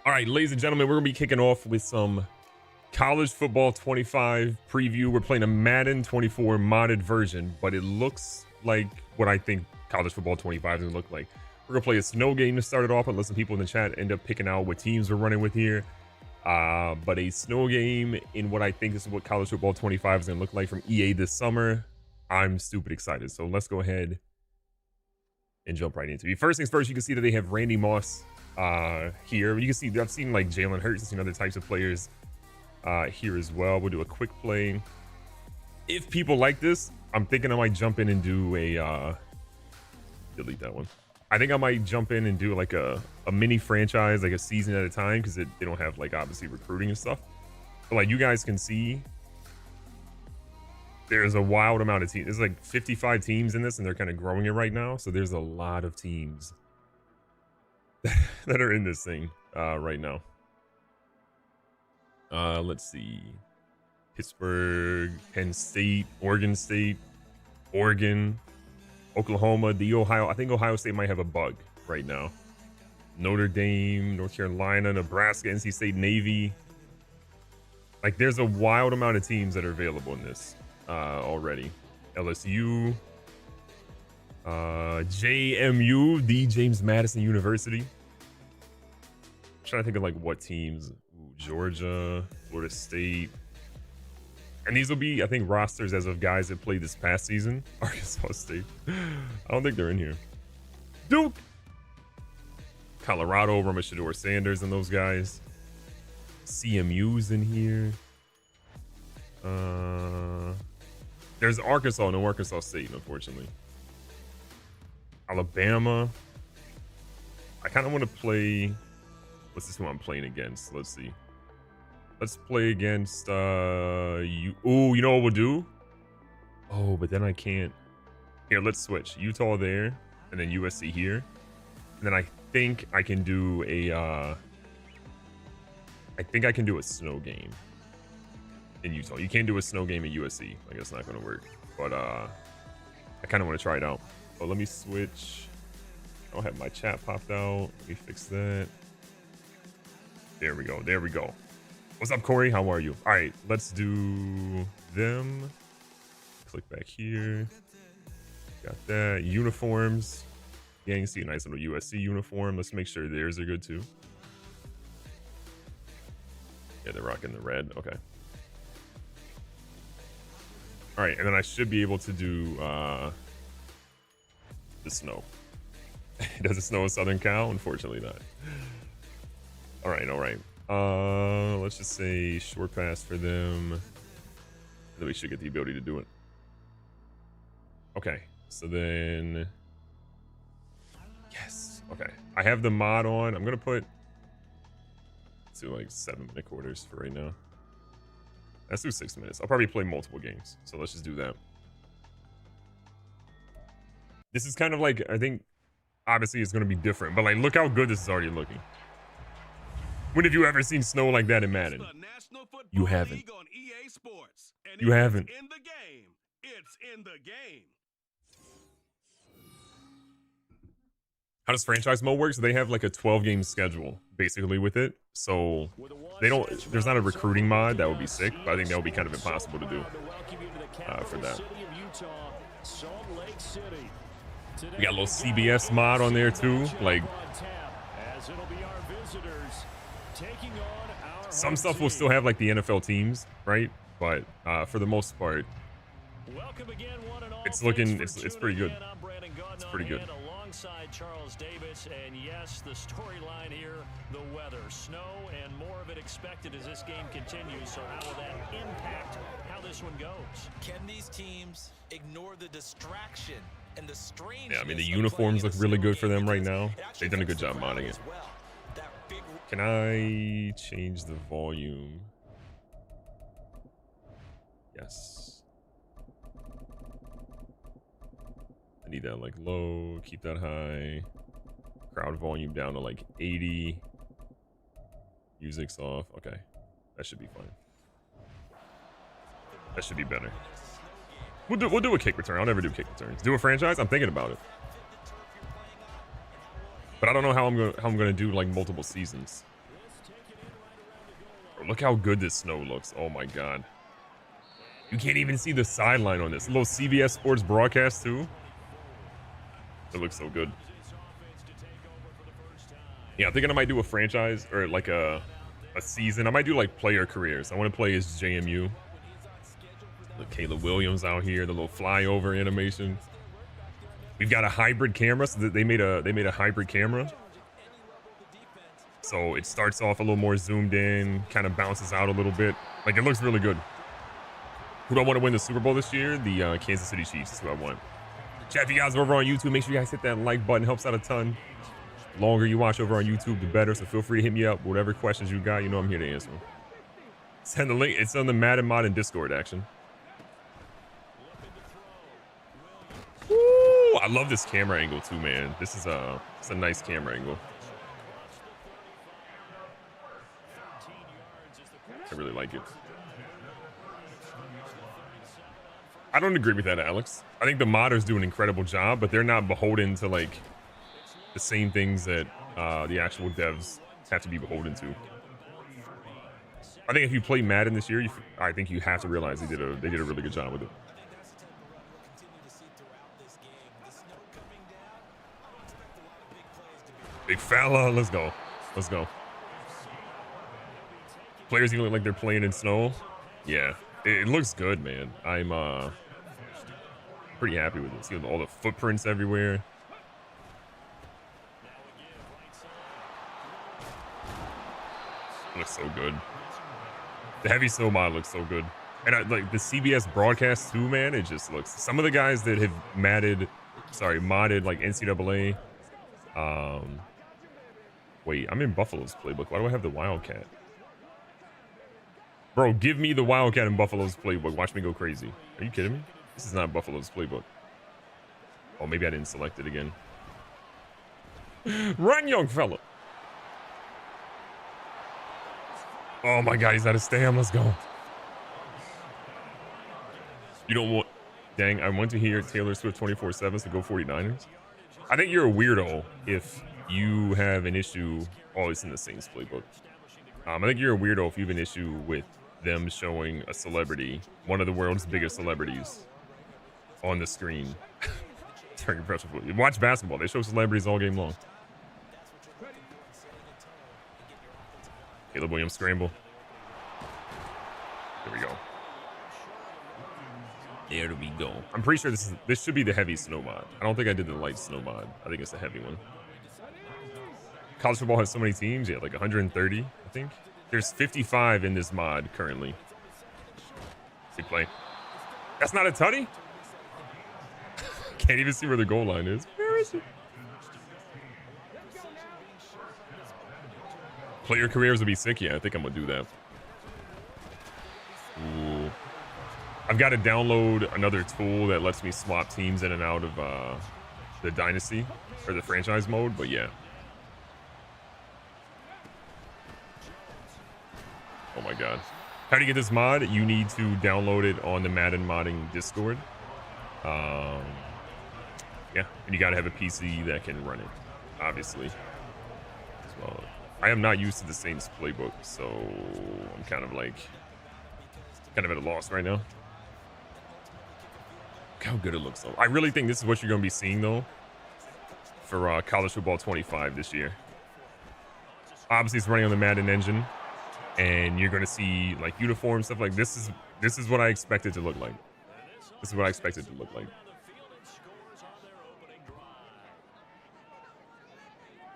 All right, ladies and gentlemen, we're gonna be kicking off with some college football 25 preview. We're playing a Madden 24 modded version, but it looks like what I think college football 25 is gonna look like. We're gonna play a snow game to start it off, and let some people in the chat end up picking out what teams we're running with here. But a snow game in what I think is what college football 25 is gonna look like from EA this summer. I'm stupid excited. So let's go ahead and jump right into it. First things first, you can see that they have Randy Moss here. You can see I've seen like Jalen Hurts, I've seen other types of players here as well. We'll do a quick play. If people like this, I'm thinking I might jump in and do a delete that one. I think I might jump in and do like a mini franchise, like a season at a time, because they don't have like obviously recruiting and stuff. But like you guys can see, there's a wild amount of teams. There's like 55 teams in this, and they're kind of growing it right now. So there's a lot of teams that are in this thing right now. Let's see. Pittsburgh, Penn State, Oregon State, Oregon, Oklahoma, the Ohio. I think Ohio State might have a bug right now. Notre Dame, North Carolina, Nebraska, NC State, Navy. Like there's a wild amount of teams that are available in this already. LSU, JMU, the James Madison University. I'm trying to think of like what teams. Ooh, Georgia, Florida State. And these will be, I think, rosters as of guys that played this past season. Arkansas State. I don't think they're in here. Duke. Colorado, Shedeur Sanders and those guys. CMU's in here. There's Arkansas, no Arkansas State, unfortunately. Alabama. I kind of want to play. What's this one I'm playing against? Let's see. Let's play against you. Oh, you know what we'll do? Oh, but then I can't. Here, let's switch. Utah there, and then USC here. And then I think I can do a I think I can do a snow game in Utah. You can't do a snow game at USC. Like that's not gonna work. But I kind of want to try it out. But let me switch. I don't have my chat popped out. Let me fix that. There we go. There we go. What's up, Corey? How are you? All right, let's do them. Click back here. Got that. Uniforms. Yeah, you can see a nice little USC uniform. Let's make sure theirs are good too. Yeah, they're rocking the red. Okay. All right, and then I should be able to do the snow. Does it snow in Southern Cal? Unfortunately not. All right, all right. Let's just say short pass for them. Then we should get the ability to do it. Okay, so then yes. Okay, I have the mod on. I'm gonna put to like 7-minute quarters for right now. Let's do 6 minutes. I'll probably play multiple games, so let's just do that. This is kind of like, I think obviously it's gonna be different, but like look how good this is already looking. When have you ever seen snow like that in Madden? You haven't. You haven't. In the game. It's in the game. How does franchise mode work? So they have like a 12-game schedule basically with it. So they don't. There's not a recruiting mod. That would be sick, but I think that would be kind of impossible to do for that. We got a little CBS mod on there too. Like some stuff will still have like the NFL teams, right? But for the most part, it's looking. It's pretty good. It's pretty good. Alongside Charles Davis, and yes, the storyline here, the weather, snow, and more of it expected as this game continues. So how will that impact how this one goes? Can these teams ignore the distraction and the strange? Yeah, I mean the uniforms look really good for them right now. They've done a good job modding it. Can I change the volume? Yes. I need that like low, keep that high. Crowd volume down to like 80. Music's off. Okay. That should be fine. That should be better. We'll do a kick return. I'll never do kick returns. Do a franchise? I'm thinking about it. But I don't know how I'm gonna do like multiple seasons. Look how good this snow looks. Oh my god. You can't even see the sideline on this. A little CBS Sports broadcast too. It looks so good. Yeah, I'm thinking I might do a franchise or like a season. I might do like player careers. I want to play as JMU. Look, Caleb Williams out here, the little flyover animation. We've got a hybrid camera, so they made a hybrid camera. So it starts off a little more zoomed in, kind of bounces out a little bit. Like, it looks really good. Who do I want to win the Super Bowl this year? The Kansas City Chiefs is who I want. Chat, if you guys are over on YouTube, make sure you guys hit that like button. Helps out a ton. The longer you watch over on YouTube, the better. So feel free to hit me up. Whatever questions you got, you know I'm here to answer them. Send the link. It's on the Madden Mod and Discord action. Woo! I love this camera angle too, man. This is it's a nice camera angle. I really like it. I don't agree with that, Alex. I think the modders do an incredible job, but they're not beholden to like the same things that the actual devs have to be beholden to. I think if you play Madden this year, I think you have to realize they did a really good job with it. Big fella, let's go. Let's go. Players even look like they're playing in snow. Yeah, it looks good, man. I'm pretty happy with it. See all the footprints everywhere. Looks so good. The heavy snow mod looks so good. And like the CBS broadcast too, man, it just looks. Some of the guys that have modded like NCAA. Wait, I'm in Buffalo's playbook. Why do I have the Wildcat? Bro, give me the Wildcat in Buffalo's playbook. Watch me go crazy. Are you kidding me? This is not Buffalo's playbook. Oh, maybe I didn't select it again. Run, young fella. Oh my god, he's out of stam. Let's go. You don't want... Dang, I want to hear Taylor Swift 24/7, so go 49ers. I think you're a weirdo if you have an issue... Oh, it's in the Saints playbook. I think you're a weirdo if you have an issue with them showing a celebrity, one of the world's biggest celebrities, on the screen. It's very impressive. You watch basketball. They show celebrities all game long. Caleb Williams scramble. There we go. There we go. I'm pretty sure this should be the heavy snow mod. I don't think I did the light snow mod. I think it's the heavy one. College football has so many teams. Yeah, like 130, I think. There's 55 in this mod currently. Good play. That's not a tutty? Can't even see where the goal line is. Where is it? Player careers would be sick. Yeah, I think I'm going to do that. Ooh. I've got to download another tool that lets me swap teams in and out of the Dynasty or the franchise mode, but yeah. Oh my god. How do you get this mod? You need to download it on the Madden modding Discord. Yeah, and you gotta have a PC that can run it, obviously. As well. I am not used to the Saints playbook, so I'm kind of at a loss right now. Look how good it looks though. I really think this is what you're gonna be seeing though for College Football 25 this year. Obviously, it's running on the Madden engine. And you're going to see like uniform stuff like this is what I expect it to look like. This is what I expect it to look like.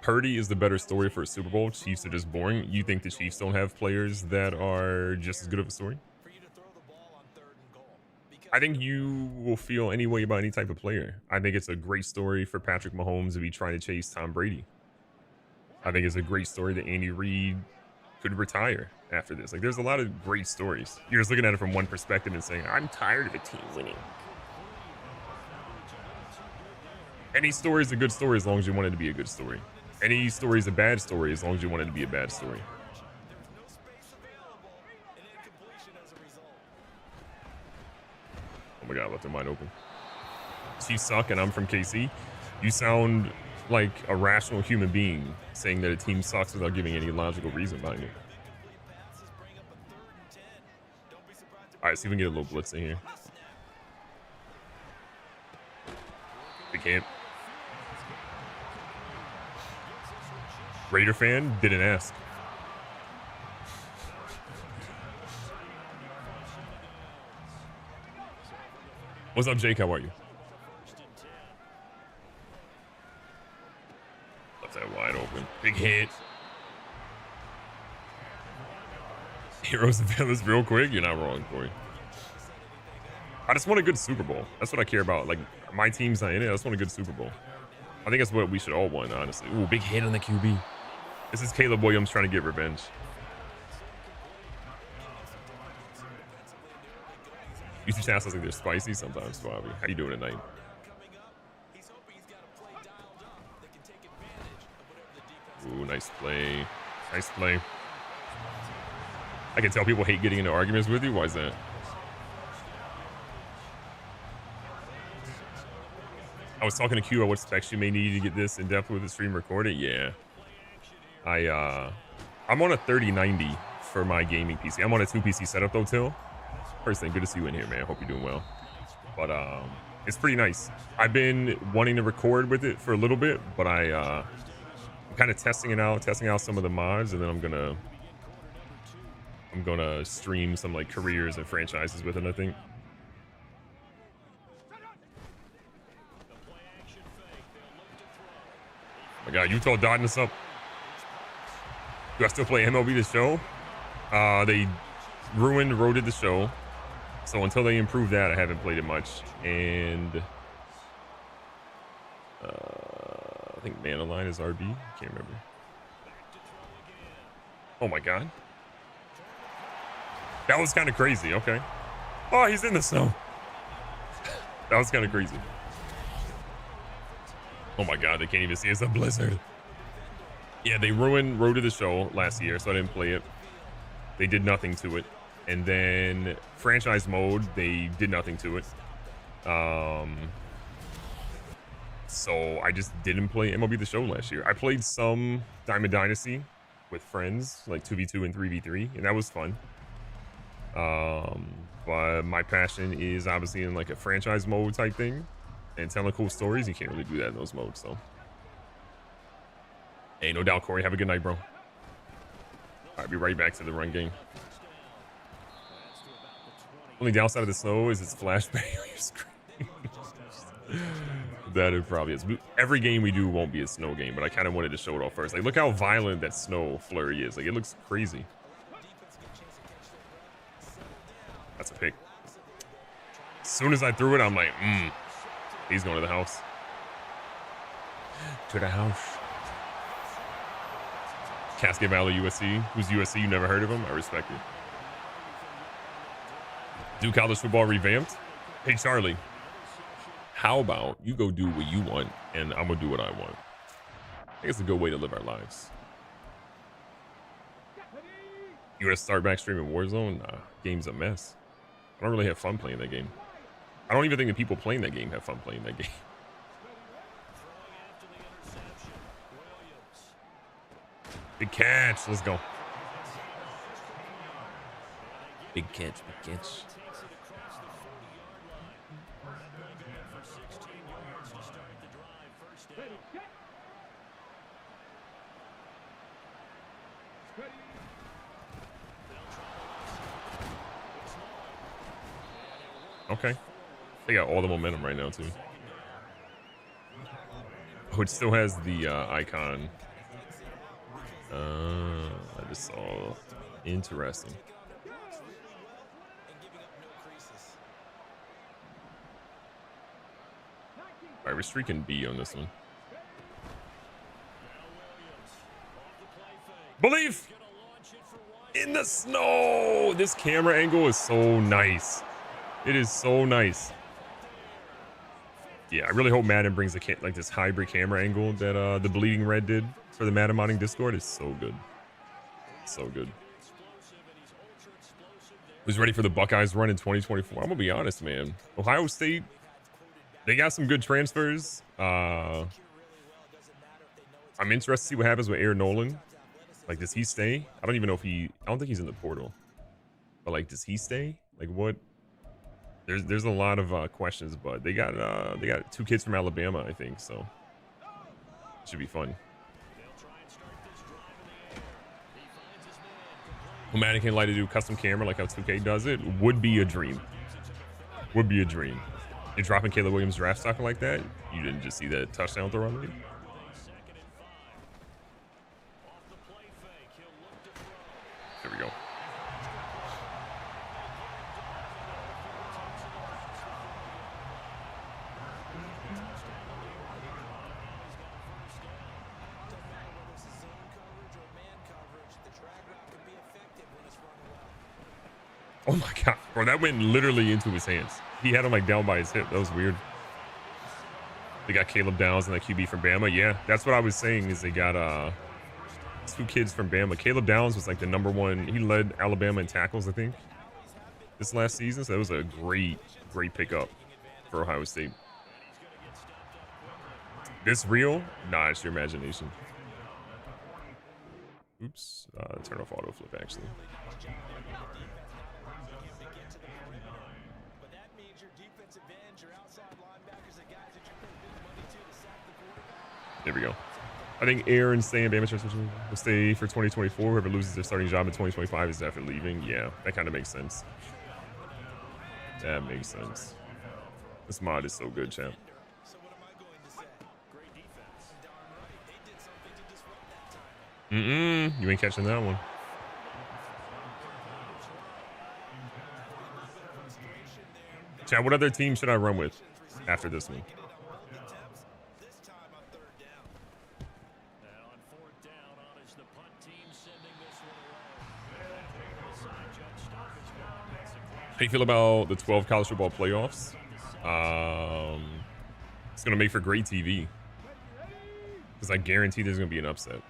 Purdy is the better story for a Super Bowl. Chiefs are just boring. You think the Chiefs don't have players that are just as good of a story? I think you will feel any way about any type of player. I think it's a great story for Patrick Mahomes to be trying to chase Tom Brady. I think it's a great story that Andy Reid could retire after this. Like, there's a lot of great stories. You're just looking at it from one perspective and saying, I'm tired of a team winning. Any story is a good story as long as you want it to be a good story. Any story is a bad story as long as you want it to be a bad story. Oh my god, I left them wide open. Chiefs suck and I'm from KC. You sound like a rational human being saying that a team sucks without giving any logical reason behind it. All right, see if we can get a little blitz in here. We can't. Raider fan didn't ask. What's up, Jake? How are you? Left that wide open. Big hit. Heroes and villains real quick. You're not wrong, Corey. I just want a good Super Bowl. That's what I care about. Like, my team's not in it. I just want a good Super Bowl. I think that's what we should all want, honestly. Ooh, big hit on the QB. This is Caleb Williams trying to get revenge. YouTube channel sounds like they're spicy sometimes, Bobby. How you doing tonight? Ooh, nice play. Nice play. I can tell people hate getting into arguments with you. Why is that? I was talking to Q about what specs you may need to get this in depth with the stream recorded. Yeah. I'm on a 3090 for my gaming PC. I'm on a 2 PC setup though, Till. First thing, good to see you in here, man. Hope you're doing well. But it's pretty nice. I've been wanting to record with it for a little bit, but I'm kind of testing out some of the mods, and then I'm gonna stream some like careers and franchises with it, I think. Oh my God, Utah dotting us up. Do I still play MLB The Show? They roaded the show. So until they improve that, I haven't played it much. And I think Manaline is RB. Can't remember. Oh my God. That was kind of crazy. Okay. Oh, he's in the snow. That was kind of crazy. Oh my God, they can't even see it's a blizzard. Yeah, they roaded the show last year, so I didn't play it. They did nothing to it. And then franchise mode, they did nothing to it. So I just didn't play MLB The Show last year. I played some Diamond Dynasty with friends, like 2v2 and 3v3, and that was fun. But my passion is obviously in like a franchise mode type thing, and telling cool stories. You can't really do that in those modes, so. Hey, no doubt, Corey. Have a good night, bro. I'll be right back to the run game. Only downside of the snow is it's flashbang on your screen. That it probably is. Every game we do won't be a snow game, but I kind of wanted to show it off first. Like, look how violent that snow flurry is. Like, it looks crazy. That's a pick. As soon as I threw it, I'm like, he's going to the house. To the house. Cascade Valley, USC. Who's USC? You never heard of him? I respect it. Do college football revamped? Hey, Charlie. How about you go do what you want, and I'm going to do what I want? I think it's a good way to live our lives. You want to start back streaming Warzone? Nah, game's a mess. I don't really have fun playing that game. I don't even think the people playing that game have fun playing that game. Big catch. Let's go. Big catch. Big catch. Okay. They got all the momentum right now, too. Oh, it still has the icon. I just saw. Interesting. All right, we're streaking B on this one. Belief in the snow. This camera angle is so nice. It is so nice. Yeah, I really hope Madden brings like this hybrid camera angle that the Bleeding Red did for the Madden modding Discord. It's so good. So good. Who's ready for the Buckeyes run in 2024? I'm gonna be honest, man. Ohio State, they got some good transfers. I'm interested to see what happens with Aaron Nolan. Like, does he stay? I don't even know if I don't think he's in the portal. But like, does he stay? Like what? There's a lot of questions, but they got 2 kids from Alabama, I think, so it should be fun. Well, Madden can't like to do custom camera like how 2K does it. Would be a dream. Would be a dream. You're dropping Caleb Williams draft stock like that. You didn't just see that touchdown throw on me. There we go. Oh my god, bro, that went literally into his hands. He had him like down by his hip. That was weird. They got Caleb Downs and that QB from Bama. Yeah, that's what I was saying is they got 2 kids from Bama. Caleb Downs was like the #1. He led Alabama in tackles, I think, this last season. So that was a great pickup for Ohio State. This real? Nah, it's your imagination. Oops. Turn off auto flip, actually. There we go. I think Aaron staying Bama will stay for 2024. Whoever loses their starting job in 2025 is definitely leaving. Yeah, that kind of makes sense. That makes sense. This mod is so good, champ. You ain't catching that one. Chat, what other team should I run with after this one? How do you feel about the 12 college football playoffs? It's going to make for great TV. Because I guarantee there's going to be an upset.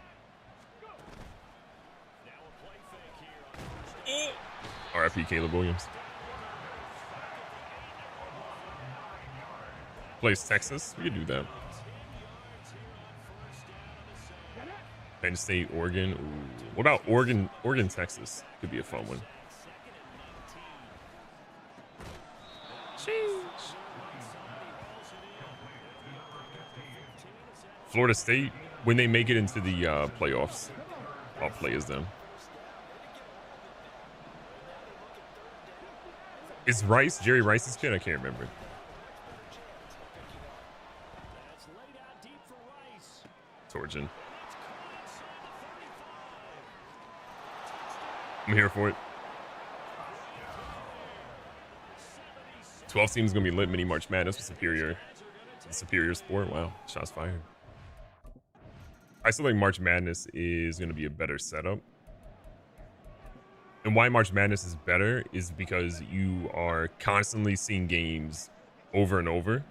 RIP Caleb Williams. Plays Texas. We could do that. Penn State, Oregon. Ooh. What about Oregon, Texas? Could be a fun one. Sheesh. Florida State, when they make it into the playoffs, I'll play as them. Is Rice Jerry Rice's kid? I can't remember. Torsion. I'm here for it. 12 teams gonna be lit. Mini March Madness with superior sport. Wow, shots fired. I still think March Madness is gonna be a better setup. And why March Madness is better is because you are constantly seeing games over and over,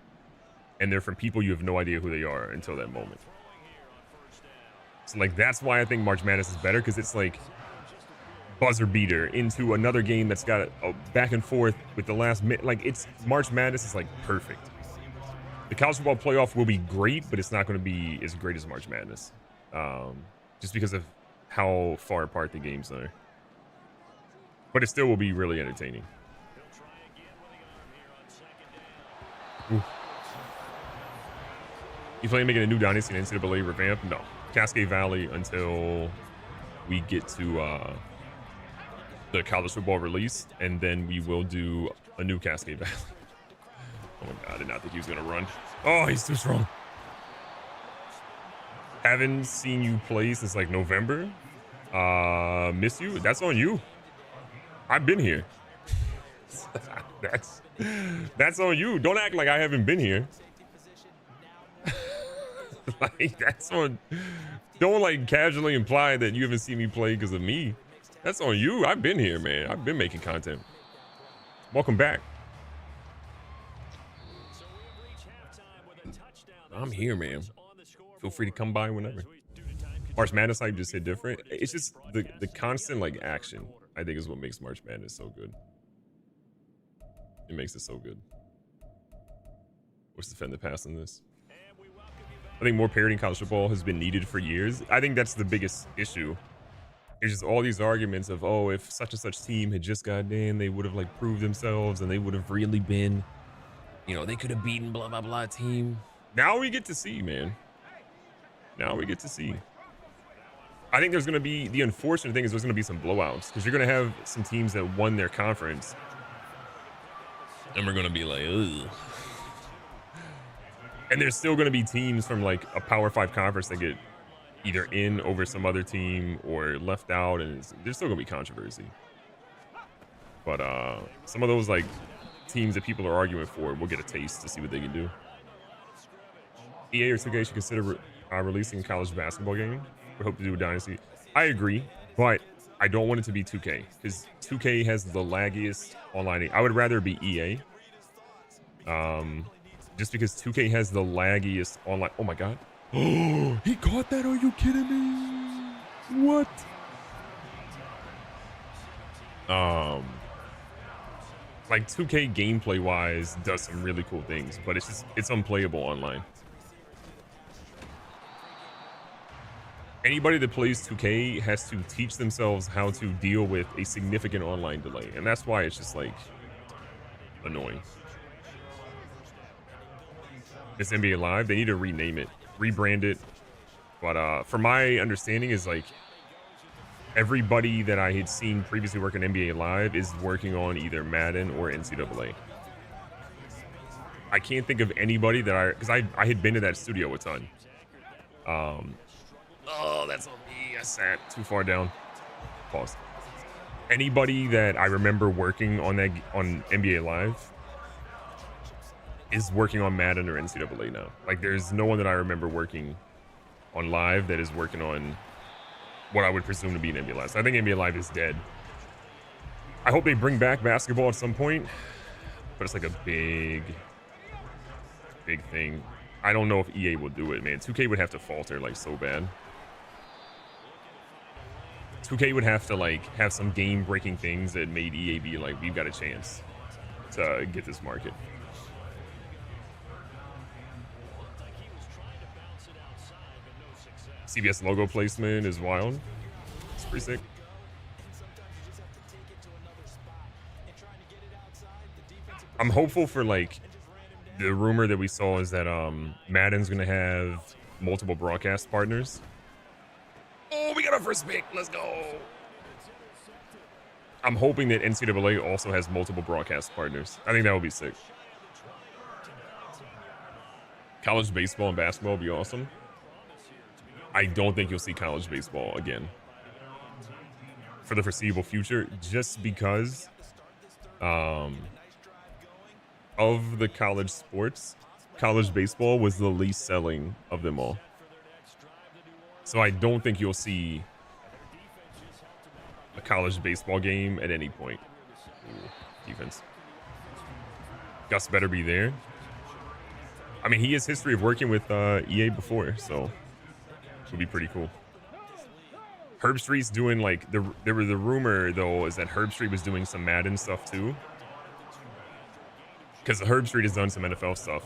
and they're from people you have no idea who they are until that moment. So like that's why I think March Madness is better, because it's like buzzer beater into another game that's got a back and forth with the last minute. Like it's March Madness is like perfect. The college football playoff will be great, but it's not going to be as great as March Madness, just because of how far apart the games are. But it still will be really entertaining. Ooh. You planning on making a new dynasty in NCAA revamp? No. Cascade Valley until we get to the college football release, and then we will do a new Cascade Valley. Oh my god, I did not think he was gonna run. Oh, he's too strong. Haven't seen you play since like November. Miss you? That's on you. I've been here. That's on you. Don't act like I haven't been here. Like that's on. Don't like casually imply that you haven't seen me play because of me. That's on you. I've been here, man. I've been making content. Welcome back. I'm here, man. Feel free to come by whenever. March Madness hype just hit different. It's just the constant like action, I think, is what makes March Madness so good. It makes it so good. What's defend the pass in this? I think more parity in college football has been needed for years. I think that's the biggest issue There's just all these arguments of, oh, if such and such team had just got in, they would have like proved themselves and they would have really been, they could have beaten blah, blah, blah team. Now we get to see, man. Now we get to see. I think there's going to be, the unfortunate thing is there's going to be some blowouts because you're going to have some teams that won their conference. And we're going to be like, ugh. And there's still going to be teams from like a Power 5 conference that get either in over some other team or left out, and there's still gonna be controversy. But some of those like teams that people are arguing for will get a taste to see what they can do. EA or 2K should consider releasing a college basketball game. We hope to do a dynasty. I agree, but I don't want it to be 2K because 2K has the laggiest online. I would rather it be EA. Just because 2K has the laggiest online. Oh my god. Oh, he caught that. Are you kidding me? What? Like 2K gameplay wise does some really cool things, but it's unplayable online. Anybody that plays 2K has to teach themselves how to deal with a significant online delay, and that's why it's just like annoying. It's NBA Live. They need to rename it, rebrand it. But from my understanding is like everybody that I had seen previously work on NBA Live is working on either Madden or NCAA. I can't think of anybody that because I had been to that studio a ton. Oh, that's on me. I sat too far down. Pause. Anybody that I remember working on NBA Live is working on Madden or NCAA now. Like, there's no one that I remember working on Live that is working on what I would presume to be an NBA Live. So I think NBA Live is dead. I hope they bring back basketball at some point, but it's like a big thing. I don't know if EA will do it, man. 2K would have to falter like so bad. 2K would have to like have some game-breaking things that made EA be like, we've got a chance to get this market. CBS logo placement is wild. It's pretty sick. I'm hopeful for like the rumor that we saw is that Madden's gonna have multiple broadcast partners. Oh, we got our first pick. Let's go. I'm hoping that NCAA also has multiple broadcast partners. I think that would be sick. College baseball and basketball would be awesome. I don't think you'll see college baseball again for the foreseeable future, just because of the college sports, college baseball was the least selling of them all. So I don't think you'll see a college baseball game at any point. Ooh, defense. Gus better be there. I mean, he has history of working with EA before, so it would be pretty cool. Herb Street's doing like the rumor though is that Herb Street was doing some Madden stuff too, because Herb Street has done some NFL stuff,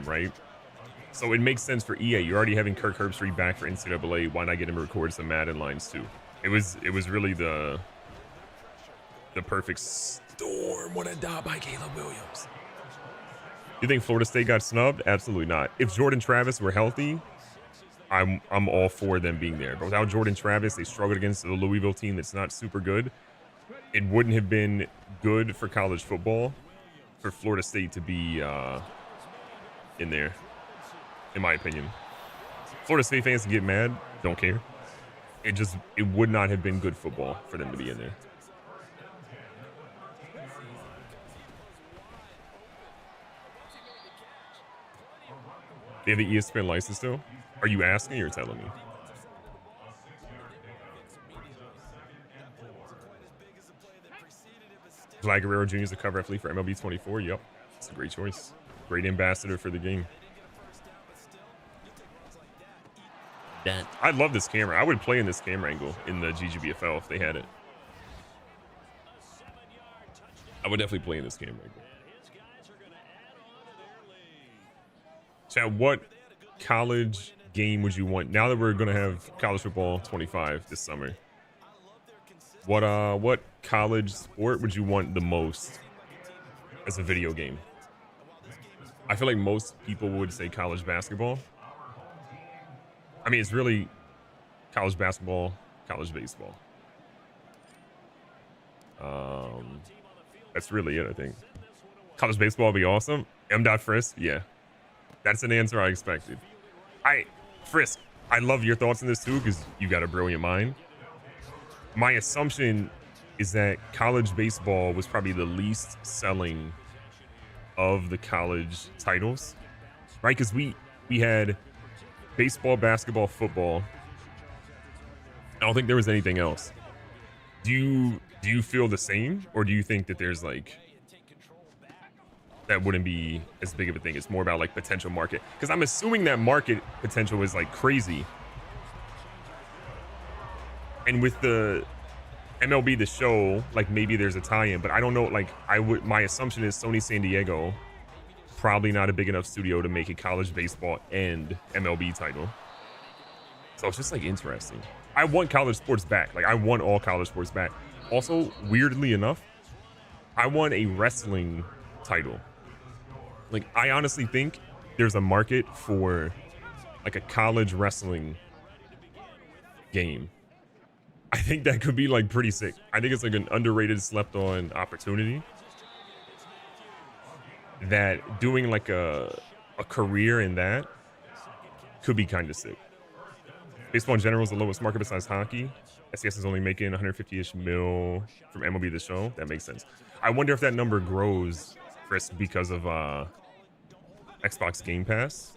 right? So it makes sense for EA. You're already having Kirk Herbstreit back for NCAA. Why not get him to record some Madden lines too? It was really the perfect storm. What a dot by Caleb Williams. You think Florida State got snubbed? Absolutely not. If Jordan Travis were healthy, I'm all for them being there. But without Jordan Travis, they struggled against the Louisville team that's not super good. It wouldn't have been good for college football for Florida State to be in there, in my opinion. Florida State fans can get mad, don't care. It would not have been good football for them to be in there. They have the ESPN license still? Are you asking or telling me? Vlad Guerrero Jr. is the cover athlete for MLB 24. Yep, it's a great choice. Great ambassador for the game. I love this camera. I would play in this camera angle in the GGBFL if they had it. I would definitely play in this camera angle. Chad, what college game would you want now that we're going to have college football 25 this summer? What college sport would you want the most as a video game? I feel like most people would say college basketball. I mean, it's really college basketball, college baseball. That's really it, I think. College baseball would be awesome. M. Frisk, yeah. That's an answer I expected. Frisk, I love your thoughts on this too, because you got a brilliant mind. My assumption is that college baseball was probably the least selling of the college titles, right? Because we had baseball, basketball, football. I don't think there was anything else. Do you feel the same, or do you think that there's like that wouldn't be as big of a thing? It's more about like potential market, because I'm assuming that market potential is like crazy. And with the MLB The Show, like maybe there's a tie-in, but I don't know. Like my assumption is Sony San Diego, probably not a big enough studio to make a college baseball and MLB title. So it's just like interesting. I want college sports back. Like I want all college sports back. Also, weirdly enough, I want a wrestling title. Like I honestly think there's a market for like a college wrestling game. I think that could be like pretty sick. I think it's like an underrated, slept on opportunity that doing like a career in that could be kind of sick. Baseball in general is the lowest market besides hockey. SCS is only making 150-ish mil from MLB The Show. That makes sense. I wonder if that number grows, Chris, because of Xbox Game Pass.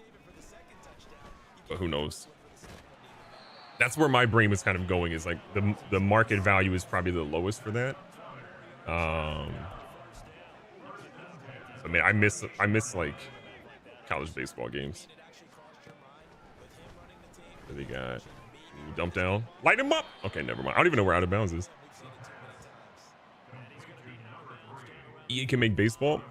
But who knows? That's where my brain was kind of going, is like the market value is probably the lowest for that. I mean, I miss like college baseball games. What do they got? Dump down. Light him up. Okay, never mind. I don't even know where out of bounds is. EA can make baseball.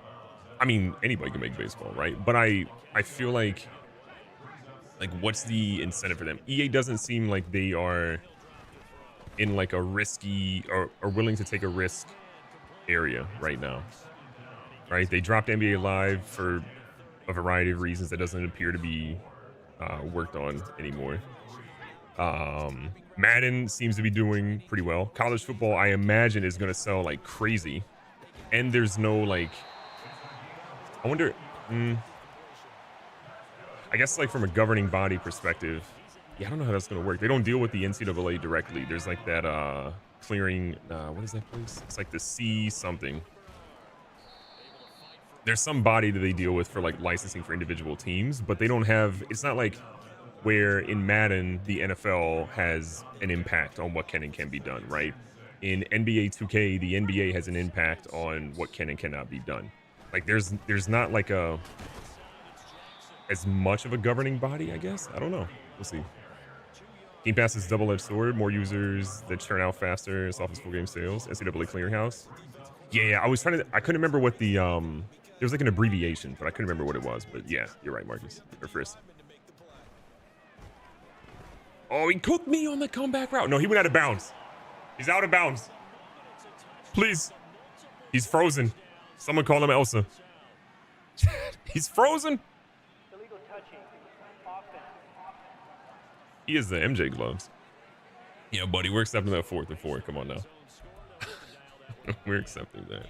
I mean, anybody can make baseball, right? But I feel like what's the incentive for them? EA doesn't seem like they are in like a risky or willing to take a risk area right now, right? They dropped NBA Live for a variety of reasons that doesn't appear to be worked on anymore. Madden seems to be doing pretty well. College football, I imagine, is going to sell like crazy. And there's no like, I wonder, I guess like from a governing body perspective, yeah, I don't know how that's going to work. They don't deal with the NCAA directly. There's like that clearing, what is that place? It's like the C something. There's some body that they deal with for like licensing for individual teams, but they don't have, it's not like where in Madden, the NFL has an impact on what can and can be done, right? In NBA 2K, the NBA has an impact on what can and cannot be done. Like there's not like as much of a governing body, I guess. I don't know. We'll see. Game Pass is double-edged sword. More users that churn out faster. Softest full game sales. NCAA Clearinghouse. Yeah. I was trying to. I couldn't remember what the there was like an abbreviation, but I couldn't remember what it was. But yeah, you're right, Marcus. Or Frisk. Oh, he cooked me on the comeback route. No, he went out of bounds. He's out of bounds. Please. He's frozen. Someone call him Elsa. He's frozen. He is the MJ gloves. Yeah, buddy, we're accepting that 4th and 4. Come on now. We're accepting that.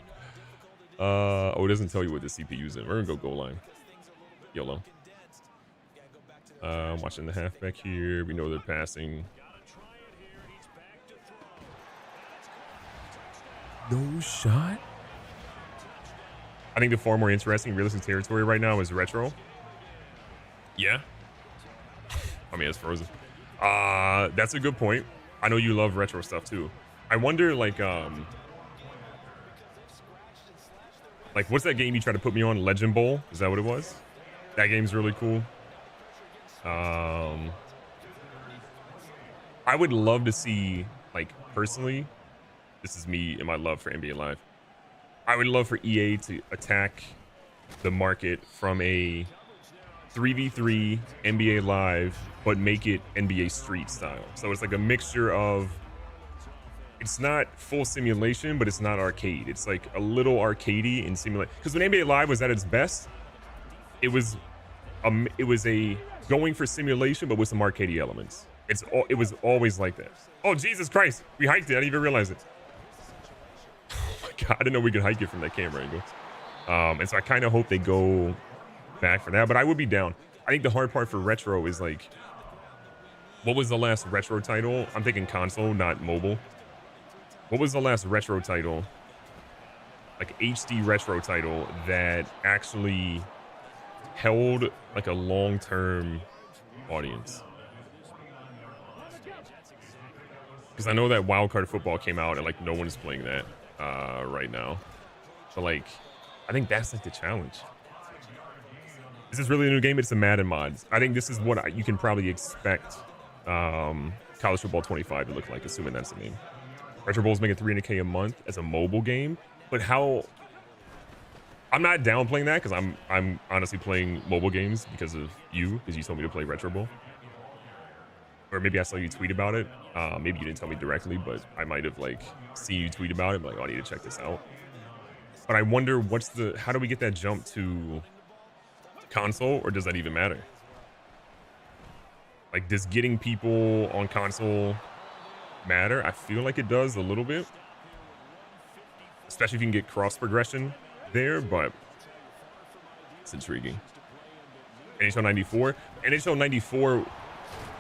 Oh, it doesn't tell you what the CPU's in. We're gonna go goal line. YOLO. Watching the halfback here. We know they're passing. No shot. I think the far more interesting realistic territory right now is retro. Yeah. I mean, it's frozen. That's a good point. I know you love retro stuff too. I wonder, like what's that game you tried to put me on? Legend Bowl? Is that what it was? That game's really cool. I would love to see, like, personally, this is me and my love for NBA Live. I would love for EA to attack the market from a 3v3 NBA Live, but make it NBA Street style. So it's like a mixture of, it's not full simulation, but it's not arcade. It's like a little arcadey in simulation. Because when NBA Live was at its best, it was a going for simulation, but with some arcadey elements. It was always like that. Oh Jesus Christ, we hiked it. I didn't even realize it. Oh my God, I didn't know we could hike it from that camera angle. And so I kind of hope they go back for that, but I would be down. I think the hard part for retro is like, what was the last retro title? I'm thinking console, not mobile. What was the last retro title, like HD retro title, that actually held like a long-term audience? Because I know that Wildcard Football came out and like no one's playing that right now. So like, I think that's like the challenge. Is this really a new game? It's a Madden mods. I think this is what you can probably expect College Football 25 to look like, assuming that's the name. Retro Bowl's making $300K a month as a mobile game, but how? I'm not downplaying that because I'm honestly playing mobile games because of you, because you told me to play Retro Bowl. Or maybe I saw you tweet about it. Maybe you didn't tell me directly, but I might have like seen you tweet about it. I'm like, oh, I need to check this out. But I wonder how do we get that jump to console, or does that even matter? Like, does getting people on console matter? I feel like it does a little bit, especially if you can get cross progression there, but it's intriguing. NHL 94,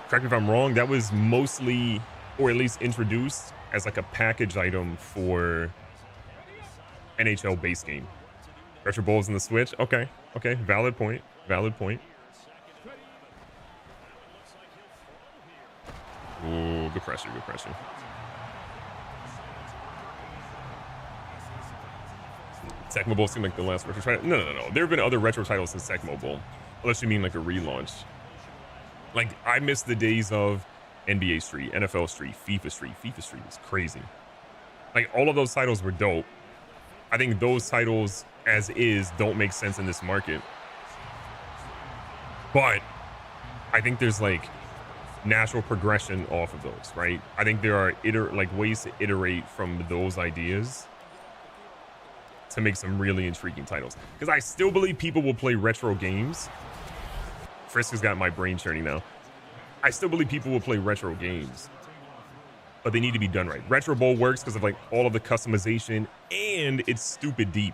correct me if I'm wrong, that was mostly, or at least introduced as like a package item for NHL base game. Retro Bowls in the Switch. Okay. Valid point. Ooh, good pressure. Tecmo Bowl seemed like the last retro title. No. There have been other retro titles since Tecmo Bowl, unless you mean like a relaunch. Like, I miss the days of NBA Street, NFL Street, FIFA Street. FIFA Street was crazy. Like, all of those titles were dope. I think those titles, as is, don't make sense in this market. But I think there's, like, natural progression off of those, right? I think there are, ways to iterate from those ideas to make some really intriguing titles. Because I still believe people will play retro games. Frisk has got my brain churning now. I still believe people will play retro games, but they need to be done right. Retro Bowl works because of like all of the customization, and it's stupid deep.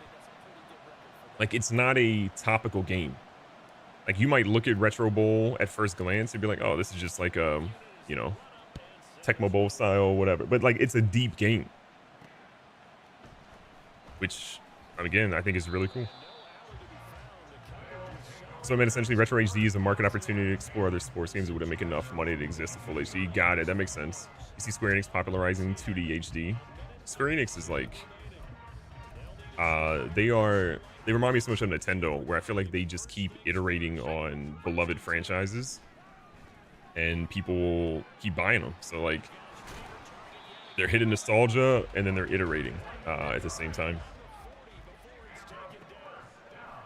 Like, it's not a topical game. Like, you might look at Retro Bowl at first glance and be like, oh, this is just like a, Tecmo Bowl style, whatever. But like, it's a deep game, which again, I think is really cool. So I mean, essentially, Retro HD is a market opportunity to explore other sports games that wouldn't make enough money to exist at full HD. Got it. That makes sense. You see Square Enix popularizing 2D HD. Square Enix is like, they remind me so much of Nintendo, where I feel like they just keep iterating on beloved franchises, and people keep buying them. So like, they're hitting nostalgia, and then they're iterating at the same time.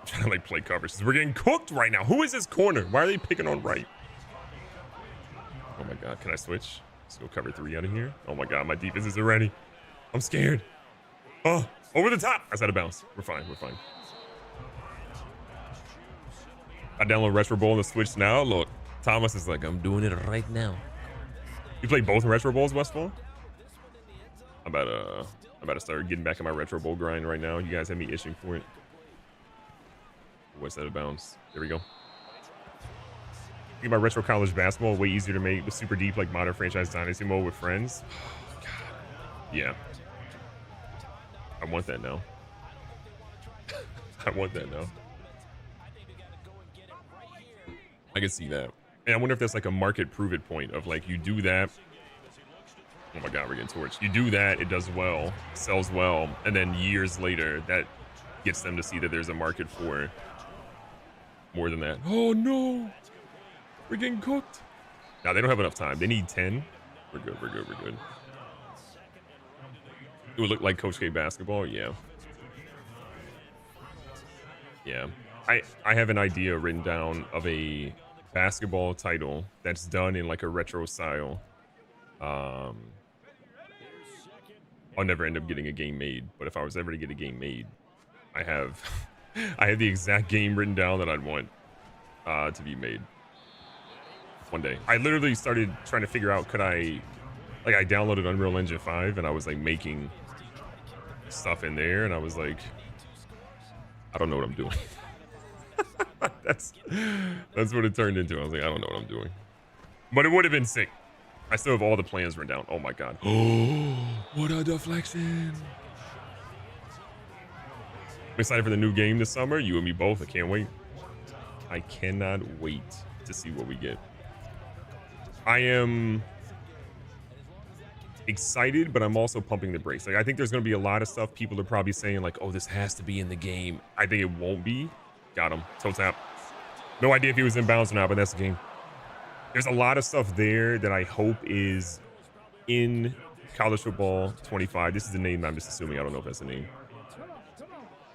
Trying to like play covers. We're getting cooked right now. Who is this corner? Why are they picking on right? Oh my God, can I switch? Let's go cover 3 out of here. Oh my God, my defense isn't ready. I'm scared. Oh, over the top. That's out of bounds. We're fine. I download Retro Bowl on the Switch now. Look, Thomas is like, I'm doing it right now. You play both Retro Bowls, Westfall? I'm about to start getting back in my Retro Bowl grind right now. You guys have me itching for it. What's that of bounds? There we go. Think about retro college basketball, way easier to make with super deep like modern franchise dynasty mode with friends. Oh, God. Yeah. I want that now. I can see that. And I wonder if that's like a market prove it point of like, you do that. Oh my God, we're getting torched. You do that, it does well, sells well, and then years later, that gets them to see that there's a market for more than that. Oh no, we're getting cooked. Now they don't have enough time. They need 10. We're good. It would look like Coach K basketball. Yeah. I have an idea written down of a basketball title that's done in like a retro style. I'll never end up getting a game made. But if I was ever to get a game made, I have I have the exact game written down that I'd want to be made one day. I literally started trying to figure out, I downloaded Unreal Engine 5 and I was like making stuff in there, and I was like, I don't know what I'm doing. that's what it turned into. I was like, I don't know what I'm doing, but it would have been sick. I still have all the plans written down. Oh my god. Oh, what a deflection. I'm excited for the new game this summer. You and me both. I can't wait. I cannot wait to see what we get. I am excited, but I'm also pumping the brakes. Like, I think there's going to be a lot of stuff people are probably saying like, oh, this has to be in the game. I think it won't be. Got him. Toe tap. No idea if he was inbounds or not, but that's the game. There's a lot of stuff there that I hope is in College Football 25. This is the name I'm just assuming. I don't know if that's the name.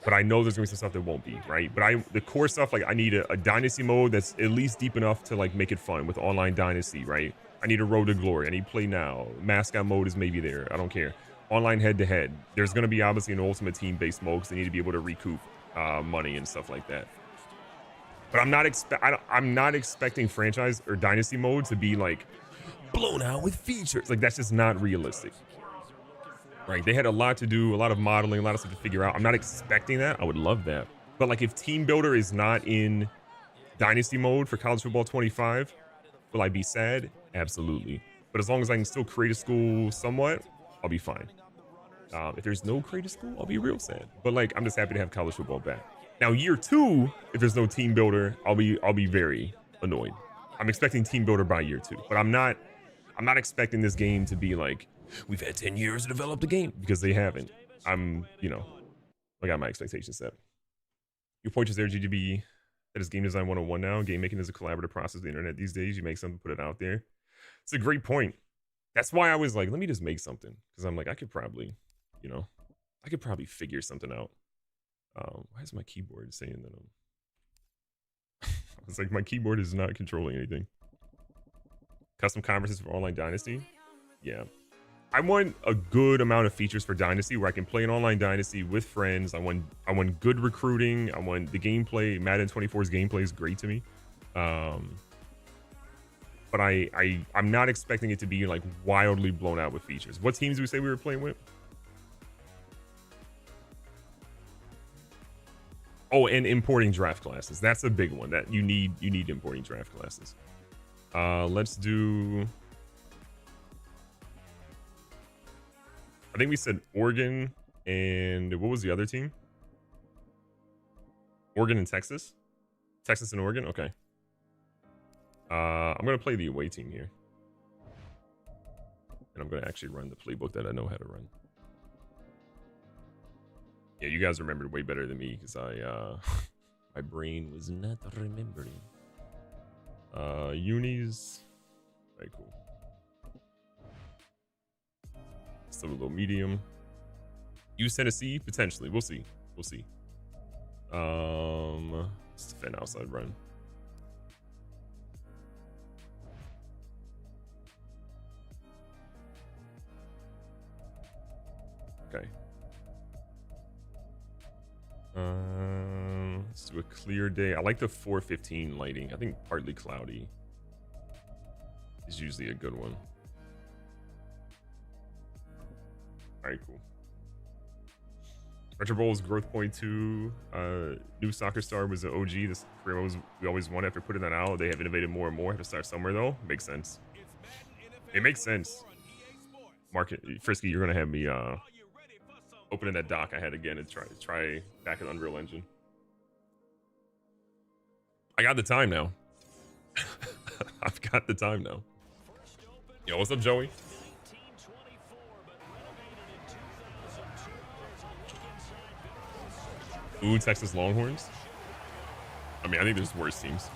But I know there's gonna be some stuff that won't be, right? But the core stuff, like I need a dynasty mode that's at least deep enough to like make it fun with online dynasty, right? I need a road to glory. I need play now. Mascot mode is maybe there. I don't care. Online head to head. There's gonna be obviously an ultimate team based mode because they need to be able to recoup money and stuff like that. But I'm not expecting franchise or dynasty mode to be like blown out with features. Like that's just not realistic. Right, they had a lot to do, a lot of modeling, a lot of stuff to figure out. I'm not expecting that. I would love that. But like if Team Builder is not in Dynasty mode for College Football 25, will I be sad? Absolutely. But as long as I can still create a school somewhat, I'll be fine. If there's no create a school, I'll be real sad. But like, I'm just happy to have college football back. Now, year 2, if there's no Team Builder, I'll be very annoyed. I'm expecting Team Builder by year 2, but I'm not expecting this game to be like, we've had 10 years to develop the game, because they haven't. I got my expectations set. Your point is there, GGB, that is game design 101 now. Game making is a collaborative process of the internet these days. You make something, put it out there. It's a great point. That's why I was like, let me just make something. Because I'm like, I could probably figure something out. Why is my keyboard saying that it's like my keyboard is not controlling anything. Custom conferences for online dynasty. Yeah. I want a good amount of features for Dynasty where I can play an online Dynasty with friends. I want good recruiting. I want the gameplay. Madden 24's gameplay is great to me. But I'm not expecting it to be like wildly blown out with features. What teams do we say we were playing with? Oh, and importing draft classes. That's a big one. That you need importing draft classes. Let's do. I think we said Oregon and what was the other team? Oregon and Texas? Texas and Oregon? Okay. I'm going to play the away team here. And I'm going to actually run the playbook that I know how to run. Yeah, you guys remembered way better than me because my brain was not remembering. Unis. Very cool. Still a little medium. Use Tennessee potentially. We'll see. Let's defend outside run. Okay. Let's do a clear day. I like the 4:15 lighting. I think partly cloudy is usually a good one. All right, cool. Retro Bowl's growth point 2. New soccer star was the OG. This career we always won after putting that out. They have innovated more and more. Have to start somewhere though. Makes sense. It makes sense. Market Frisky, you're gonna have me opening that dock I had again and try back in Unreal Engine. I got the time now. I've got the time now. Yo, what's up, Joey? Ooh, Texas Longhorns. I mean, I think there's worse teams.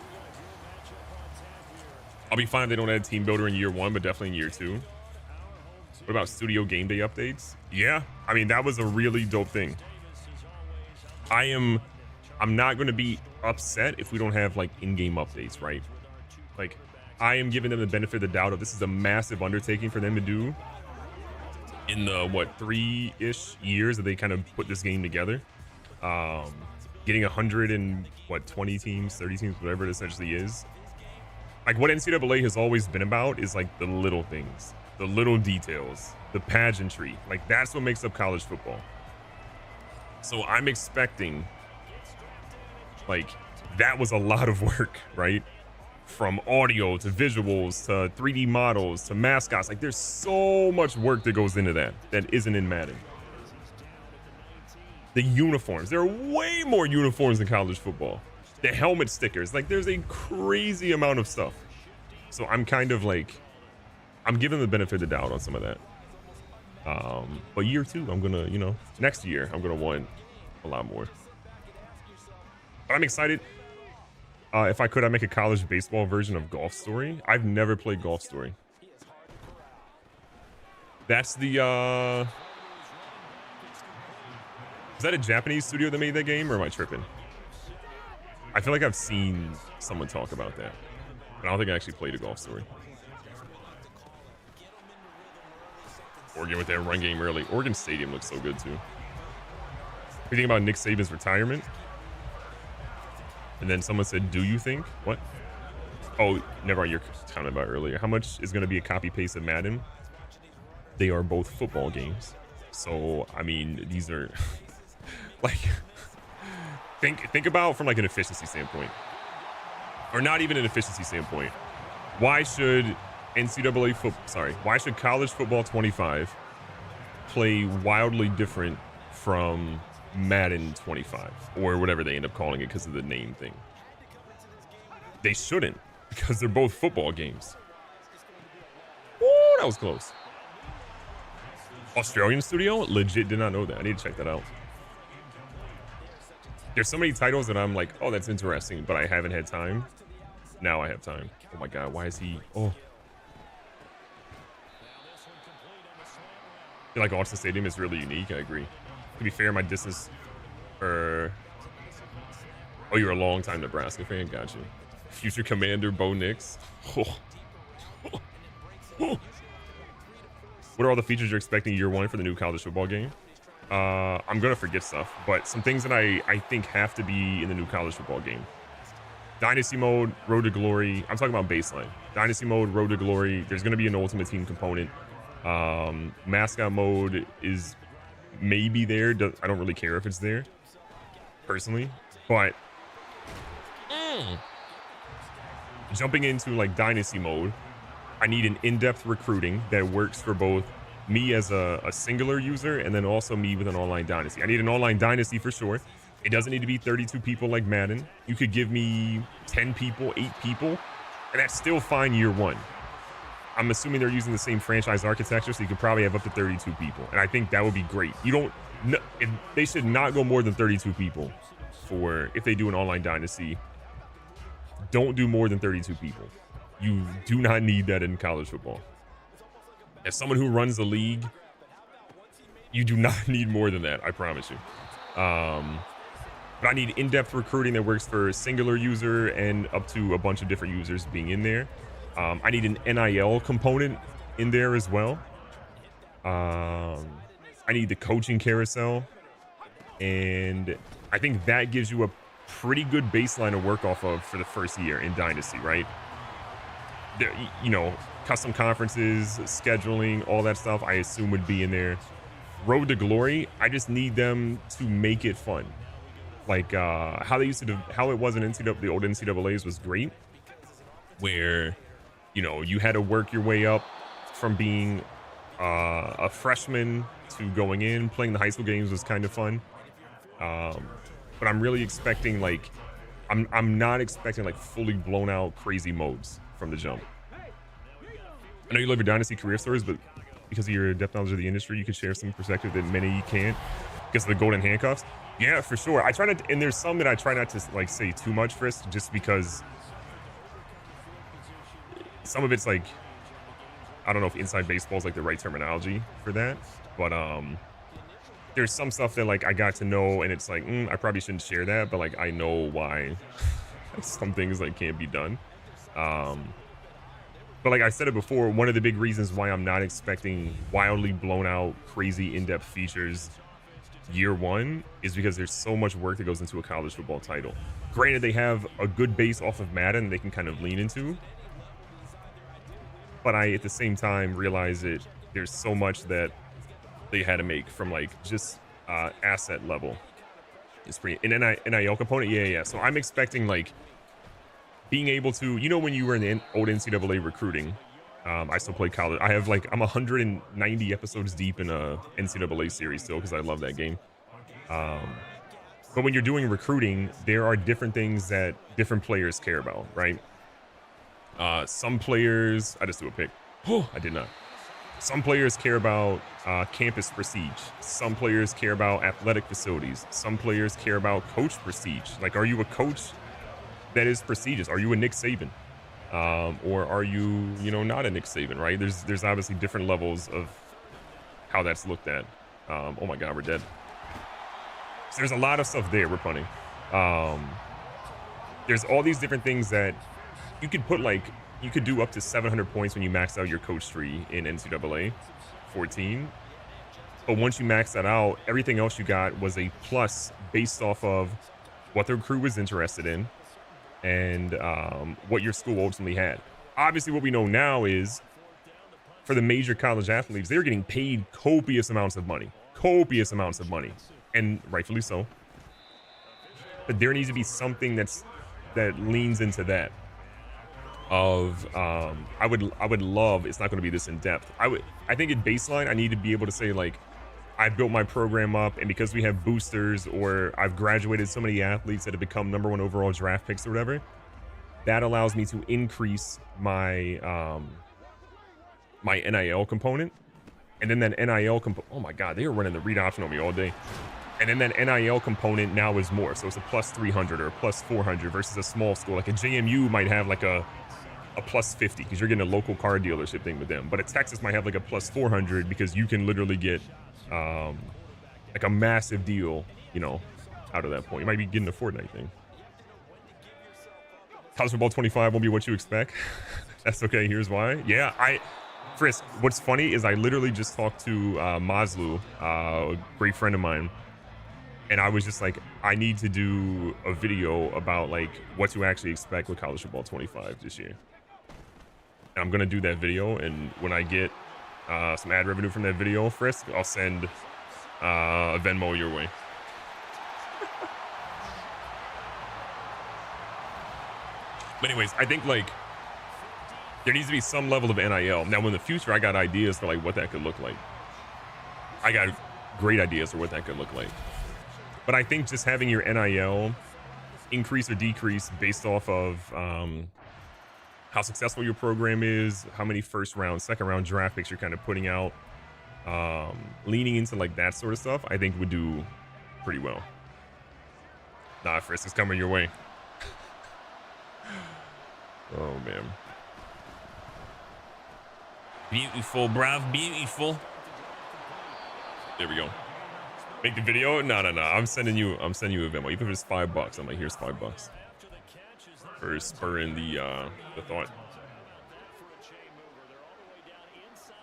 I'll be fine if they don't add Team Builder in year 1, but definitely in year 2. What about Studio Game Day updates? Yeah, I mean, that was a really dope thing. I'm not going to be upset if we don't have like in-game updates, right? Like, I am giving them the benefit of the doubt of this is a massive undertaking for them to do. in the what 3-ish years that they kind of put this game together. Getting 100 and what 20 teams, 30 teams, whatever it essentially is. Like what NCAA has always been about is like the little things, the little details, the pageantry. Like that's what makes up college football. So I'm expecting, like, that was a lot of work, right? From audio to visuals to 3D models to mascots. Like there's so much work that goes into that isn't in Madden. The uniforms, there are way more uniforms in college football. The helmet stickers, like there's a crazy amount of stuff. So I'm kind of like, I'm giving the benefit of the doubt on some of that. But year 2, I'm gonna, you know, next year I'm gonna want a lot more. But I'm excited. If I could, I'd make a college baseball version of Golf Story. I've never played Golf Story. That's the is that a Japanese studio that made that game, or am I tripping? I feel like I've seen someone talk about that, but I don't think I actually played a Golf Story. Oregon with their run game early. Oregon Stadium looks so good too. What do you think about Nick Saban's retirement? And then someone said, do you think? What? Oh, never mind. You're talking about earlier. How much is going to be a copy paste of Madden? They are both football games. So, I mean, these are like, think about from like an efficiency standpoint, or not even an efficiency standpoint. Why should why should college football 25 play wildly different from Madden 25 or whatever they end up calling it because of the name thing? They shouldn't, because they're both football games. Oh, that was close. Australian studio? Legit did not know that. I need to check that out. There's so many titles that I'm like, oh, that's interesting, but I haven't had time. Now I have time. Oh my god, why is he? Oh. I feel like Austin Stadium is really unique. I agree. To be fair, my distance, oh, you're a long-time Nebraska fan. Got you. Future Commander Bo Nix. Oh. What are all the features you're expecting year 1 for the new college football game? I'm gonna forget stuff, but some things that I think have to be in the new college football game. Dynasty mode, Road to Glory. I'm talking about baseline. Dynasty mode, Road to Glory. There's gonna be an Ultimate Team component. Mascot mode is maybe there. I don't really care if it's there, personally. But jumping into like Dynasty mode, I need an in-depth recruiting that works for both me as a singular user and then also me with an online dynasty. I need an online dynasty for sure. It doesn't need to be 32 people like Madden. You could give me 10 people, 8 people, and that's still fine year 1. I'm assuming they're using the same franchise architecture, so you could probably have up to 32 people, and I think that would be great. They should not go more than 32 people for if they do an online dynasty. Don't do more than 32 people. You do not need that in college football. As someone who runs the league, you do not need more than that, I promise you. But I need in-depth recruiting that works for a singular user and up to a bunch of different users being in there. I need an NIL component in there as well. I need the coaching carousel. And I think that gives you a pretty good baseline to work off of for the first year in Dynasty, right? You know, custom conferences, scheduling, all that stuff, I assume would be in there. Road to Glory, I just need them to make it fun. Like how they used to how it was in NCAA, the old NCAAs was great, where, you know, you had to work your way up from being a freshman to going in. Playing the high school games was kind of fun. But I'm really expecting, like, I'm not expecting like fully blown out crazy modes from the jump. I know you love your Dynasty career stories, but because of your depth knowledge of the industry, you could share some perspective that many can't because of the golden handcuffs. Yeah, for sure. I try not to, and there's some that I try not to like say too much, Frisk, just because some of it's like, I don't know if inside baseball is like the right terminology for that, but there's some stuff that like I got to know and it's like, I probably shouldn't share that, but like I know why some things like can't be done. But like I said it before, one of the big reasons why I'm not expecting wildly blown out, crazy in-depth features year one is because there's so much work that goes into a college football title. Granted, they have a good base off of Madden they can kind of lean into, but I at the same time realize that there's so much that they had to make from like just asset level. It's pretty an NIL component. Yeah. So I'm expecting like being able to, you know, when you were in the old NCAA recruiting, I still play college. I'm 190 episodes deep in a NCAA series still because I love that game. But when you're doing recruiting, there are different things that different players care about, right? Some players, I just do a pick. Oh, I did not. Some players care about campus prestige. Some players care about athletic facilities. Some players care about coach prestige. Like, are you a coach that is prestigious? Are you a Nick Saban? Or are you, not a Nick Saban, right? There's obviously different levels of how that's looked at. Oh my God, we're dead. So there's a lot of stuff there. We're punting. There's all these different things that you could put, like, you could do up to 700 points when you max out your coach tree in NCAA 14. But once you max that out, everything else you got was a plus based off of what the recruit was interested in and what your school ultimately had. Obviously, what we know now is for the major college athletes, they're getting paid copious amounts of money, and rightfully so. But there needs to be something that leans into that. I would love, it's not going to be this in depth. I think at baseline, I need to be able to say, like, I built my program up, and because we have boosters, or I've graduated so many athletes that have become #1 overall draft picks or whatever, that allows me to increase my my NIL component. And then that NIL component, oh my God, they were running the read option on me all day. And then that NIL component now is more. So it's a plus 300 or a plus 400 versus a small school. Like a JMU might have like a plus 50 because you're getting a local car dealership thing with them. But a Texas might have like a plus 400 because you can literally get like a massive deal, out of that point. You might be getting a Fortnite thing. College Football 25 won't be what you expect. That's okay. Here's why. Yeah, Frisk, what's funny is I literally just talked to Maslu, a great friend of mine. And I was just like, I need to do a video about like what to actually expect with College Football 25 this year. And I'm going to do that video. And when I get some ad revenue from that video, Frisk, I'll send a Venmo your way. But anyways, I think like there needs to be some level of NIL. Now, in the future, I got ideas for like what that could look like. I got great ideas for what that could look like. But I think just having your NIL increase or decrease based off of how successful your program is, how many first round, second round draft picks you're kind of putting out, leaning into like that sort of stuff, I think would do pretty well. Nah, Frisk, it's coming your way. Oh, man. Beautiful, bruv, beautiful. There we go. Make the video? No. I'm sending you a Venmo. Even if it's $5, I'm like, here's $5 for spurring the thought.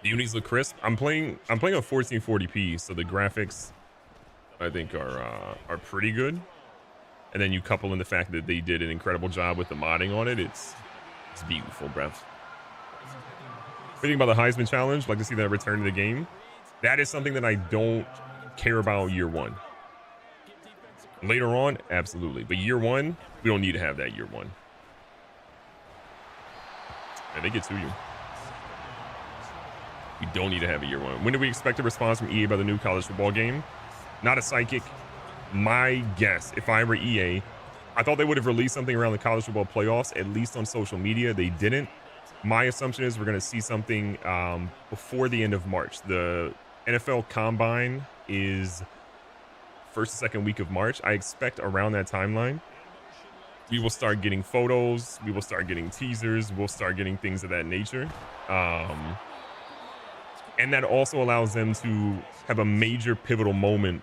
The unis look crisp. I'm playing on 1440p, so the graphics I think are pretty good. And then you couple in the fact that they did an incredible job with the modding on it. It's beautiful, bruv. What do you think about the Heisman Challenge? Like to see that return to the game. That is something that I don't care about year one. Later on, absolutely. But year one, we don't need to have that year one. And they get to you. We don't need to have a year one. When do we expect a response from EA about the new college football game? Not a psychic. My guess, if I were EA, I thought they would have released something around the college football playoffs, at least on social media. They didn't. My assumption is we're going to see something before the end of March. The NFL Combine is first, second week of March. I expect around that timeline, we will start getting photos. We will start getting teasers. We'll start getting things of that nature. And that also allows them to have a major pivotal moment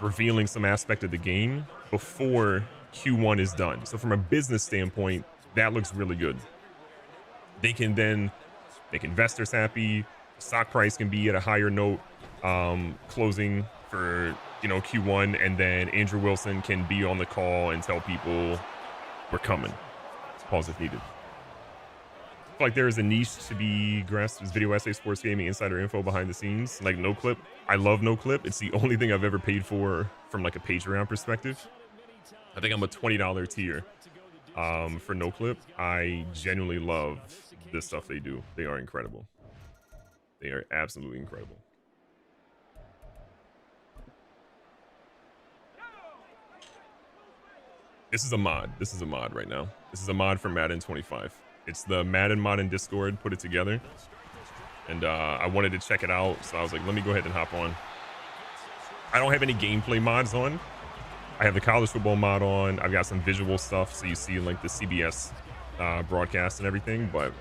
revealing some aspect of the game before Q1 is done. So from a business standpoint, that looks really good. they can then make investors happy. Stock price can be at a higher note, closing for, you know, Q1, and then Andrew Wilson can be on the call and tell people we're coming. Pause if needed. I feel like there is a niche to be grasped as video essay, sports gaming, insider info behind the scenes, like No Clip. I love No Clip. It's the only thing I've ever paid for from like a Patreon perspective. I think I'm a $20 tier for No Clip. I genuinely love the stuff they do. They are incredible. They are absolutely incredible. This is a mod. This is a mod right now. This is a mod for Madden 25. It's the Madden mod in Discord put it together. And I wanted to check it out, so I was like, let me go ahead and hop on. I don't have any gameplay mods on. I have the college football mod on. I've got some visual stuff, so you see like the CBS broadcast and everything, but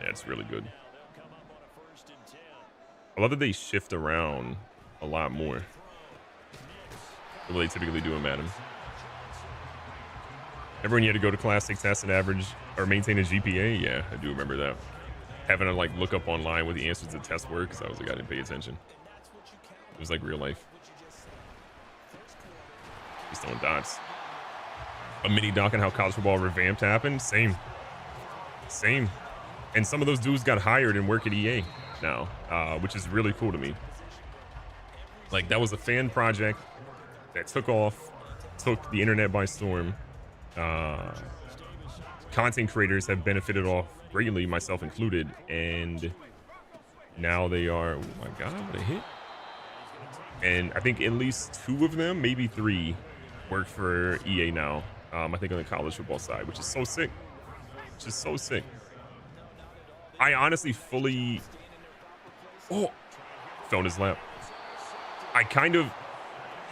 yeah, it's really good. I love that they shift around a lot more than what they typically do in Madden. Everyone, you had to go to class, take tests, and average or maintain a GPA. Yeah, I do remember that. Having to like look up online what the answers to the test were because I was like, I didn't pay attention. It was like real life. Just throwing dots. A mini doc on how college football revamped happened. Same. And some of those dudes got hired and work at EA now, which is really cool to me. Like, that was a fan project that took off, took the internet by storm. Content creators have benefited off greatly, myself included, and now they are, oh my god, what a hit. And I think at least 2 of them, maybe 3, work for EA now. I think on the college football side, which is so sick. I honestly fully, fell in his lap. I kind of,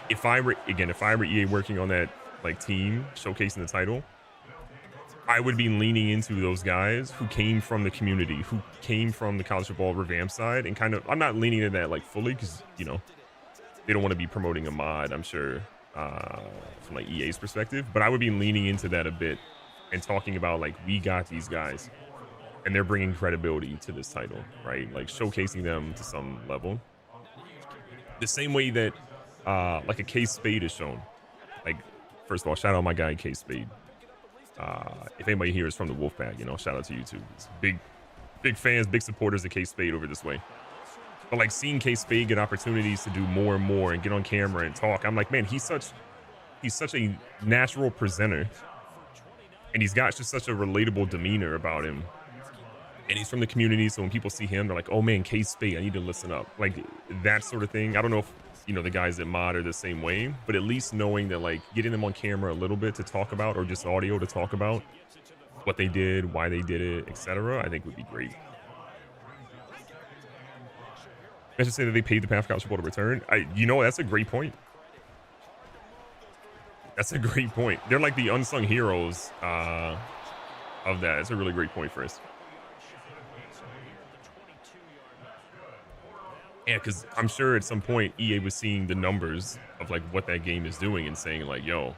if I were EA working on that like team showcasing the title, I would be leaning into those guys who came from the community, who came from the college football revamp side, and kind of, I'm not leaning into that like fully because, you know, they don't want to be promoting a mod, I'm sure, from like EA's perspective, but I would be leaning into that a bit and talking about like, we got these guys and they're bringing credibility to this title, right? Like showcasing them to some level. The same way that like a Case Spade is shown. Like, first of all, shout out my guy Case Spade. If anybody here is from the Wolfpack, you know, shout out to you too. It's big fans, big supporters of Case Spade over this way. But like seeing Case Spade get opportunities to do more and more and get on camera and talk, I'm like, man, he's such a natural presenter, and he's got just such a relatable demeanor about him. And he's from the community, so when people see him, they're like, oh man, Case Spade, I need to listen up. Like that sort of thing. I don't know if, you know, the guys at Mod are the same way, but at least knowing that like getting them on camera a little bit to talk about, or just audio to talk about what they did, why they did it, etc., I think would be great. I should say that they paid the path for college football to return. You know, that's a great point. That's a great point. They're like the unsung heroes of that. It's a really great point for us. Yeah, because I'm sure at some point EA was seeing the numbers of like what that game is doing and saying like, yo,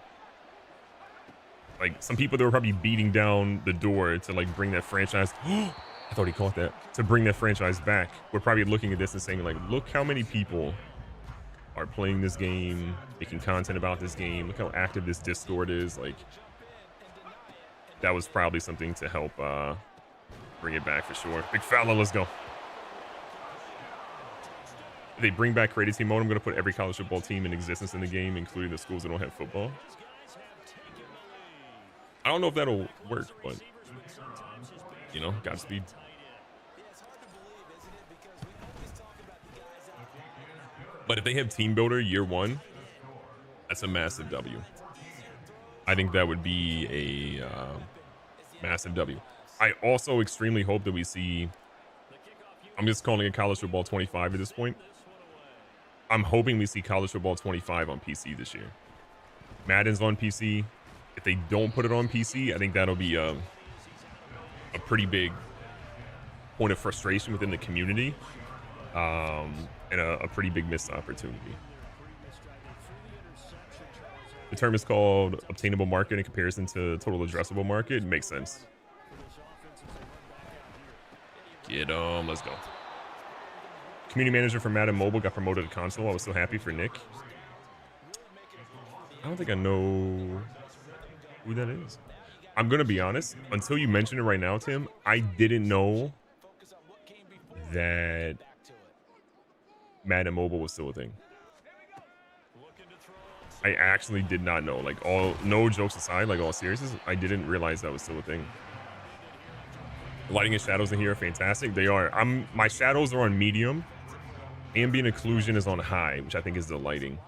like some people that were probably beating down the door to like bring that franchise. I thought he caught that. To bring that franchise back. We're probably looking at this and saying like, look how many people are playing this game, making content about this game. Look how active this Discord is. Like, that was probably something to help bring it back for sure. Big fella, let's go. If they bring back creative team mode, I'm going to put every college football team in existence in the game, including the schools that don't have football. I don't know if that'll work, but, you know, Godspeed. But if they have team builder year 1, that's a massive W. I think that would be a massive W. I also extremely hope that we see, I'm just calling it college football 25 at this point. I'm hoping we see college football 25 on PC this year. Madden's on PC. If they don't put it on PC, I think that'll be a pretty big point of frustration within the community, and a pretty big missed opportunity. The term is called obtainable market in comparison to total addressable market. It makes sense. Get him. Let's go. Community manager for Madden Mobile got promoted to console. I was so happy for Nick. I don't think I know who that is. I'm going to be honest. Until you mention it right now, Tim, I didn't know that Madden Mobile was still a thing. I actually did not know. Like, no jokes aside, like all seriousness, I didn't realize that was still a thing. The lighting and shadows in here are fantastic. They are. My shadows are on medium. Ambient occlusion is on high, which I think is the lighting.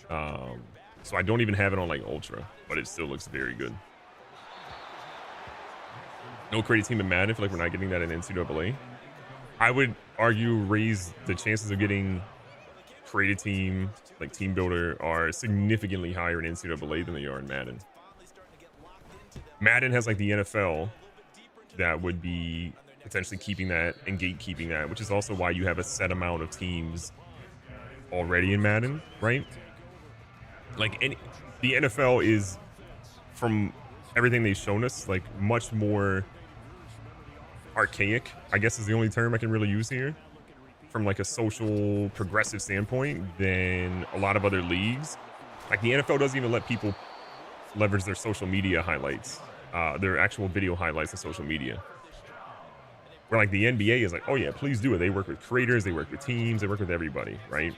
So I don't even have it on like ultra, but it still looks very good. No creative team in Madden. I feel like we're not getting that in NCAA. I would argue raise the chances of getting creative team, like team builder, are significantly higher in NCAA than they are in Madden. Madden has like the NFL that would be potentially keeping that and gatekeeping that, which is also why you have a set amount of teams already in Madden, right? Like the NFL is, from everything they've shown us, like much more archaic, I guess is the only term I can really use here, from like a social progressive standpoint than a lot of other leagues. Like the NFL doesn't even let people leverage their social media highlights, their actual video highlights on social media. Where like the NBA is like, oh yeah, please do it. They work with creators, they work with teams, they work with everybody, right?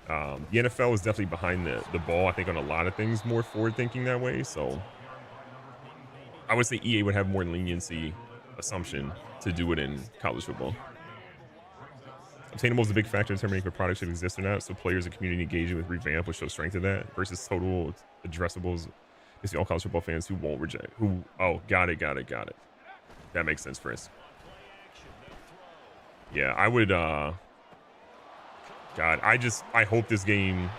The NFL is definitely behind the ball, I think, on a lot of things, more forward thinking that way. So I would say EA would have more leniency assumption to do it in college football. Obtainable is a big factor in determining if a product should exist or not, so players and community engaging with revamp will show strength in that versus total addressables. It's the all college football fans who won't reject. Got it. That makes sense, Chris. Yeah, I would, God, I hope this game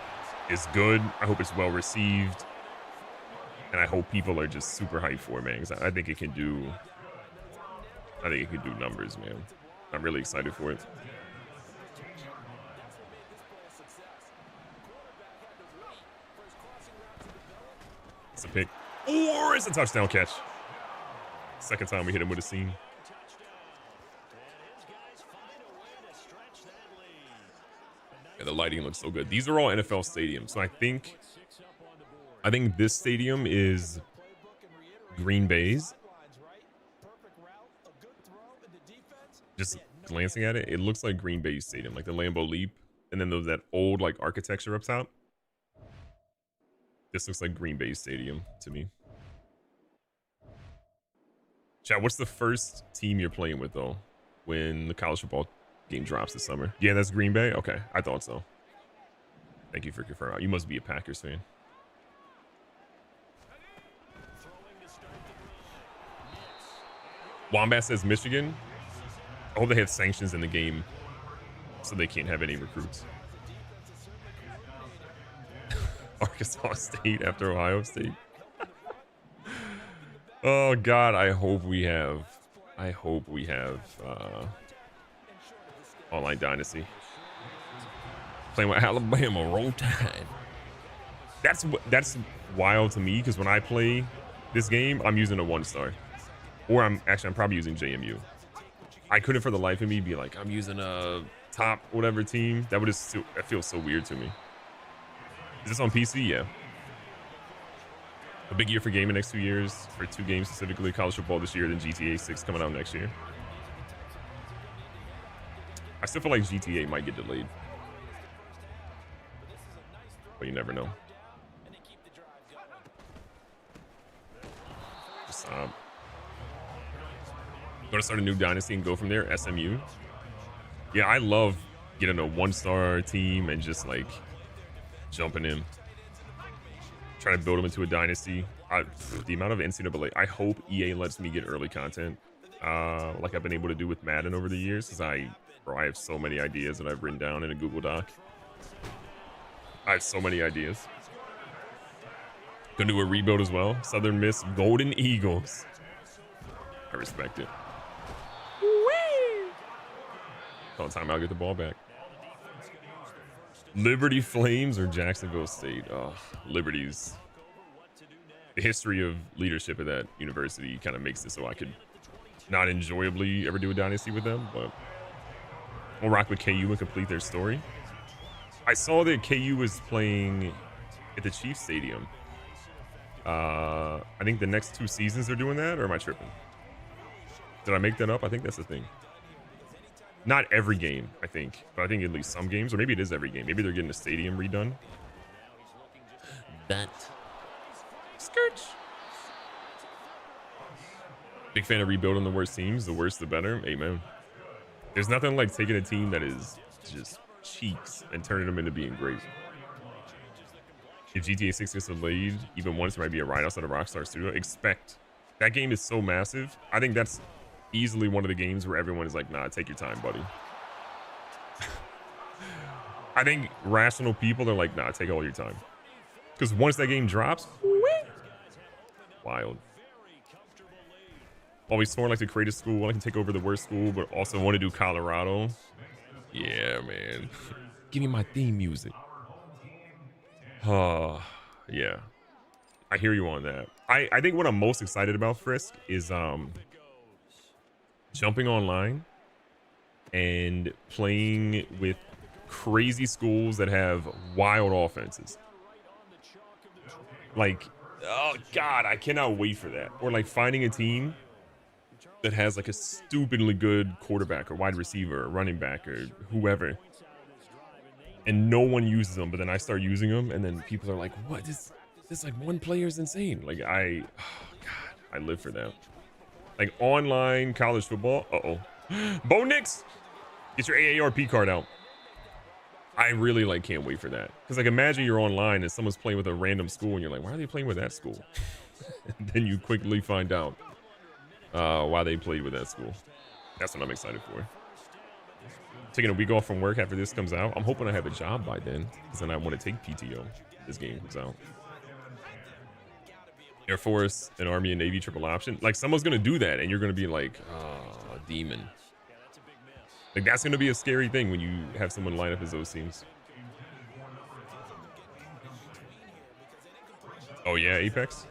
is good. I hope it's well received. And I hope people are just super hyped for it, man, because I think it can do numbers, man. I'm really excited for it. It's a pick. Or it's a touchdown catch. Second time we hit him with a seam. Yeah, the lighting looks so good. These are all NFL stadiums. So I think this stadium is Green Bay's. Just glancing at it, it looks like Green Bay Stadium, like the Lambeau Leap, and then there's that old like architecture up top. This looks like Green Bay Stadium to me. Chat, what's the first team you're playing with though when the college football game drops this summer? Yeah, that's Green Bay. Okay, I thought so. Thank you for confirming. You must be a Packers fan. Wombat says Michigan. I hope they have sanctions in the game so they can't have any recruits. Arkansas State after Ohio State. Oh God, I hope we have Online Dynasty. Playing with Alabama, roll tide. That's wild to me, because when I play this game, I'm using a 1-star. Or I'm probably using JMU. I couldn't for the life of me be like, I'm using a top whatever team. That feels so weird to me. Is this on PC? Yeah. A big year for gaming next 2 years for 2 games specifically. College football this year, then GTA 6 coming out next year. I still feel like GTA might get delayed. But you never know. Just gonna start a new dynasty and go from there. SMU. Yeah, I love getting a 1-star team and just like jumping in. Try to build them into a dynasty. The amount of NCAA, I hope EA lets me get early content, like I've been able to do with Madden over the years, because I have so many ideas that I've written down in a Google Doc. I have so many ideas. Gonna do a rebuild as well. Southern Miss Golden Eagles. I respect it. All the time I'll get the ball back. Liberty Flames or Jacksonville State? Oh, Liberty's. The history of leadership at that university kind of makes it so I could not enjoyably ever do a dynasty with them, but we'll rock with KU and complete their story. I saw that KU was playing at the Chiefs Stadium. I think the next 2 seasons they're doing that, or am I tripping? Did I make that up? I think that's the thing. Not every game, I think, but I think at least some games, or maybe it is every game. Maybe they're getting the stadium redone. That. Skirt. Big fan of rebuilding the worst teams. The worse, the better. Amen. There's nothing like taking a team that is just cheeks and turning them into being great. If GTA 6 gets delayed even once, there might be a ride outside of Rockstar Studio. Expect. That game is so massive. I think that's easily one of the games where everyone is like, nah, take your time, buddy. I think rational people are like, nah, take all your time. Because once that game drops, wild. Always sworn like to create a school, I can take over the worst school, but also want to do Colorado. Yeah, man. Give me my theme music. Yeah. I hear you on that. I think what I'm most excited about, Frisk, is jumping online and playing with crazy schools that have wild offenses. Like, oh God, I cannot wait for that. Or like finding a team that has like a stupidly good quarterback or wide receiver or running back or whoever, and no one uses them, but then I start using them, and then people are like, what, this like one player is insane. Like oh God, I live for that. Like online college football. Bo Nix, get your AARP card out. I really like can't wait for that, because like imagine you're online and someone's playing with a random school and you're like, why are they playing with that school? And then you quickly find out why they played with that school. That's what I'm excited for. Taking a week off from work after this comes out. I'm hoping I have a job by then, because then I want to take PTO. This game comes out. Air Force and Army and Navy triple option. Like someone's gonna do that, and you're gonna be like, oh, demon. Like that's gonna be a scary thing when you have someone line up as those teams. Oh yeah, Apex.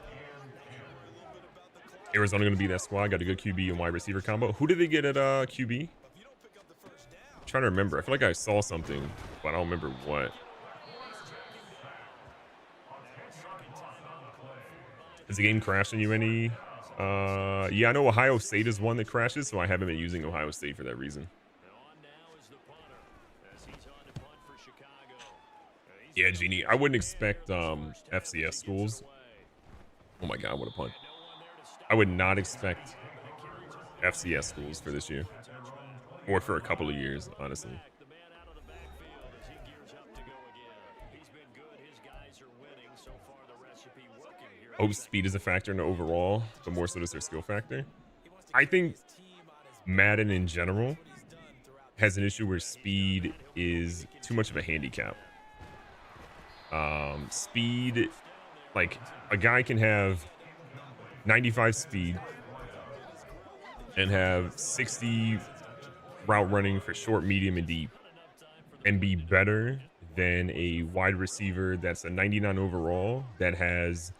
Arizona gonna be that squad. Got a good QB and wide receiver combo. Who did they get at QB? I'm trying to remember. I feel like I saw something, but I don't remember what. Is the game crashing you any? Yeah, I know Ohio State is one that crashes, so I haven't been using Ohio State for that reason. Yeah, Genie, I wouldn't expect FCS schools. Oh my God, what a punt. I would not expect FCS schools for this year, or for a couple of years, honestly. Oh, speed is a factor in the overall, but more so does their skill factor. I think Madden in general has an issue where speed is too much of a handicap. Speed, like a guy can have 95 speed and have 60 route running for short, medium, and deep, and be better than a wide receiver that's a 99 overall that has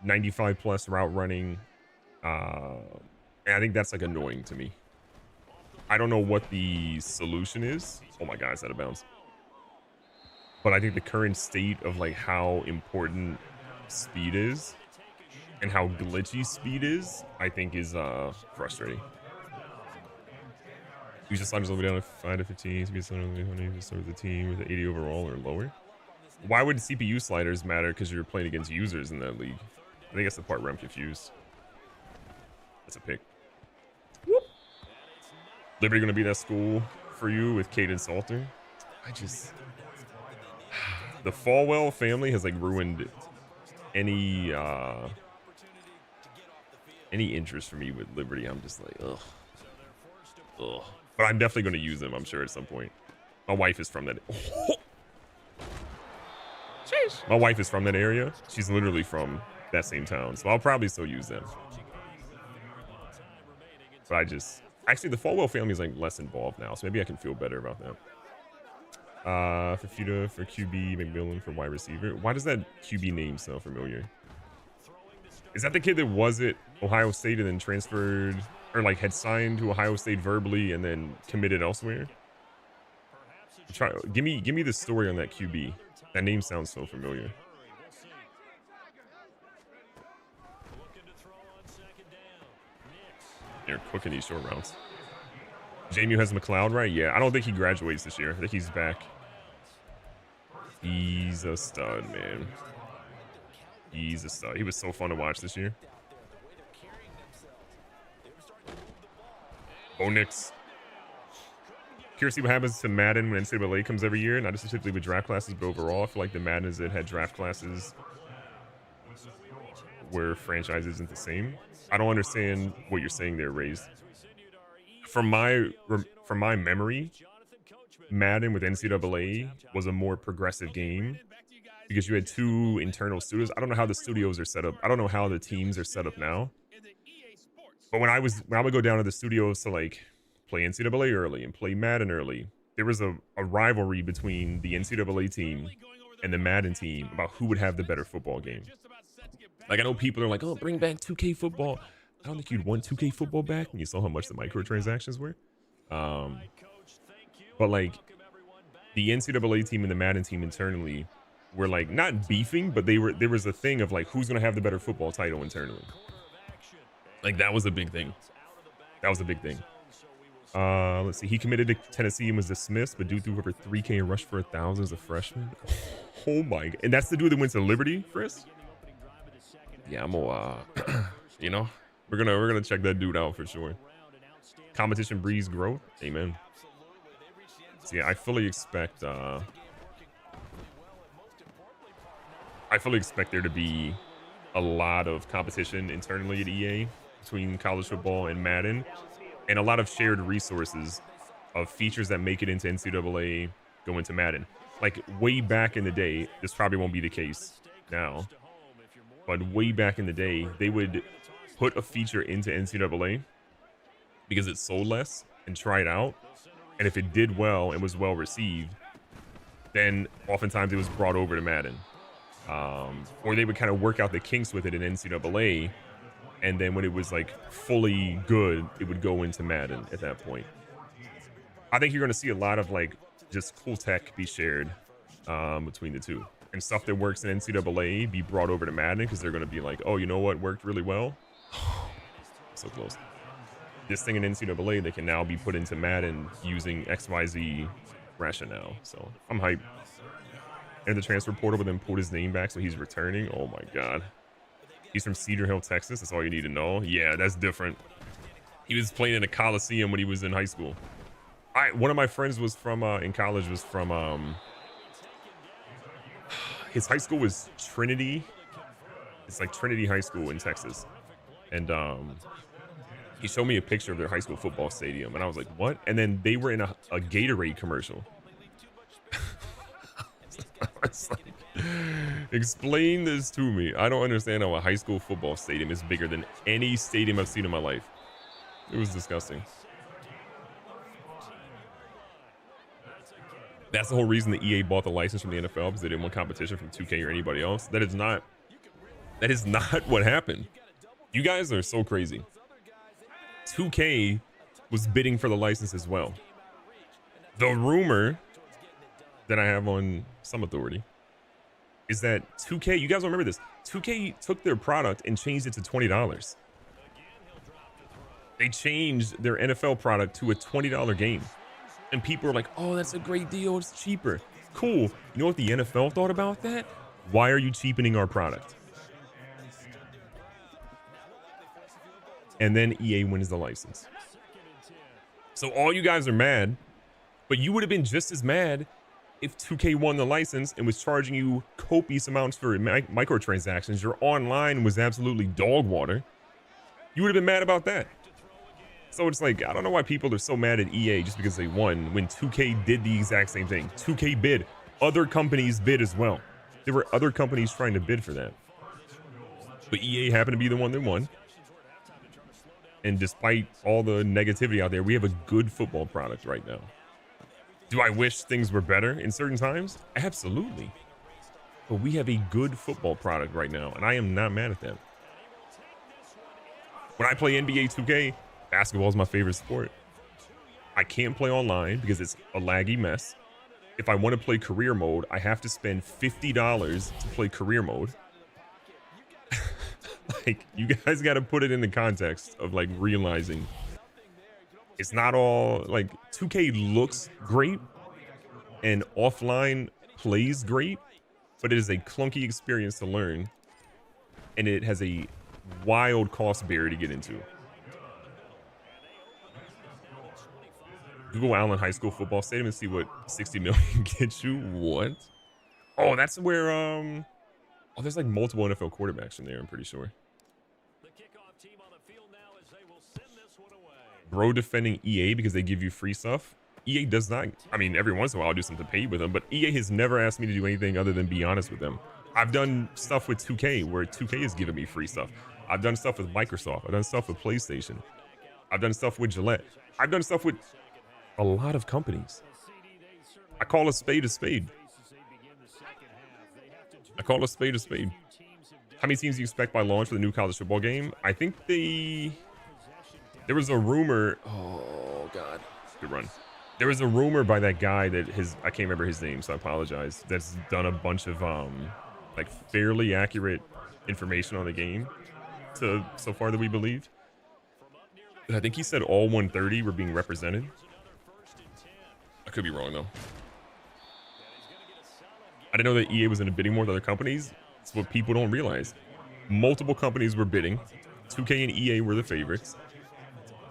95 plus route running. And I think that's like annoying to me. I don't know what the solution is. Oh my God, it's out of bounds. But I think the current state of like how important speed is and how glitchy speed is, I think is frustrating. Use the sliders over down to 5 to 15 to be start the team with an 80 overall or lower. Why would CPU sliders matter? Because you're playing against users in that league. I think that's the part where I'm confused. That's a pick. Whoop. Liberty gonna be that school for you with Caden Salter. The Falwell family has like ruined any interest for me with Liberty. I'm just like, ugh. But I'm definitely going to use them, I'm sure, at some point. My wife is from that. My wife is from that area. She's literally from that same town, so I'll probably still use them. But actually, the Falwell family is like less involved now, so maybe I can feel better about that. For Fuda, for QB, McMillan for wide receiver. Why does that QB name sound familiar? Is that the kid that was at Ohio State and then transferred or like had signed to Ohio State verbally and then committed elsewhere. Give me the story on that QB. That name sounds so familiar. They're cooking these short routes. JMU has McLeod, right? Yeah, I don't think he graduates this year. I think he's back. He's a stud, man. He's a stud. He was so fun to watch this year. Bo Nix. Curious to see what happens to Madden when NCAA comes every year. Not just specifically with draft classes, but overall. I feel like the Maddens that had draft classes where franchise isn't the same. I don't understand what you're saying there, Raised. From my memory, Madden with NCAA was a more progressive game because you had two internal studios. I don't know how the studios are set up. I don't know how the teams are set up now. But when I would go down to the studios to like play NCAA early and play Madden early, there was a rivalry between the NCAA team and the Madden team about who would have the better football game. Like, I know people are like, oh, bring back 2K football. I don't think you'd want 2K football back, and you saw how much the microtransactions were. But like the NCAA team and the Madden team internally were like not beefing, but there was a thing of like who's gonna have the better football title internally. Like that was a big thing. That was a big thing. Let's see. He committed to Tennessee and was dismissed, but dude threw over 3K and rushed for 1,000 as a freshman. Oh my god! And that's the dude that went to Liberty, Chris. Yeah, I'm gonna, you know, we're gonna check that dude out for sure. Competition breeds growth. Amen. So yeah, I fully expect there to be a lot of competition internally at EA between college football and Madden, and a lot of shared resources of features that make it into NCAA go into Madden. Like way back in the day, this probably won't be the case now, but way back in the day, they would put a feature into NCAA because it sold less and try it out. And if it did well and was well received, then oftentimes it was brought over to Madden. Or they would kind of work out the kinks with it in NCAA. And then when it was like fully good, it would go into Madden at that point. I think you're going to see a lot of like just cool tech be shared between the two. And stuff that works in NCAA be brought over to Madden because they're going to be like, oh, you know what worked really well? So close. This thing in NCAA, they can now be put into Madden using XYZ rationale. So I'm hyped. And the transfer portal, but then pulled his name back, so he's returning. Oh my god. He's from Cedar Hill, Texas. That's all you need to know. Yeah, that's different. He was playing in a Coliseum when he was in high school. One of my friends was from in college was from his high school was Trinity. It's like Trinity High School in Texas. And he showed me a picture of their high school football stadium, and I was like, what? And then they were in a Gatorade commercial. I was like, explain this to me. I don't understand how a high school football stadium is bigger than any stadium I've seen in my life. It was disgusting. That's the whole reason the EA bought the license from the NFL, because they didn't want competition from 2K or anybody else. That is not what happened. You guys are so crazy. 2K was bidding for the license as well. The rumor that I have on some authority is that 2K, you guys don't remember this, 2K took their product and changed it to $20. They changed their NFL product to a $20 game. And people are like, oh, that's a great deal, it's cheaper. Cool. You know what the NFL thought about that? Why are you cheapening our product? And then EA wins the license. So all you guys are mad, but you would have been just as mad if 2K won the license and was charging you copious amounts for microtransactions. Your online was absolutely dog water. You would have been mad about that. So it's like, I don't know why people are so mad at EA just because they won when 2K did the exact same thing. 2K bid. Other companies bid as well. There were other companies trying to bid for that. But EA happened to be the one that won. And despite all the negativity out there, we have a good football product right now. Do I wish things were better in certain times? Absolutely. But we have a good football product right now, and I am not mad at that. When I play NBA 2K, Basketball is my favorite sport. I can't play online because it's a laggy mess. If I want to play career mode, I have to spend $50 to play career mode. Like, you guys got to put it in the context of like realizing it's not all like 2K looks great and offline plays great, but it is a clunky experience to learn, and it has a wild cost barrier to get into. Google Allen High School football stadium and see what 60 million gets you. What? Oh, that's where oh, there's like multiple NFL quarterbacks in there, I'm pretty sure. Bro defending EA because they give you free stuff. EA does not. I mean, every once in a while I'll do something to pay with them, but EA has never asked me to do anything other than be honest with them. I've done stuff with 2K where 2K has given me free stuff. I've done stuff with Microsoft. I've done stuff with PlayStation. I've done stuff with Gillette. I've done stuff with a lot of companies. I call a spade a spade. I call a spade a spade. How many teams do you expect by launch for the new college football game? I think there was a rumor. Oh God, good run. There was a rumor by that guy that I can't remember his name, so I apologize. That's done a bunch of like fairly accurate information on the game so far that we believed. And I think he said all 130 were being represented. I could be wrong though. I didn't know that EA was in a bidding war with other companies. It's what people don't realize. Multiple companies were bidding. 2K and EA were the favorites.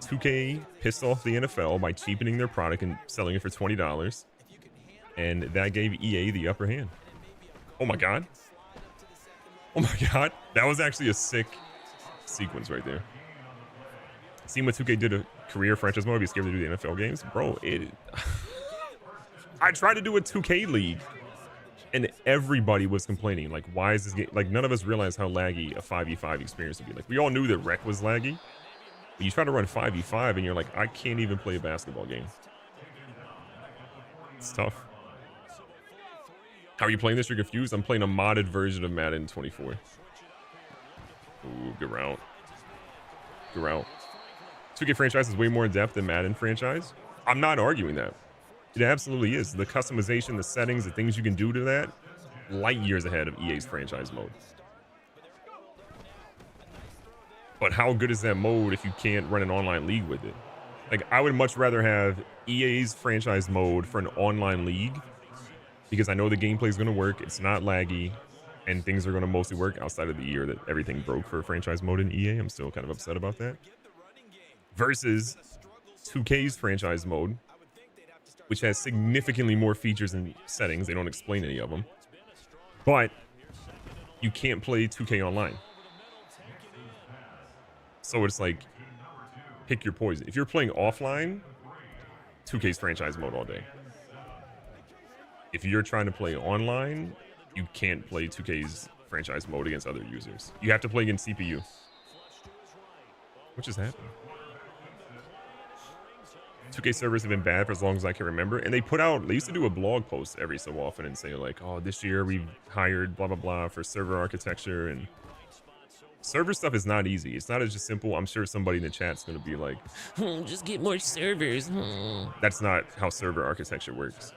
2K pissed off the NFL by cheapening their product and selling it for $20. And that gave EA the upper hand. Oh my God. Oh my God. That was actually a sick sequence right there. Seeing what 2K did to career franchise mode, I'd be scared to do the NFL games. Bro, I tried to do a 2K league and everybody was complaining. Like, why is this game? Like, none of us realized how laggy a 5v5 experience would be. Like, we all knew that Rec was laggy. But you try to run 5v5 and you're like, I can't even play a basketball game. It's tough. How are you playing this? You're confused? I'm playing a modded version of Madden 24. Ooh, good route. Good route. 2K franchise is way more in depth than Madden franchise. I'm not arguing that. It absolutely is. The customization, the settings, the things you can do to that, light years ahead of EA's franchise mode. But how good is that mode if you can't run an online league with it? Like, I would much rather have EA's franchise mode for an online league because I know the gameplay is going to work. It's not laggy, and things are going to mostly work outside of the year that everything broke for franchise mode in EA. I'm still kind of upset about that. Versus 2K's franchise mode, which has significantly more features and settings. They don't explain any of them. But you can't play 2K online. So it's like, pick your poison. If you're playing offline, 2K's franchise mode all day. If you're trying to play online, you can't play 2K's franchise mode against other users. You have to play against CPU. What just happened? 2K servers have been bad for as long as I can remember. And they used to do a blog post every so often and say like, oh, this year we've hired blah, blah, blah for server architecture. And server stuff is not easy. It's not as just simple. I'm sure somebody in the chat's going to be like, just get more servers. That's not how server architecture works.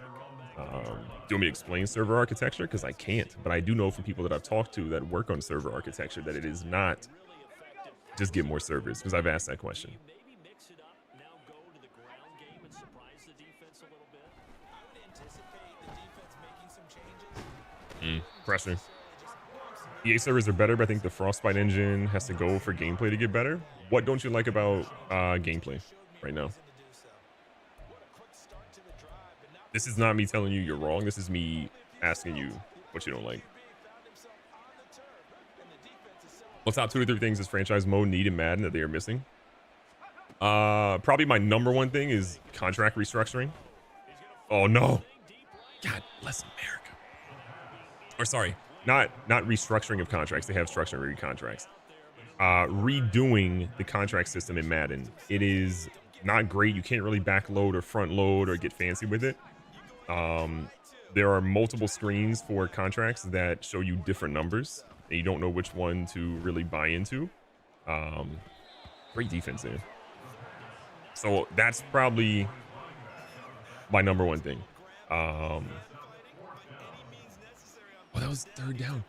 Do you want me to explain server architecture? Because I can't. But I do know from people that I've talked to that work on server architecture that it is not just get more servers, because I've asked that question. Pressure. EA servers are better, but I think the Frostbite engine has to go for gameplay to get better. What don't you like about gameplay right now? This is not me telling you you're wrong. This is me asking you what you don't like. What top 2 to 3 things does franchise mode need in Madden that they are missing? Probably my number one thing is contract restructuring. Oh no. God bless America. Or sorry, not restructuring of contracts. They have structuring contracts. Redoing the contract system in Madden. It is not great. You can't really backload or front load or get fancy with it. There are multiple screens for contracts that show you different numbers, and you don't know which one to really buy into. Great defense there. So that's probably my number one thing. Oh, that was third down.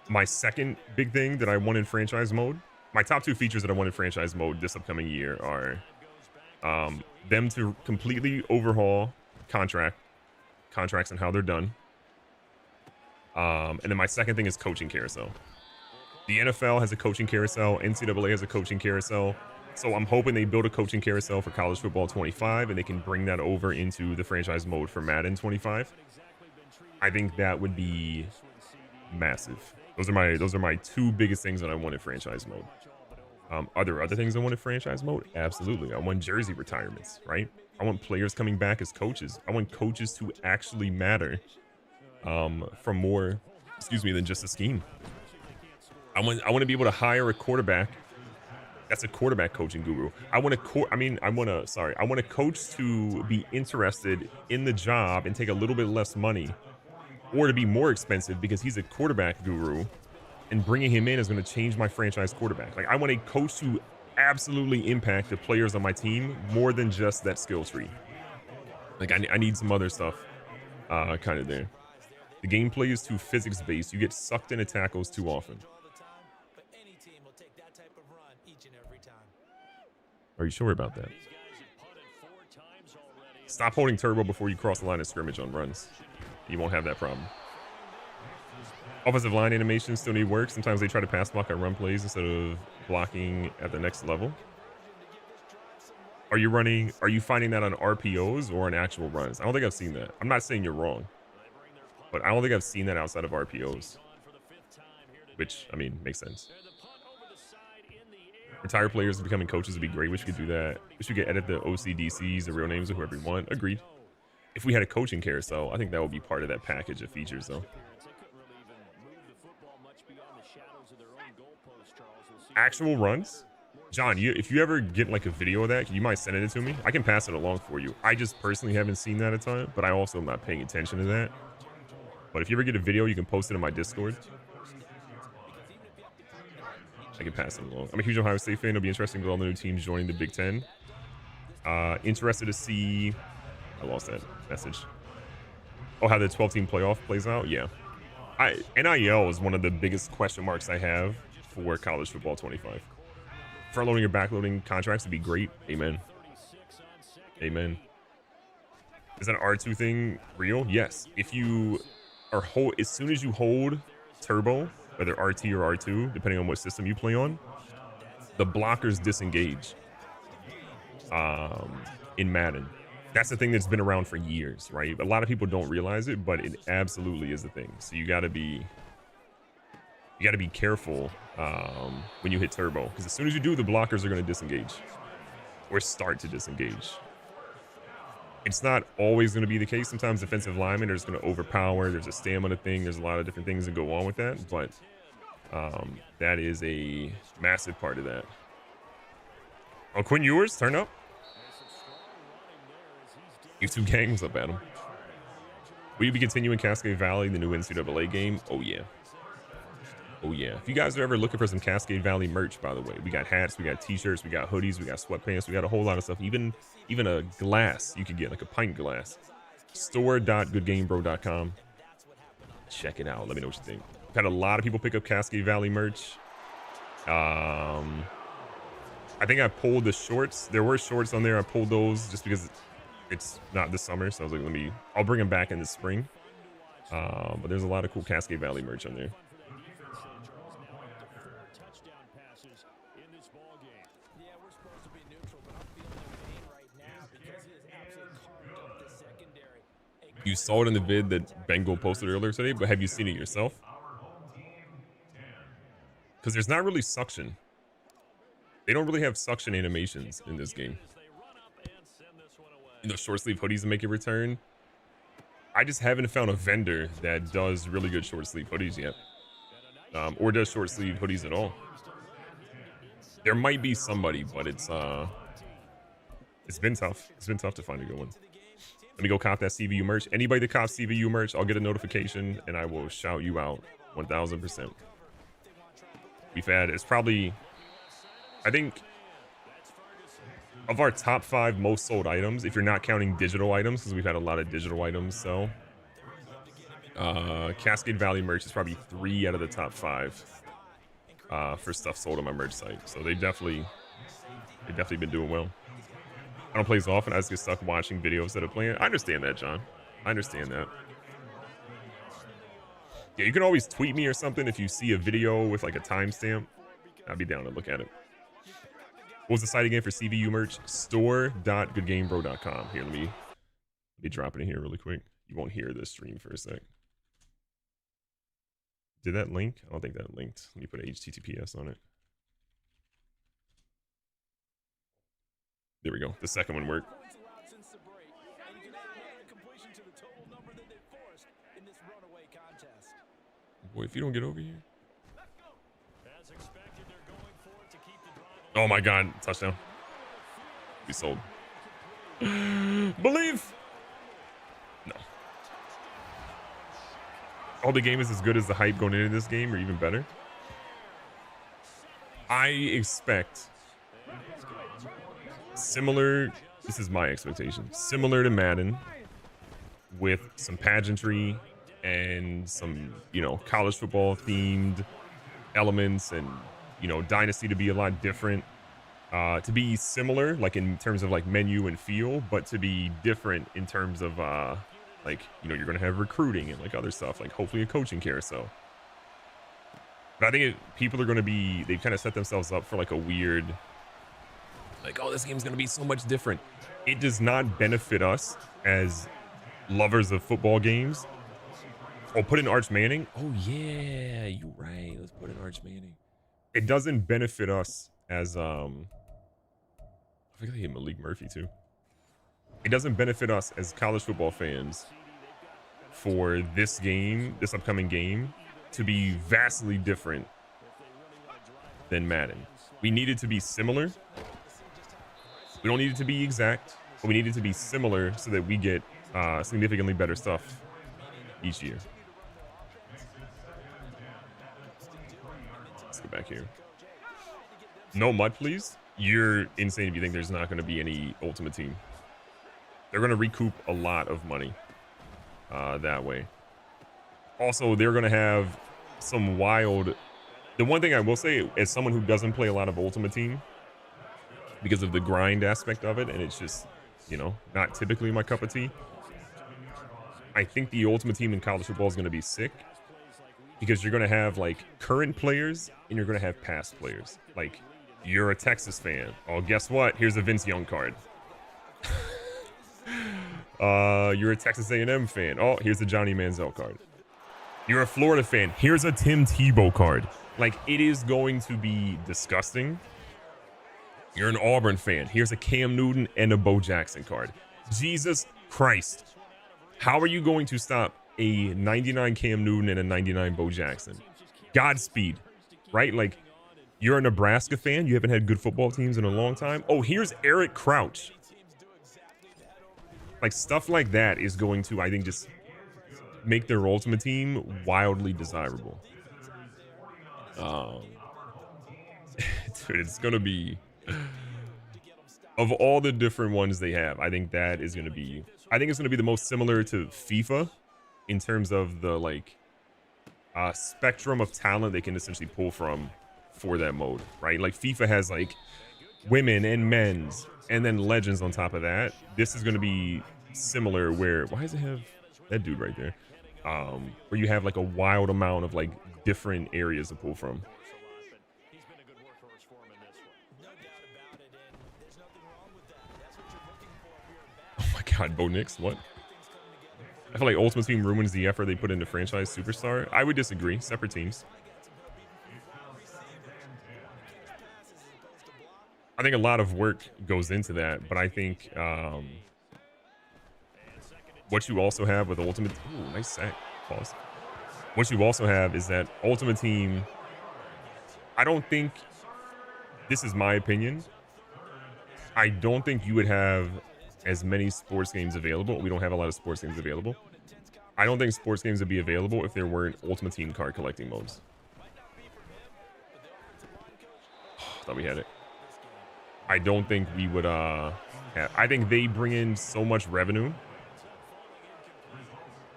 My second big thing that I want in franchise mode, my top two features that I want in franchise mode this upcoming year are them to completely overhaul contracts and how they're done. And then my second thing is coaching carousel. The NFL has a coaching carousel. NCAA has a coaching carousel. So I'm hoping they build a coaching carousel for college football 25 and they can bring that over into the franchise mode for Madden 25. I think that would be massive. Those are my two biggest things that I want in franchise mode. Are there other things I want in franchise mode? Absolutely. I want jersey retirements, right? I want players coming back as coaches. I want coaches to actually matter for more, than just a scheme. I want to be able to hire a quarterback that's a quarterback coaching guru. I want a coach to be interested in the job and take a little bit less money, or to be more expensive because he's a quarterback guru, and bringing him in is going to change my franchise quarterback. Like, I want a coach to absolutely impact the players on my team more than just that skill tree. Like, I need some other stuff kind of there. The gameplay is too physics based. You get sucked into tackles too often. Are you sure about that? Stop holding turbo before you cross the line of scrimmage on runs. You won't have that problem. Offensive line animations still need work. Sometimes they try to pass block on run plays instead of blocking at the next level. Are you finding that on RPOs or on actual runs? I don't think I've seen that. I'm not saying you're wrong, but I don't think I've seen that outside of RPOs, which, I mean, makes sense. Retired players becoming coaches would be great. Wish we could do that. Wish we could edit the OCDCs, the real names of whoever we want. Agreed. If we had a coaching carousel, I think that would be part of that package of features, though. Actual runs? John, if you ever get like a video of that, you might send it to me. I can pass it along for you. I just personally haven't seen that a ton, but I also am not paying attention to that. But if you ever get a video, you can post it in my Discord. I can pass it along. I'm a huge Ohio State fan. It'll be interesting with all the new teams joining the Big Ten. Interested to see... I lost that message. Oh, how the 12-team playoff plays out? Yeah. NIL is one of the biggest question marks I have for college football 25. Front-loading or back-loading contracts would be great. Amen. Amen. Is that an R2 thing real? Yes. If you are as soon as you hold turbo, whether RT or R2, depending on what system you play on, the blockers disengage in Madden. That's the thing that's been around for years, right? A lot of people don't realize it, but it absolutely is a thing. So you got to be careful when you hit turbo, because as soon as you do, the blockers are going to disengage or start to disengage. It's not always going to be the case. Sometimes defensive linemen are just going to overpower. There's a stamina thing. There's a lot of different things that go on with that, but that is a massive part of that. Oh, Quinn Ewers, turn up. YouTube gang, what's up, Adam? Will you be continuing Cascade Valley, the new NCAA game? Oh, yeah. Oh, yeah. If you guys are ever looking for some Cascade Valley merch, by the way, we got hats, we got t-shirts, we got hoodies, we got sweatpants, we got a whole lot of stuff. Even a glass you could get, like a pint glass. Store.goodgamebro.com. Check it out. Let me know what you think. We've had a lot of people pick up Cascade Valley merch. I think I pulled the shorts. There were shorts on there. I pulled those just because it's not this summer. So I was like, I'll bring them back in the spring. But there's a lot of cool Cascade Valley merch on there. You saw it in the vid that Bengal posted earlier today, but have you seen it yourself? Because there's not really suction. They don't really have suction animations in this game. You know, short sleeve hoodies to make a return. I just haven't found a vendor that does really good short sleeve hoodies yet. Or does short sleeve hoodies at all. There might be somebody, but it's been tough. It's been tough to find a good one. Let me go cop that CVU merch. Anybody that cops CVU merch, I'll get a notification and I will shout you out 1000%. We've had, it's probably, I think of our top 5 most sold items, if you're not counting digital items, because we've had a lot of digital items, so Cascade Valley merch is probably 3 out of the top 5 for stuff sold on my merch site. So they've definitely been doing well. I don't play as often. I just get stuck watching videos instead of playing. I understand that, John. I understand that. Yeah, you can always tweet me or something if you see a video with like a timestamp. I'd be down to look at it. What was the site again for CVU merch? store.goodgamebro.com. Here, let me drop it in here really quick. You won't hear this stream for a sec. Did that link? I don't think that linked. Let me put HTTPS on it. There we go. The second one worked. Boy, if you don't get over here. Oh my God, touchdown. We sold. Believe. No. Oh, the game is as good as the hype going into this game, or even better. I expect similar, this is my expectation, similar to Madden, with some pageantry and some, you know, college football themed elements, and, you know, Dynasty to be a lot different, to be similar like in terms of like menu and feel, but to be different in terms of like, you know, you're gonna have recruiting and like other stuff, like hopefully a coaching carousel. But I think people are gonna be, they've kind of set themselves up for like a weird, like, oh, this game's gonna be so much different. It does not benefit us as lovers of football games. Oh, put in Arch Manning. Oh yeah, you're right. Let's put in Arch Manning. It doesn't benefit us as I think I hit Malik Murphy too. It doesn't benefit us as college football fans for this game, this upcoming game, to be vastly different than Madden. We need it to be similar. We don't need it to be exact, but we need it to be similar so that we get significantly better stuff each year. Let's go back here. No mud, please. You're insane if you think there's not going to be any Ultimate Team. They're going to recoup a lot of money that way. Also, they're going to have some wild... The one thing I will say, as someone who doesn't play a lot of Ultimate Team, because of the grind aspect of it, and it's just, you know, not typically my cup of tea, I think the Ultimate Team in college football is going to be sick, because you're going to have like current players and you're going to have past players. Like, you're a Texas fan. Oh, guess what? Here's a Vince Young card. You're a Texas A&M fan. Oh, here's a Johnny Manziel card. You're a Florida fan. Here's a Tim Tebow card. Like, it is going to be disgusting. You're an Auburn fan. Here's a Cam Newton and a Bo Jackson card. Jesus Christ. How are you going to stop a 99 Cam Newton and a 99 Bo Jackson? Godspeed, right? Like, you're a Nebraska fan. You haven't had good football teams in a long time. Oh, here's Eric Crouch. Like, stuff like that is going to, I think, just make their Ultimate Team wildly desirable. Dude, it's going to be... Of all the different ones they have, I think that is going to be... I think it's going to be the most similar to FIFA in terms of the, like, spectrum of talent they can essentially pull from for that mode, right? Like, FIFA has, like, women and men's, and then legends on top of that. This is going to be similar where... Why does it have that dude right there? Where you have, like, a wild amount of, like, different areas to pull from. Oh my God, Bo Nix, what? I feel like Ultimate Team ruins the effort they put into franchise superstar. I would disagree. Separate teams. I think a lot of work goes into that, but I think what you also have with Ultimate... Ooh, nice sack. Pause. What you also have is that Ultimate Team... I don't think... This is my opinion. I don't think you would have as many sports games available. We don't have a lot of sports games available. I don't think sports games would be available if there weren't Ultimate Team card collecting modes. Oh, thought we had it. I don't think we would I think they bring in so much revenue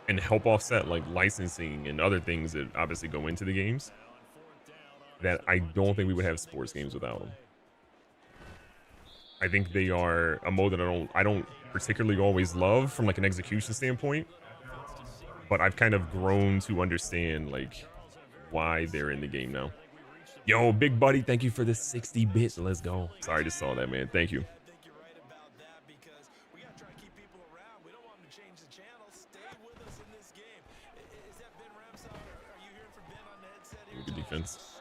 and help offset like licensing and other things that obviously go into the games that I don't think we would have sports games without them. I think they are a mode that I don't particularly always love from like an execution standpoint, but I've kind of grown to understand like why they're in the game now. Yo, big buddy, thank you for the 60 bits. Let's go. Sorry, I just saw that, man. Thank you. I think you're right about that because we got to try to keep people around. We don't want them to change the channel. Stay with us in this game. Is that Ben Ramsey? Are you hearing from Ben on the headset here? Good defense.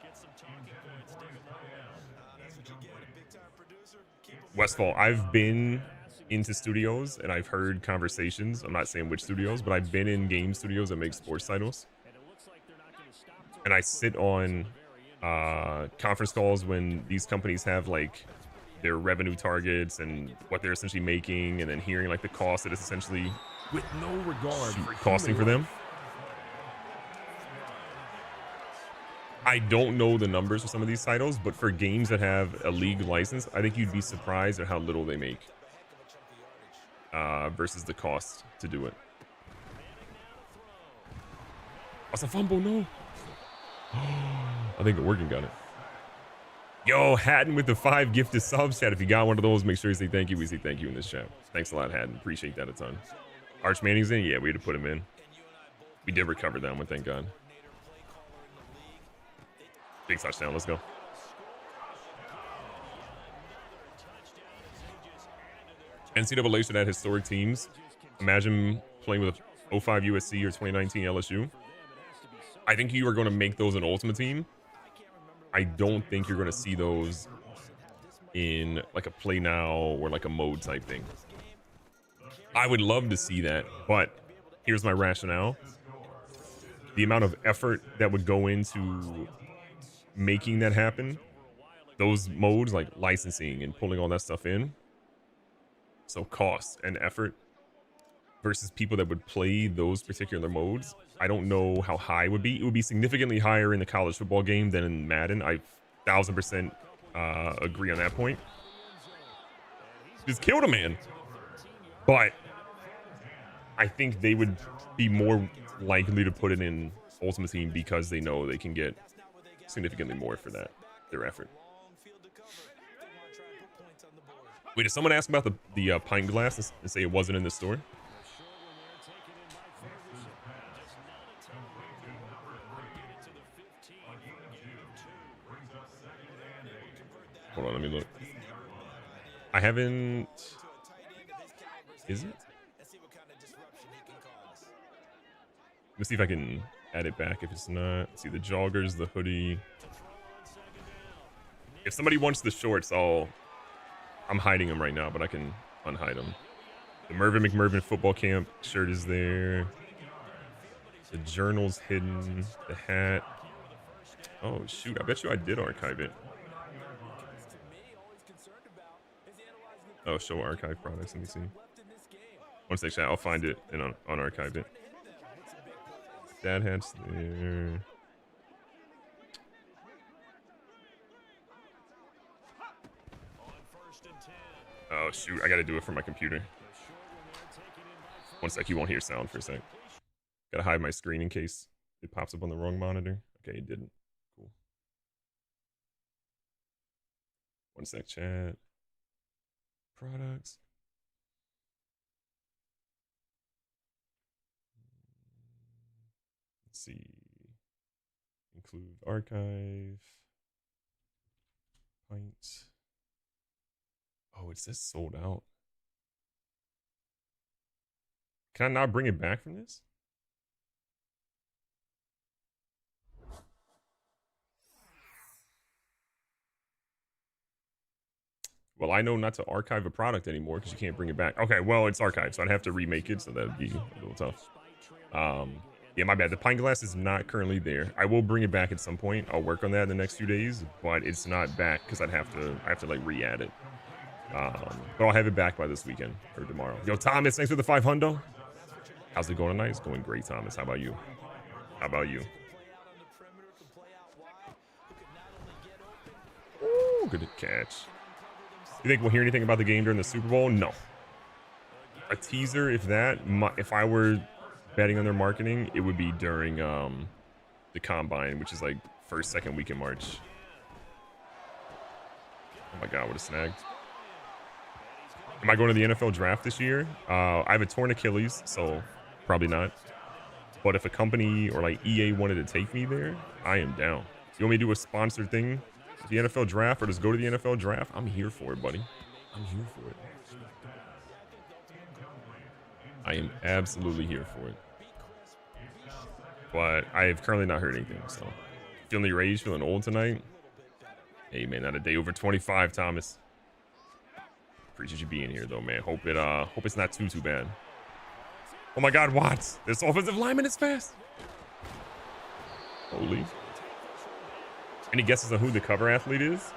Get some talking points, dig 'em up now. That's what you get. A big-time producer. Keep 'em Westfall, I've been into studios and I've heard conversations. I'm not saying which studios, but I've been in game studios that make sports titles. And I sit on conference calls when these companies have like their revenue targets and what they're essentially making, and then hearing like the cost that it's essentially With no regard for costing for them. I don't know the numbers for some of these titles, but for games that have a league license, I think you'd be surprised at how little they make versus the cost to do it. That's a fumble, no. I think the working got it. Yo, Hatton with the 5 gifted subs. Chat, if you got one of those, make sure you say thank you. We say thank you in this chat. Thanks a lot, Hatton. Appreciate that a ton. Arch Manning's in? Yeah, we had to put him in. We did recover that one, thank God. Big touchdown, let's go. NCAA should add historic teams. Imagine playing with 05 USC or 2019 LSU. I think you are going to make those an ultimate team. I don't think you're going to see those in like a play now or like a mode type thing. I would love to see that, but here's my rationale. The amount of effort that would go into making that happen, those modes like licensing and pulling all that stuff in, so cost and effort versus people that would play those particular modes, I don't know how high it would be. It would be significantly higher in the college football game than in Madden. I 1000% agree on that point. Just killed a man. But I think they would be more likely to put it in Ultimate Team because they know they can get significantly more for that, their effort. Wait, did someone ask about the pint glass and say it wasn't in the store? Hold on, let me look. I haven't... Is it? Let's see if I can add it back if it's not. Let's see, the joggers, the hoodie. If somebody wants the shorts, I'm hiding them right now, but I can unhide them. The Mervin McMurvin football camp shirt is there. The journal's hidden. The hat. Oh, shoot. I bet you I did archive it. Oh, show archive products. Let me see. One sec, chat. I'll find it and unarchive it. Dad hat's there. Oh, shoot. I got to do it from my computer. One sec. You won't hear sound for a sec. Got to hide my screen in case it pops up on the wrong monitor. Okay, it didn't. Cool. One sec, chat. Products. Let's see. Include archive. Pints. Oh, it says sold out. Can I not bring it back from this? Well, I know not to archive a product anymore because you can't bring it back. Okay, well, it's archived, so I'd have to remake it, so that'd be a little tough. Yeah, my bad. The pint glass is not currently there. I will bring it back at some point. I'll work on that in the next few days, but it's not back because I have to like re-add it. But I'll have it back by this weekend or tomorrow. Yo, Thomas, thanks for the 500. How's it going tonight? It's going great, Thomas. How about you? How about you? Ooh. Ooh, good catch. You think we'll hear anything about the game during the Super Bowl? No. A teaser, if that, if I were betting on their marketing, it would be during the combine, which is like first, second week in March. Oh my God, what a snag. Am I going to the NFL draft this year? I have a torn Achilles, so probably not. But if a company or like EA wanted to take me there, I am down. You want me to do a sponsored thing at the NFL draft or just go to the NFL draft? I'm here for it, buddy. I'm here for it. I am absolutely here for it. But I have currently not heard anything, so. Feeling your age, feeling old tonight? Hey, man, not a day over 25, Thomas. Appreciate you being here, though, man. Hope it's not too bad. Oh, my God, Watts. This offensive lineman is fast. Holy. Any guesses on who the cover athlete is?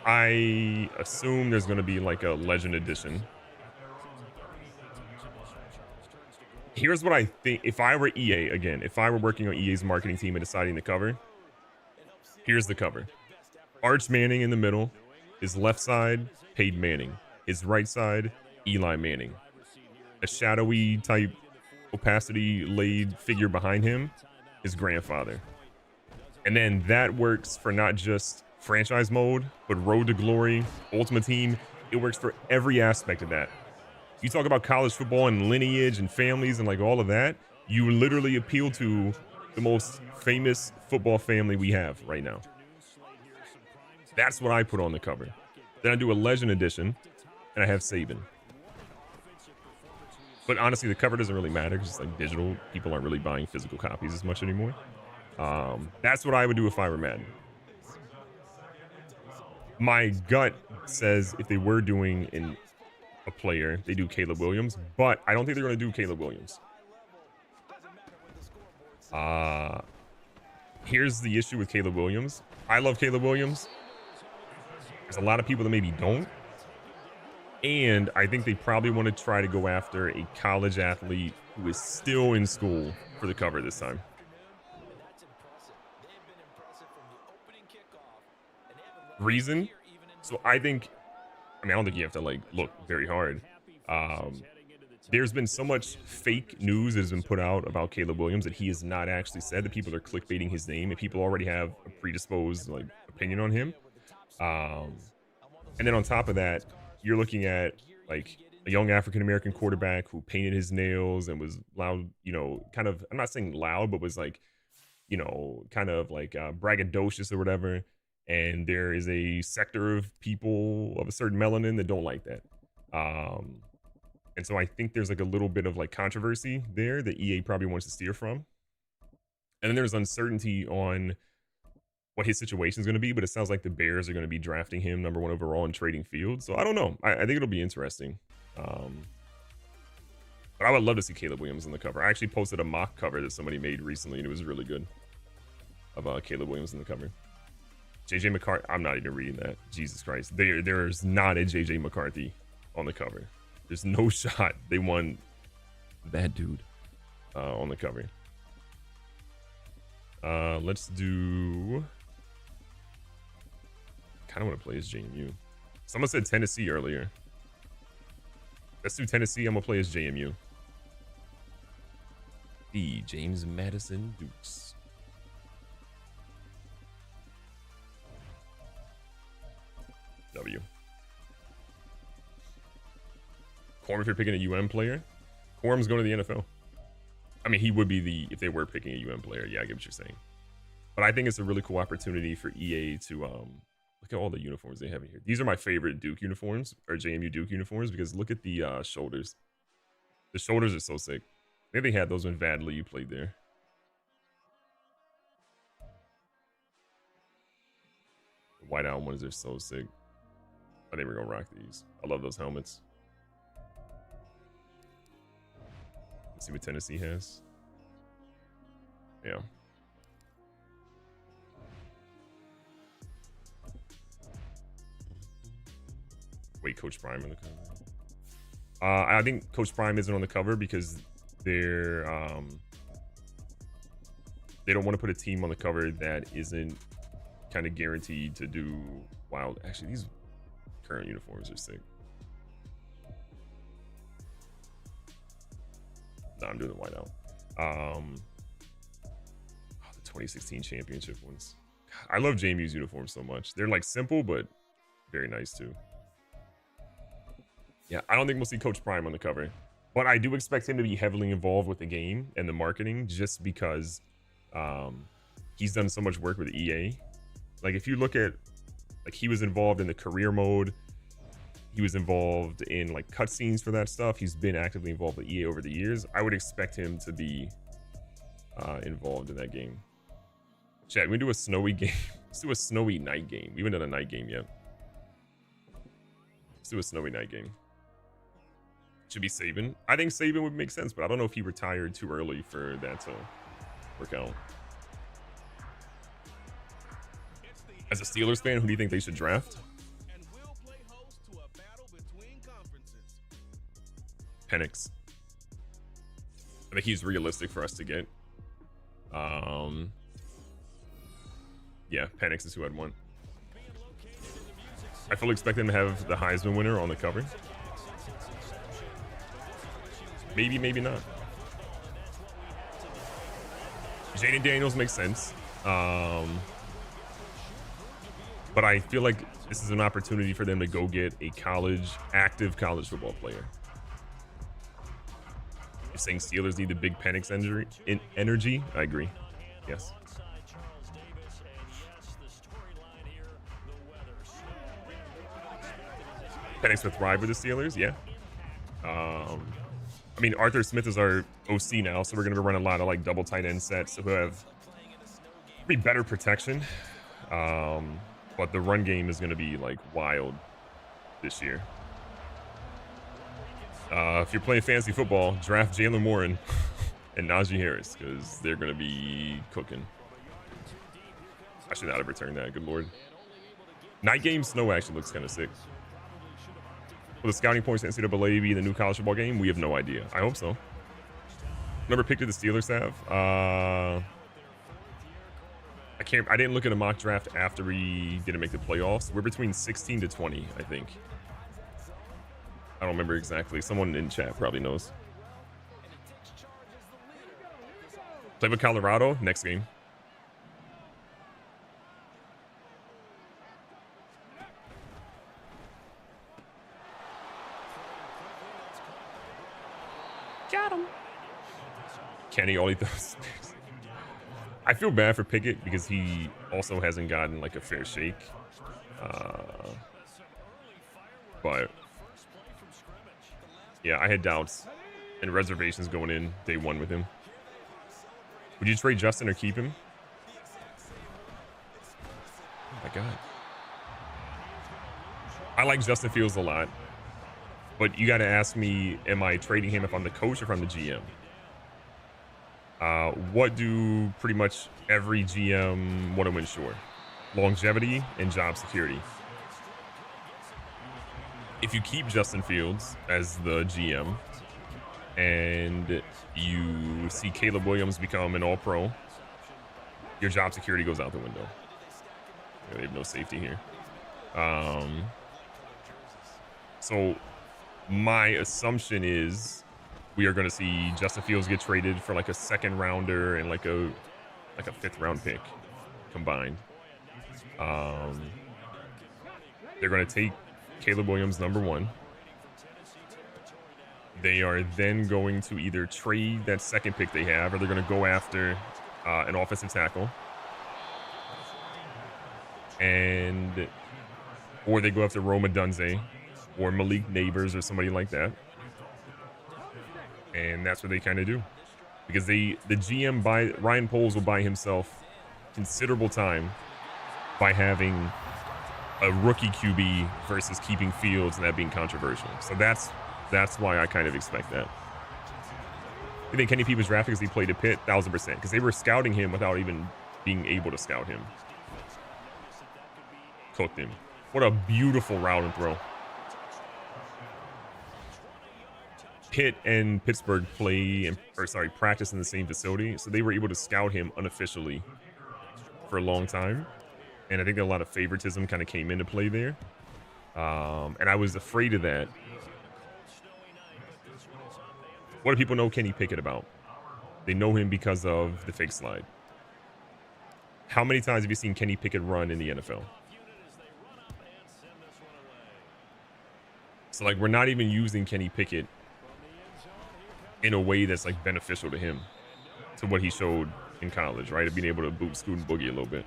I assume there's going to be like a Legend Edition. Here's what I think. If I were EA, again, if I were working on EA's marketing team and deciding the cover, here's the cover. Arch Manning in the middle. His left side, Peyton Manning. His right side, Eli Manning. A shadowy type opacity laid figure behind him, his grandfather. And then that works for not just franchise mode, but Road to Glory, Ultimate Team. It works for every aspect of that. You talk about college football and lineage and families and like all of that, you literally appeal to the most famous football family we have right now. That's what I put on the cover. Then I do a Legend Edition, and I have Saban. But honestly, the cover doesn't really matter because it's like digital. People aren't really buying physical copies as much anymore. That's what I would do if I were Madden. My gut says if they were doing a player, they do Caleb Williams, but I don't think they're going to do Caleb Williams. Here's the issue with Caleb Williams. I love Caleb Williams. There's a lot of people that maybe don't. And I think they probably want to try to go after a college athlete who is still in school for the cover this time. Reason? So I think, I don't think you have to like look very hard. There's been so much fake news that has been put out about Caleb Williams that he has not actually said, that people are clickbaiting his name and people already have a predisposed like opinion on him. And then on top of that, you're looking at like a young African-American quarterback who painted his nails and was loud, kind of, I'm not saying loud, but was like, kind of like braggadocious or whatever. And there is a sector of people of a certain melanin that don't like that. And so I think there's like a little bit of like controversy there that EA probably wants to steer from. And then there's uncertainty on what his situation is going to be, but it sounds like the Bears are going to be drafting him #1 overall and trading Fields. So I don't know. I think it'll be interesting. But I would love to see Caleb Williams on the cover. I actually posted a mock cover that somebody made recently, and it was really good, of Caleb Williams in the cover. JJ McCarthy, I'm not even reading that. Jesus Christ. There's not a JJ McCarthy on the cover. There's no shot they want that dude on the cover. Let's do... kind of want to play as JMU. Someone said Tennessee earlier. Let's do Tennessee. I'm going to play as JMU. The James Madison Dukes. W. Quorum, if you're picking a UM player, Quorum's going to the NFL. I mean, he would be if they were picking a UM player. Yeah, I get what you're saying. But I think it's a really cool opportunity for EA to look at all the uniforms they have in here. These are my favorite Duke uniforms, or JMU Duke uniforms, because look at the shoulders. The shoulders are so sick. Maybe they had those when Vad Lee played there. The white out ones are so sick. I think we're gonna rock these. I love those helmets. Let's see what Tennessee has. Yeah. Wait, Coach Prime on the cover? I think Coach Prime isn't on the cover because they don't want to put a team on the cover that isn't kind of guaranteed to do wild. Actually, these current uniforms are sick. No, I'm doing the whiteout. The 2016 championship ones. I love JMU's uniforms so much. They're like simple, but very nice too. Yeah, I don't think we'll see Coach Prime on the cover, but I do expect him to be heavily involved with the game and the marketing, just because he's done so much work with EA. Like, if you look at, like, he was involved in the career mode, he was involved in like cutscenes for that stuff. He's been actively involved with EA over the years. I would expect him to be involved in that game. Chat, we do a snowy game. Let's do a snowy night game. We haven't done a night game yet. Let's do a snowy night game. Should be Saban. I think Saban would make sense, but I don't know if he retired too early for that to work out. As a Steelers fan, who do you think they should draft? Penix. I think he's realistic for us to get. Yeah, Penix is who I'd want. I fully expect them to have the Heisman winner on the cover. Maybe, maybe not. Jaden Daniels makes sense. But I feel like this is an opportunity for them to go get a active college football player. You're saying Steelers need the big Penix energy? I agree. Yes. Penix would thrive with the Steelers, yeah. I mean, Arthur Smith is our OC now, so we're going to be running a lot of like double tight end sets who have pretty better protection. But the run game is going to be like wild this year. If you're playing fantasy football, draft Jalen Warren and Najee Harris, because they're going to be cooking. I should not have returned that. Good Lord. Night game snow actually looks kind of sick. Will the scouting points to NCAA be the new college football game? We have no idea. I hope so. Number pick did the Steelers have? I didn't look at a mock draft after we didn't make the playoffs. We're between 16 to 20, I think. I don't remember exactly. Someone in chat probably knows. Play with Colorado next game. Got him. Kenny, all he does. I feel bad for Pickett because he also hasn't gotten like a fair shake. But yeah, I had doubts and reservations going in day one with him. Would you trade Justin or keep him? Oh my God. I like Justin Fields a lot. But you got to ask me, am I trading him if I'm the coach or if I'm the GM? What do pretty much every GM want to ensure? Longevity and job security. If you keep Justin Fields as the GM and you see Caleb Williams become an all-pro, your job security goes out the window. They have no safety here. So my assumption is we are going to see Justin Fields get traded for like a second rounder and like a fifth round pick combined. They're going to take Caleb Williams, number one. They are then going to either trade that second pick they have, or they're going to go after an offensive tackle. Or they go after Roma Dunze or Malik Neighbors or somebody like that. And that's what they kind of do. Because the GM, Ryan Poles will buy himself considerable time by having a rookie QB versus keeping Fields and that being controversial. So that's why I kind of expect that. You think Kenny P was drafted because he played at Pitt? 1,000%. Because they were scouting him without even being able to scout him. Cooked him. What a beautiful route and throw. Pitt and Pittsburgh practice in the same facility, so they were able to scout him unofficially for a long time. And I think that a lot of favoritism kind of came into play there. And I was afraid of that. What do people know Kenny Pickett about? They know him because of the fake slide. How many times have you seen Kenny Pickett run in the NFL? So, like, we're not even using Kenny Pickett in a way that's, like, beneficial to him, to what he showed in college, right? Of being able to boot, scoot, and boogie a little bit.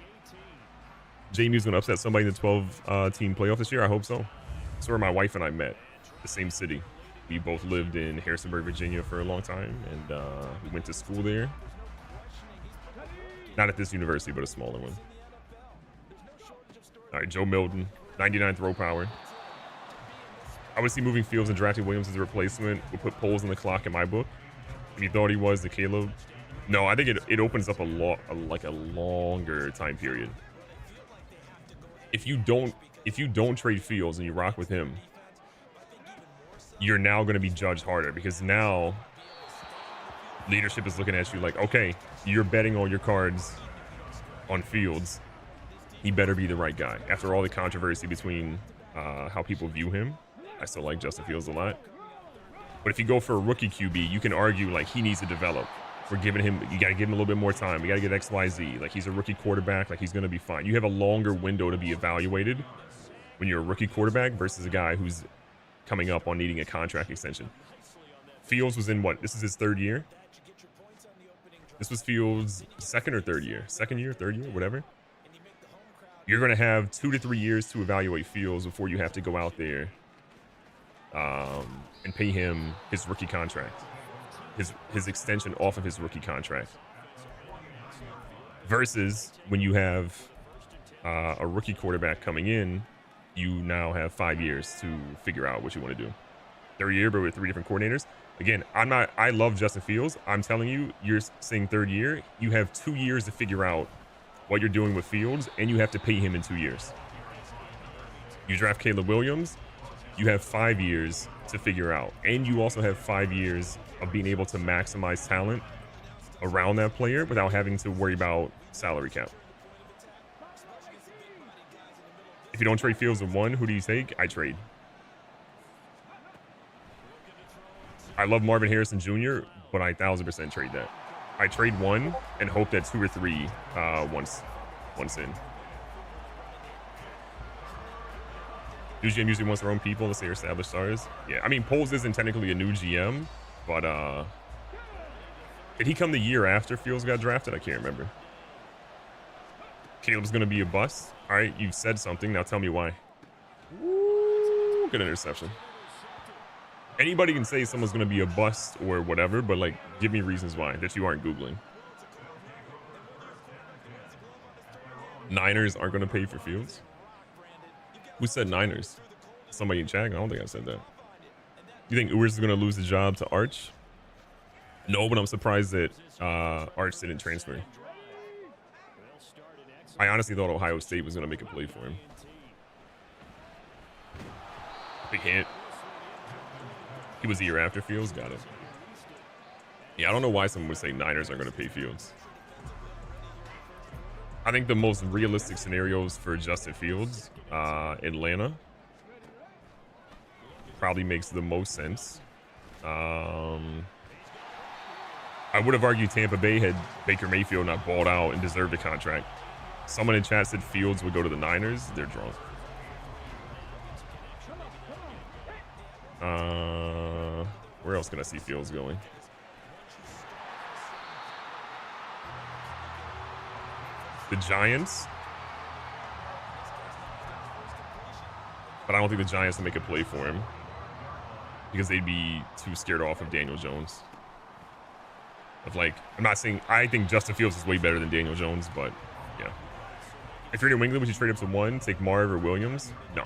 JMU's going to upset somebody in the 12-team playoff this year? I hope so. That's where my wife and I met, the same city. We both lived in Harrisonburg, Virginia for a long time, and we went to school there. Not at this university, but a smaller one. All right, Joe Milton, 99 throw power. I would see moving Fields and drafting Williams as a replacement would put polls in the clock in my book. If you thought he was the Caleb, no, I think it opens up a longer time period. If you don't trade Fields and you rock with him, you're now going to be judged harder, because now leadership is looking at you like, okay, you're betting all your cards on Fields. He better be the right guy. After all the controversy between how people view him, I still like Justin Fields a lot. But if you go for a rookie QB, you can argue like he needs to develop. We're giving him, you got to give him a little bit more time. We got to get X, Y, Z. Like, he's a rookie quarterback. Like, he's going to be fine. You have a longer window to be evaluated when you're a rookie quarterback versus a guy who's coming up on needing a contract extension. Fields was in what? This is his third year. This was Fields' second or third year. Second year, third year, whatever. You're going to have 2 to 3 years to evaluate Fields before you have to go out there and pay him his rookie contract, his extension off of his rookie contract. Versus when you have a rookie quarterback coming in, you now have 5 years to figure out what you want to do. Third year, but with 3 different coordinators. Again, I love Justin Fields. I'm telling you, you're saying third year. You have 2 years to figure out what you're doing with Fields, and you have to pay him in 2 years. You draft Caleb Williams, you have 5 years to figure out. And you also have 5 years of being able to maximize talent around that player without having to worry about salary cap. If you don't trade Fields at 1, who do you take? I trade. I love Marvin Harrison Jr., but I 1000% trade that. I trade 1 and hope that 2 or 3 once in. New GM usually wants their own people, let's say established stars. Yeah, I mean, Poles isn't technically a new GM, but did he come the year after Fields got drafted? I can't remember. Caleb's going to be a bust. All right, you've said something. Now tell me why. Ooh, good interception. Anybody can say someone's going to be a bust or whatever, but, like, give me reasons why that you aren't Googling. Niners aren't going to pay for Fields? Who said Niners? Somebody in chat? I don't think I said that. You think Ewers is going to lose the job to Arch? No, but I'm surprised that Arch didn't transfer. I honestly thought Ohio State was going to make a play for him. Big hit. He was the year after Fields. Got it. Yeah, I don't know why someone would say Niners are going to pay Fields. I think the most realistic scenarios for Justin Fields, Atlanta probably makes the most sense. I would have argued Tampa Bay had Baker Mayfield not balled out and deserved a contract. Someone in chat said Fields would go to the Niners. They're drunk. Where else can I see Fields going? The Giants. But I don't think the Giants will make a play for him because they'd be too scared off of Daniel Jones. Of like, I'm not saying, I think Justin Fields is way better than Daniel Jones, but yeah. If you're in New England, would you trade up to 1, take Marv or Williams? No.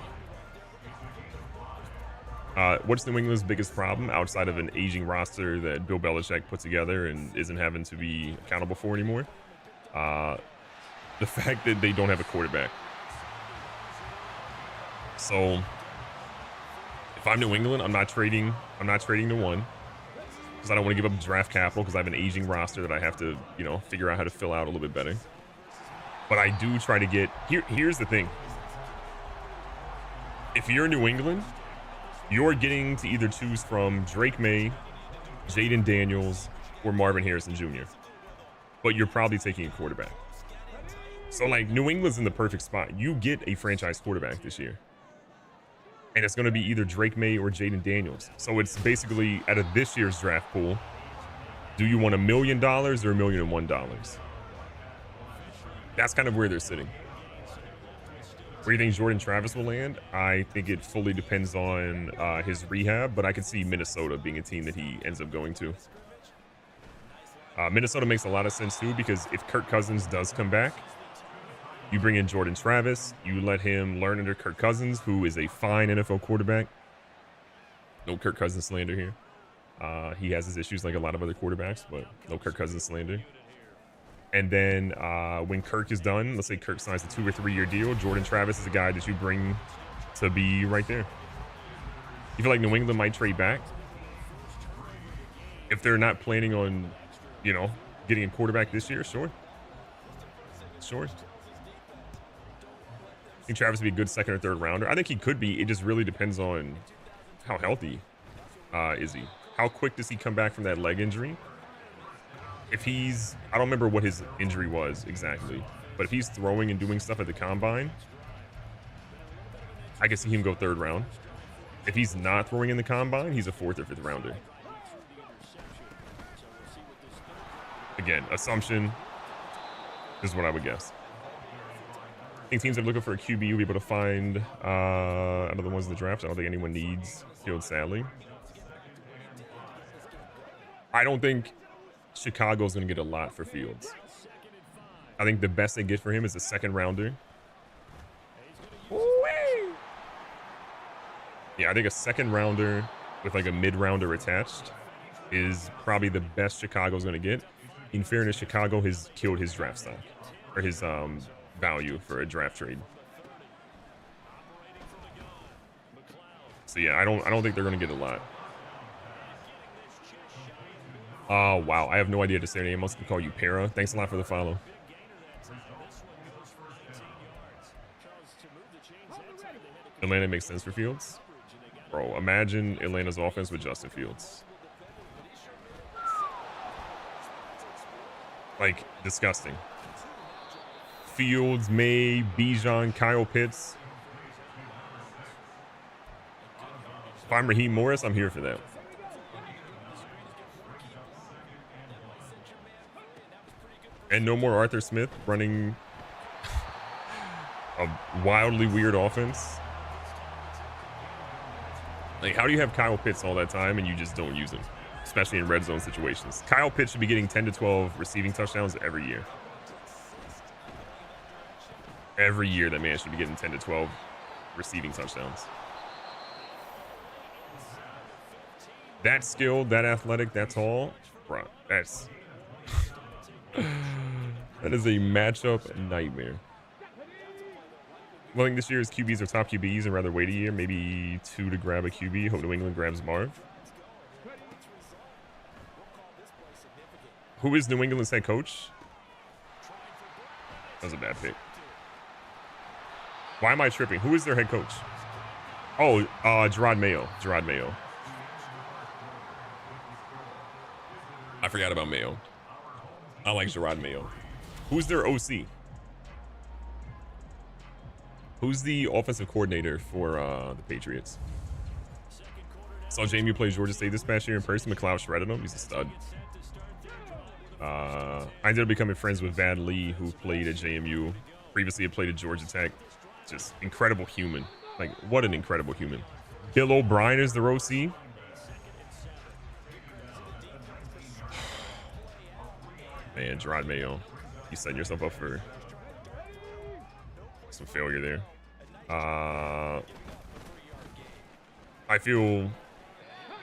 What's New England's biggest problem outside of an aging roster that Bill Belichick put together and isn't having to be accountable for anymore? The fact that they don't have a quarterback. So if I'm New England, I'm not trading to 1 because I don't want to give up draft capital because I have an aging roster that I have to, figure out how to fill out a little bit better. But I do try to get here's the thing. If you're New England, you're getting to either choose from Drake May, Jaden Daniels, or Marvin Harrison Jr. But you're probably taking a quarterback. So like New England's in the perfect spot. You get a franchise quarterback this year. And it's going to be either Drake May or Jaden Daniels. So it's basically out of this year's draft pool, do you want $1 million or $1,000,001? That's kind of where they're sitting. Where do you think Jordan Travis will land? I think it fully depends on his rehab, but I could see Minnesota being a team that he ends up going to. Minnesota makes a lot of sense too, because if Kirk Cousins does come back, you bring in Jordan Travis, you let him learn under Kirk Cousins, who is a fine NFL quarterback. No Kirk Cousins slander here. He has his issues like a lot of other quarterbacks, but no Kirk Cousins slander. And then when Kirk is done, let's say Kirk signs a 2 or 3 year deal, Jordan Travis is a guy that you bring to be right there. You feel like New England might trade back? If they're not planning on, you know, getting a quarterback this year, sure. Sure. I think Travis would be a good second or third rounder. I think he could be. It just really depends on how healthy is he. How quick does he come back from that leg injury? If he's, I don't remember what his injury was exactly, but if he's throwing and doing stuff at the combine, I can see him go third round. If he's not throwing in the combine, he's a 4th or 5th rounder. Again, assumption. This is what I would guess. I think teams that are looking for a QB will be able to find out of the ones in the draft. I don't think anyone needs Fields, sadly. I don't think Chicago's going to get a lot for Fields. I think the best they get for him is a 2nd rounder. Yeah, I think a 2nd rounder with like a mid-rounder attached is probably the best Chicago's going to get. In fairness, Chicago has killed his draft stock, or his value for a draft trade. So yeah, I don't think they're going to get a lot. Wow, I have no idea to say your name. I'm supposed to call you Para. Thanks a lot for the follow. Atlanta makes sense for Fields. Bro, imagine Atlanta's offense with Justin Fields. Like, disgusting. Fields, May, Bijan, Kyle Pitts. If I'm Raheem Morris, I'm here for that. And no more Arthur Smith running a wildly weird offense. Like, how do you have Kyle Pitts all that time and you just don't use him? Especially in red zone situations. Kyle Pitts should be getting 10 to 12 receiving touchdowns every year. Every year that man should be getting 10 to 12 receiving touchdowns. That skilled, that athletic, that tall, bro, that's... that is a matchup nightmare. Well, I think this year's QBs are top QBs and rather wait a year, maybe 2 to grab a QB. Hope New England grabs Marv. Who is New England's head coach? That was a bad pick. Why am I tripping? Who is their head coach? Oh, Gerard Mayo. Gerard Mayo. I forgot about Mayo. I like Gerard Mayo. Who's their OC? Who's the offensive coordinator for the Patriots? Saw Jamie play Georgia State this past year in person. McLeod shredded him. He's a stud. I ended up becoming friends with Van Lee, who played at JMU. Previously had played at Georgia Tech. Just incredible human. Like, what an incredible human. Bill O'Brien is the OC. Man, Gerard Mayo. You setting yourself up for some failure there. I feel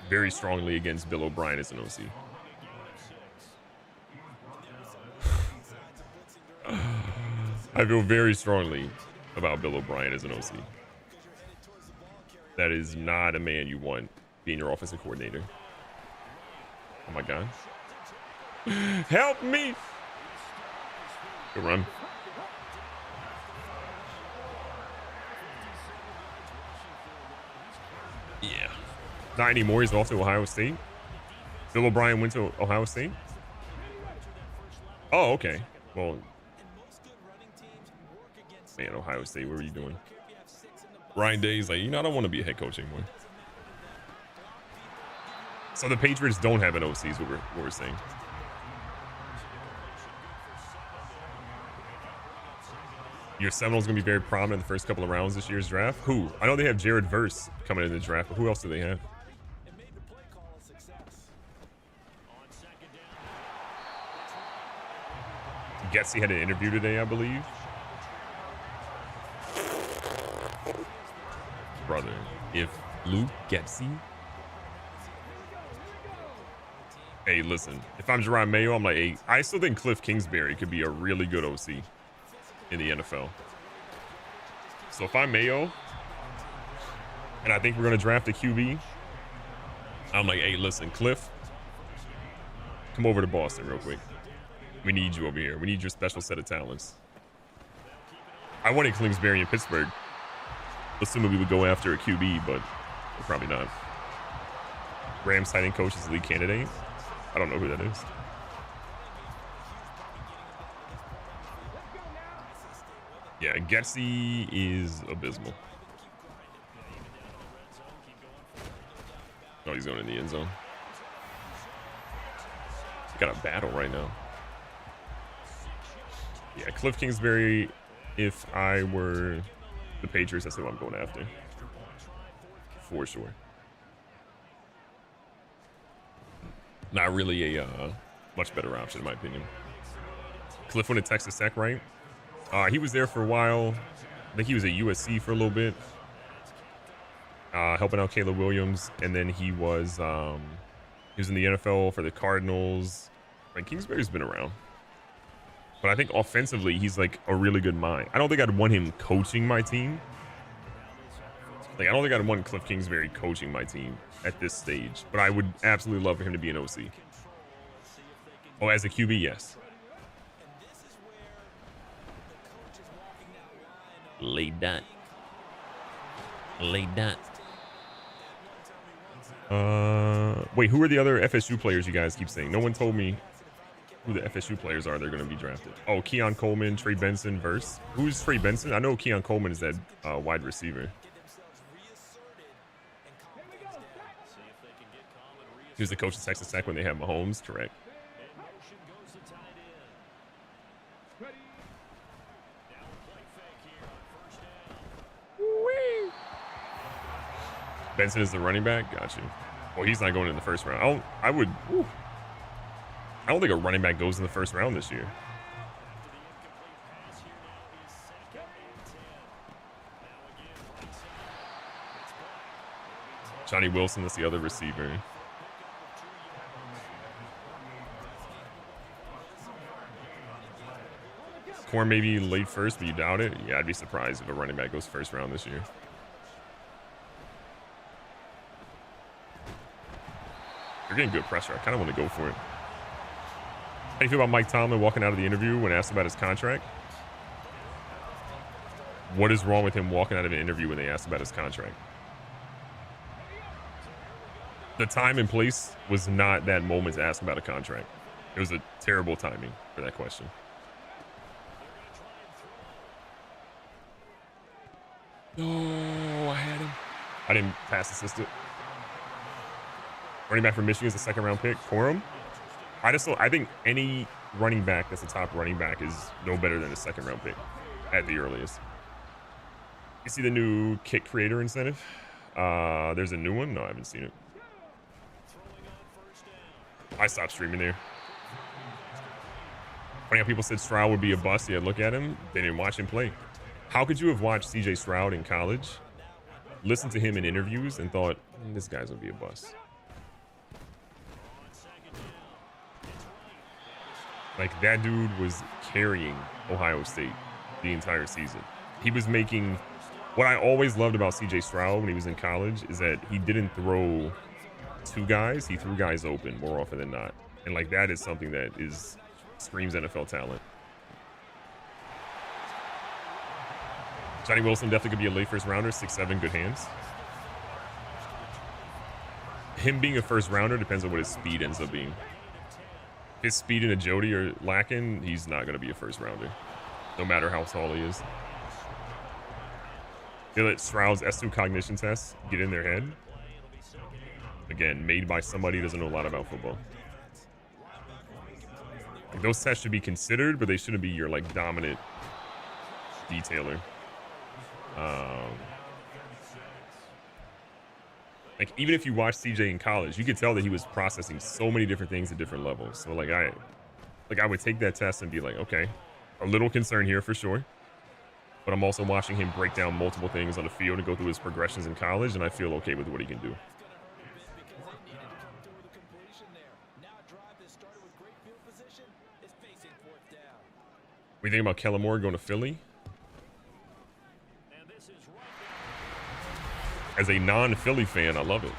very strongly against Bill O'Brien as an OC. I feel very strongly about Bill O'Brien as an OC. That is not a man you want being your offensive coordinator. Oh my God. Help me. Good run. Yeah. Not anymore. He's off to Ohio State. Bill O'Brien went to Ohio State. Oh, okay. Well, man, Ohio State, what were you doing? Ryan Day's like, I don't want to be a head coach anymore. So the Patriots don't have an OC is what we're saying. Your Seminoles going to be very prominent in the first couple of rounds this year's draft. Who? I know they have Jared Verse coming in the draft, but who else do they have? Getsy had an interview today, I believe. Brother, if Luke Getsy. Hey, listen, if I'm Jerome Mayo, I'm like, hey, I still think Cliff Kingsbury could be a really good OC in the NFL. So if I'm Mayo, and I think we're going to draft a QB, I'm like, hey, listen, Cliff, come over to Boston real quick. We need you over here. We need your special set of talents. I wanted Kingsbury in Pittsburgh, assuming we would go after a QB, but we're probably not. Rams tight end coach is the lead candidate. I don't know who that is. Yeah, Getsy is abysmal. Oh, he's going in the end zone. Got a battle right now. Yeah, Cliff Kingsbury, if I were the Patriots, that's who I'm going after. For sure. Not really a much better option, in my opinion. Cliff went to Texas Tech, right? He was there for a while. I think he was at USC for a little bit, helping out Caleb Williams, and then he was in the NFL for the Cardinals. Like, Kingsbury's been around, but I think offensively he's like a really good mind. I don't think I'd want him coaching my team. Like, I don't think I'd want Cliff Kingsbury coaching my team at this stage, but I would absolutely love for him to be an OC. Oh, as a QB, yes. Laid that. Wait, who are the other FSU players you guys keep saying? No one told me who the FSU players are. They're going to be drafted. Oh, Keon Coleman, Trey Benson, Verse. Who's Trey Benson? I know Keon Coleman is that wide receiver. He was the coach of Texas Tech when they had Mahomes, correct? Benson is the running back? Got you. Well, he's not going in the first round. I don't think a running back goes in the first round this year. Johnny Wilson is the other receiver. Corn maybe late first, but you doubt it? Yeah, I'd be surprised if a running back goes first round this year. You're getting good pressure. I kind of want to go for it. How do you feel about Mike Tomlin walking out of the interview when asked about his contract? What is wrong with him walking out of an interview when they asked about his contract? The time and place was not that moment to ask about a contract. It was a terrible timing for that question. No, I had him. I didn't pass assist it. Running back from Michigan is the second round pick. Corum. I think any running back that's a top running back is no better than a second round pick at the earliest. You see the new kick creator incentive? There's a new one. No, I haven't seen it. I stopped streaming there. Funny how people said Stroud would be a bust. Yeah, look at him. They didn't watch him play. How could you have watched CJ Stroud in college, listened to him in interviews, and thought, this guy's going to be a bust? Like, that dude was carrying Ohio State the entire season. He was making... What I always loved about CJ Stroud when he was in college is that he didn't throw two guys. He threw guys open more often than not. And, like, that is something that screams NFL talent. Johnny Wilson definitely could be a late first rounder. 6'7", good hands. him being a first rounder depends on what his speed ends up being. If his speed and agility are lacking, he's not going to be a first rounder, no matter how tall he is. They let Stroud's S2 cognition test get in their head. Again, made by somebody who doesn't know a lot about football. Like, those tests should be considered, but they shouldn't be your like dominant detailer. Like, even if you watch CJ in college, you could tell that he was processing so many different things at different levels. So like I would take that test and be like, okay, a little concern here for sure. But I'm also watching him break down multiple things on the field and go through his progressions in college, and I feel okay with what he can do. What do you think about Kellen Moore going to Philly? As a non-Philly fan, I love it.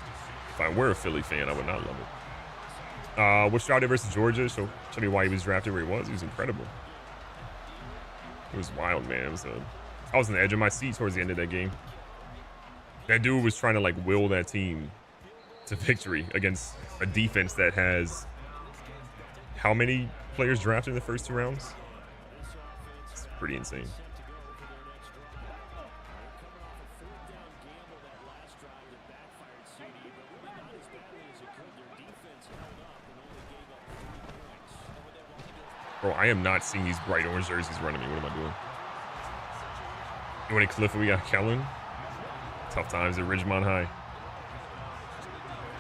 If I were a Philly fan, I would not love it. What's Stroud versus Georgia? So tell me why he was drafted where he was. He was incredible. It was wild, man. I was on the edge of my seat towards the end of that game. That dude was trying to like will that team to victory against a defense that has how many players drafted in the first 2 rounds? It's pretty insane. Bro, I am not seeing these bright orange jerseys running me. What am I doing? You want to Cliff? We got Kellen. Tough times at Ridgemont High.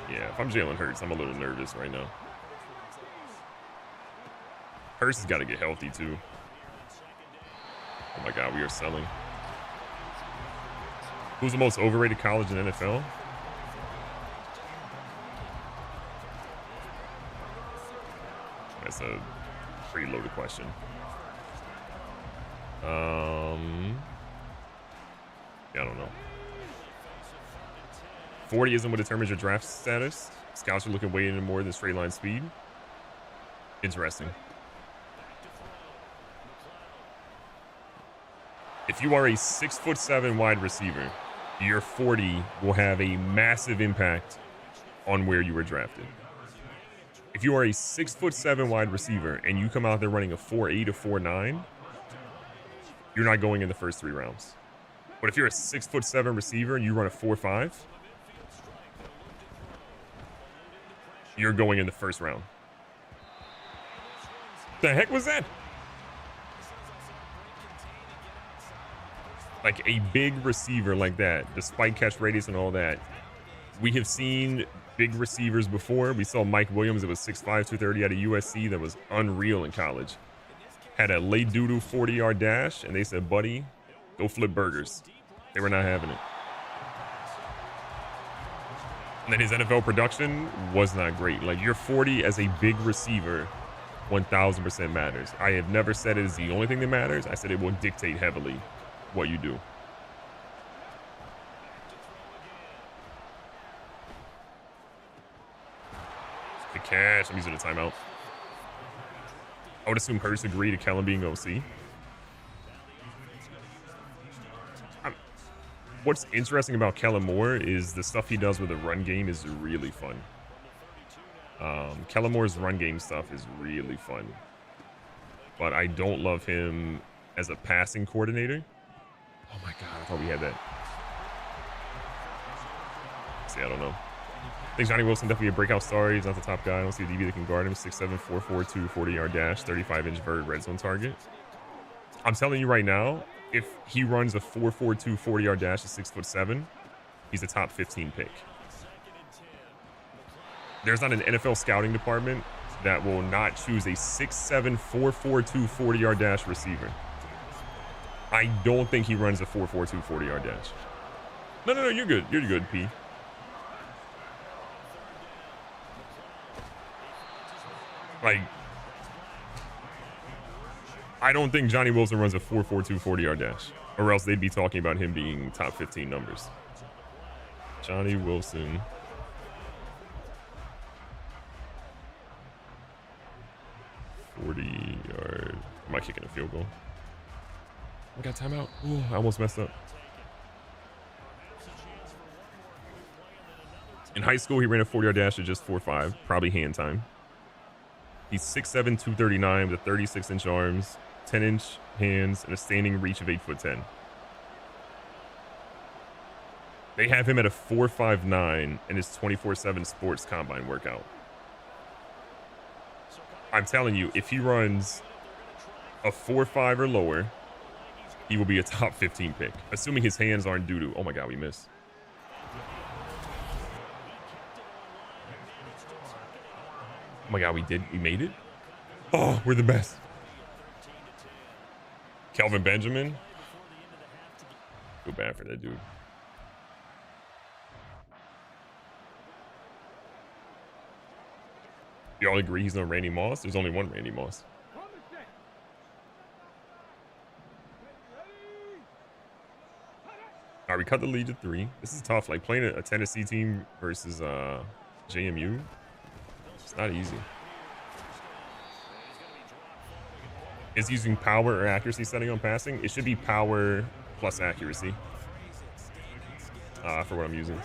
Yeah, if I'm Jalen Hurts, I'm a little nervous right now. Hurts has got to get healthy too. Oh my God, we are selling. Who's the most overrated college in NFL? That's a pretty loaded question. Yeah, I don't know. 40 isn't what determines your draft status. Scouts are looking way into more than straight line speed. Interesting. If you are a 6'7" wide receiver, your 40 will have a massive impact on where you were drafted. If you are a 6'7" wide receiver and you come out there running a 4.8 or 4.9, you're not going in the first 3 rounds. But if you're a 6'7" receiver and you run a 4.5, you're going in the first round. The heck was that? Like a big receiver like that, despite catch radius and all that. We have seen big receivers before. We saw Mike Williams that was 6'5", 230 out of USC that was unreal in college. Had a late doo-doo 40-yard dash, and they said, buddy, go flip burgers. They were not having it. And then his NFL production was not great. Like, your 40 as a big receiver 1000% matters. I have never said it is the only thing that matters. I said it will dictate heavily what you do. The catch. I'm using a timeout. I would assume Hurts agreed to Kellen being OC. What's interesting about Kellen Moore is the stuff he does with the run game is really fun. Kellen Moore's run game stuff is really fun. But I don't love him as a passing coordinator. Oh my God, I thought we had that. See, I don't know. I think Johnny Wilson definitely a breakout star. He's not the top guy. I don't see a DB that can guard him. 6'7", 4.42, 40-yard dash, 35-inch vert red zone target. I'm telling you right now, if he runs a 4.42 40-yard dash at 6'7", he's a top 15 pick. There's not an NFL scouting department that will not choose a 6'7", 4.42 40-yard dash receiver. I don't think he runs a 4.42 40-yard dash. No, you're good. You're good, P. Like, I don't think Johnny Wilson runs a 4.42 40-yard dash, or else they'd be talking about him being top 15 numbers. Johnny Wilson. Yard. Am I kicking a field goal? I got timeout. Ooh, I almost messed up. In In high school, he ran a 40-yard dash at just 4.5, probably hand time. He's 6'7", 239 with 36-inch arms, 10-inch hands, and a standing reach of 8'10". They have him at a 4.59 in his 24/7 sports combine workout. I'm telling you, if he runs a 4.5 or lower, he will be a top 15 pick, assuming his hands aren't doo-doo. Oh my God, we missed. Oh my God, we made it. Oh, we're the best. Kelvin Benjamin. Feel bad for that dude. Y'all agree he's no Randy Moss? There's only one Randy Moss. All right, we cut the lead to 3. This is tough. Like playing a Tennessee team versus JMU. It's not easy. Is using power or accuracy setting on passing? It should be power plus accuracy. For what I'm using.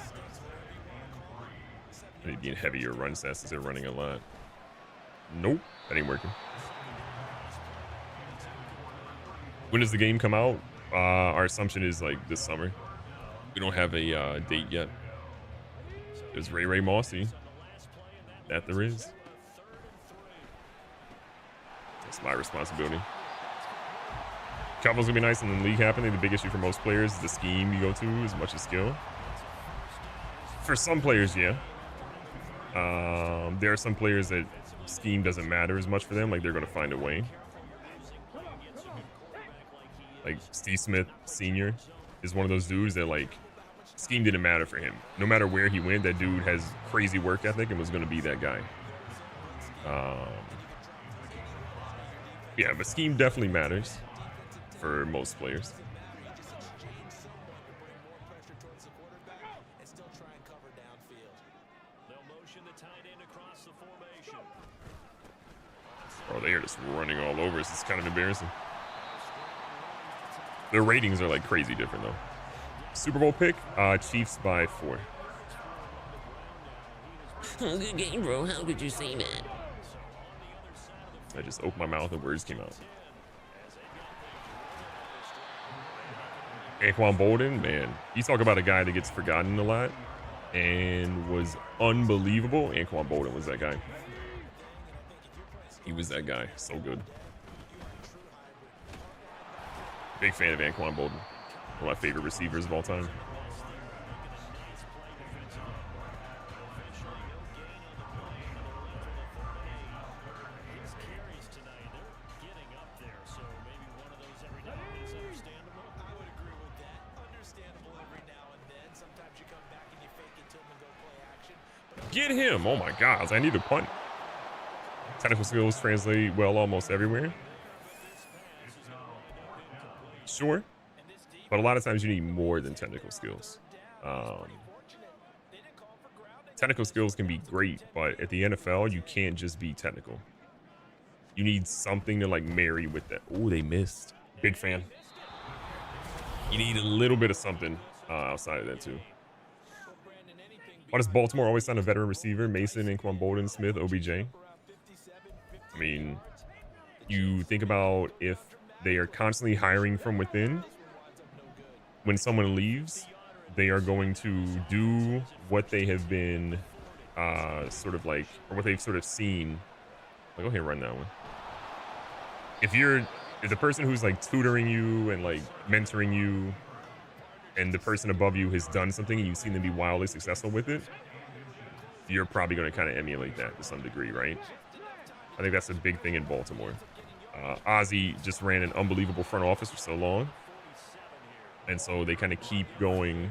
I need being heavier run sets since they're running a lot. Nope, that ain't working. When does the game come out? Our assumption is like this summer. We don't have a date yet. There's Ray Mossy. That there is. That's my responsibility. Cowboys gonna be nice in the league happening. The big issue for most players is the scheme you go to as much as skill. For some players, yeah. There are some players that scheme doesn't matter as much for them. Like they're gonna find a way. Like Steve Smith Sr. is one of those dudes that like scheme didn't matter for him. No matter where he went, that dude has crazy work ethic and was gonna be that guy. Yeah, but scheme definitely matters for most players. Oh, they are just running all over us. It's kind of embarrassing. Their ratings are like crazy different though. Super Bowl pick, Chiefs by 4. Good game, bro. How could you say that? I just opened my mouth and words came out. Anquan Bolden, man. You talk about a guy that gets forgotten a lot and was unbelievable. Anquan Bolden was that guy. He was that guy. So good. Big fan of Anquan Bolden. One of my favorite receivers of all time. Get him! Oh my God, I need to punt. Technical skills translate well almost everywhere. Sure. But a lot of times you need more than technical skills. Technical skills can be great, but at the NFL, you can't just be technical. You need something to like marry with that. Oh, they missed. Big fan. You need a little bit of something outside of that too. Why does Baltimore always sign a veteran receiver? Mason, Anquan Bolden, Smith, OBJ. I mean, you think about if they are constantly hiring from within. When someone leaves, they are going to do what they have been sort of like, or what they've sort of seen. Like, go ahead and run that one. If the person who's like tutoring you and like mentoring you, and the person above you has done something and you've seen them be wildly successful with it, you're probably going to kind of emulate that to some degree, right? I think that's a big thing in Baltimore. Ozzie just ran an unbelievable front office for so long. And so they kind of keep going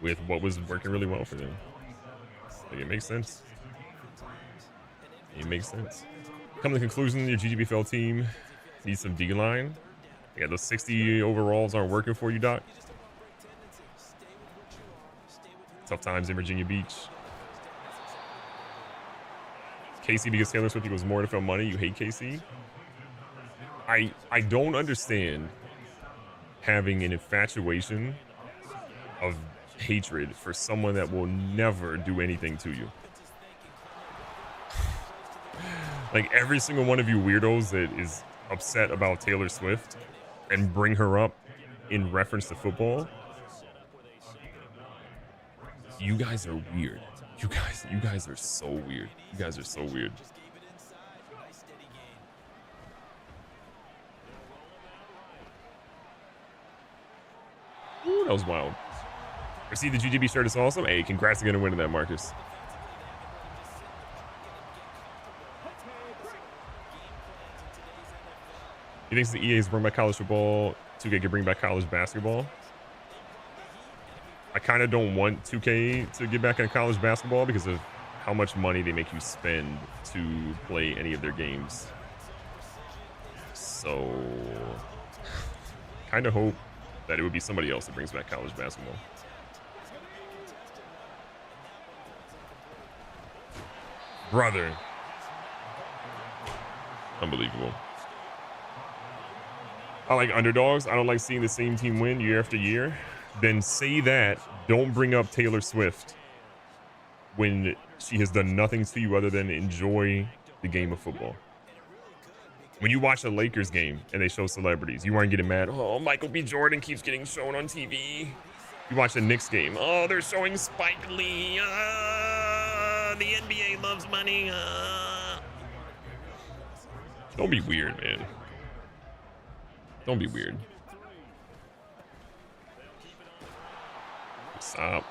with what was working really well for them. Like, it makes sense. It makes sense. Come to the conclusion, your GGBFL team needs some D-line. Yeah, those 60 overalls aren't working for you, Doc. Tough times in Virginia Beach. KC because Taylor Swift equals more NFL money. You hate KC? I don't understand having an infatuation of hatred for someone that will never do anything to you. Like every single one of you weirdos that is upset about Taylor Swift and bring her up in reference to football, you guys are weird. You guys are so weird. You guys are so weird. Ooh, that was wild. I see the GGB shirt is awesome. Hey, congrats again on winning that, Marcus. You think the EA's bring back college football, 2K could bring back college basketball? I kind of don't want 2K to get back into college basketball because of how much money they make you spend to play any of their games. So, kind of hope that it would be somebody else that brings back college basketball. Brother. Unbelievable. I like underdogs. I don't like seeing the same team win year after year. Then say that. Don't bring up Taylor Swift when she has done nothing to you other than enjoy the game of football. When you watch a Lakers game and they show celebrities, you aren't getting mad. Oh, Michael B. Jordan keeps getting shown on TV. You watch a Knicks game. Oh, they're showing Spike Lee. The NBA loves money. Don't be weird, man. Don't be weird. Stop.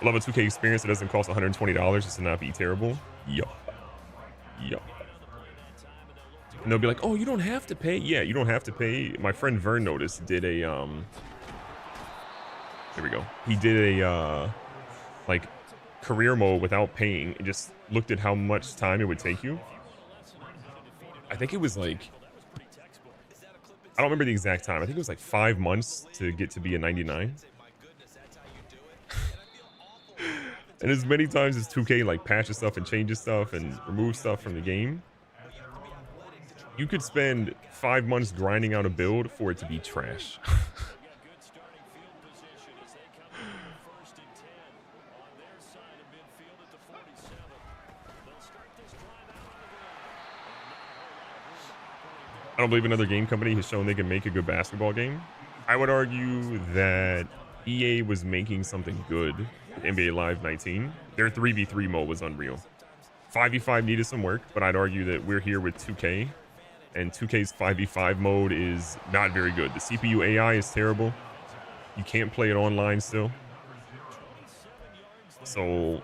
I love a 2K experience that doesn't cost $120 just to not be terrible. Yup. Yup. And they'll be like, oh, you don't have to pay. Yeah, you don't have to pay. My friend Vern Notice did a, here we go. He did a, like, career mode without paying and just looked at how much time it would take you. I think it was like, I don't remember the exact time. I think it was like 5 months to get to be a 99. And as many times as 2K like patches stuff and changes stuff and removes stuff from the game, you could spend 5 months grinding out a build for it to be trash. I don't believe another game company has shown they can make a good basketball game. I would argue that EA was making something good with NBA Live 19. Their 3v3 mode was unreal. 5v5 needed some work, but I'd argue that we're here with 2K, and 2K's 5v5 mode is not very good. The CPU AI is terrible. You can't play it online still. So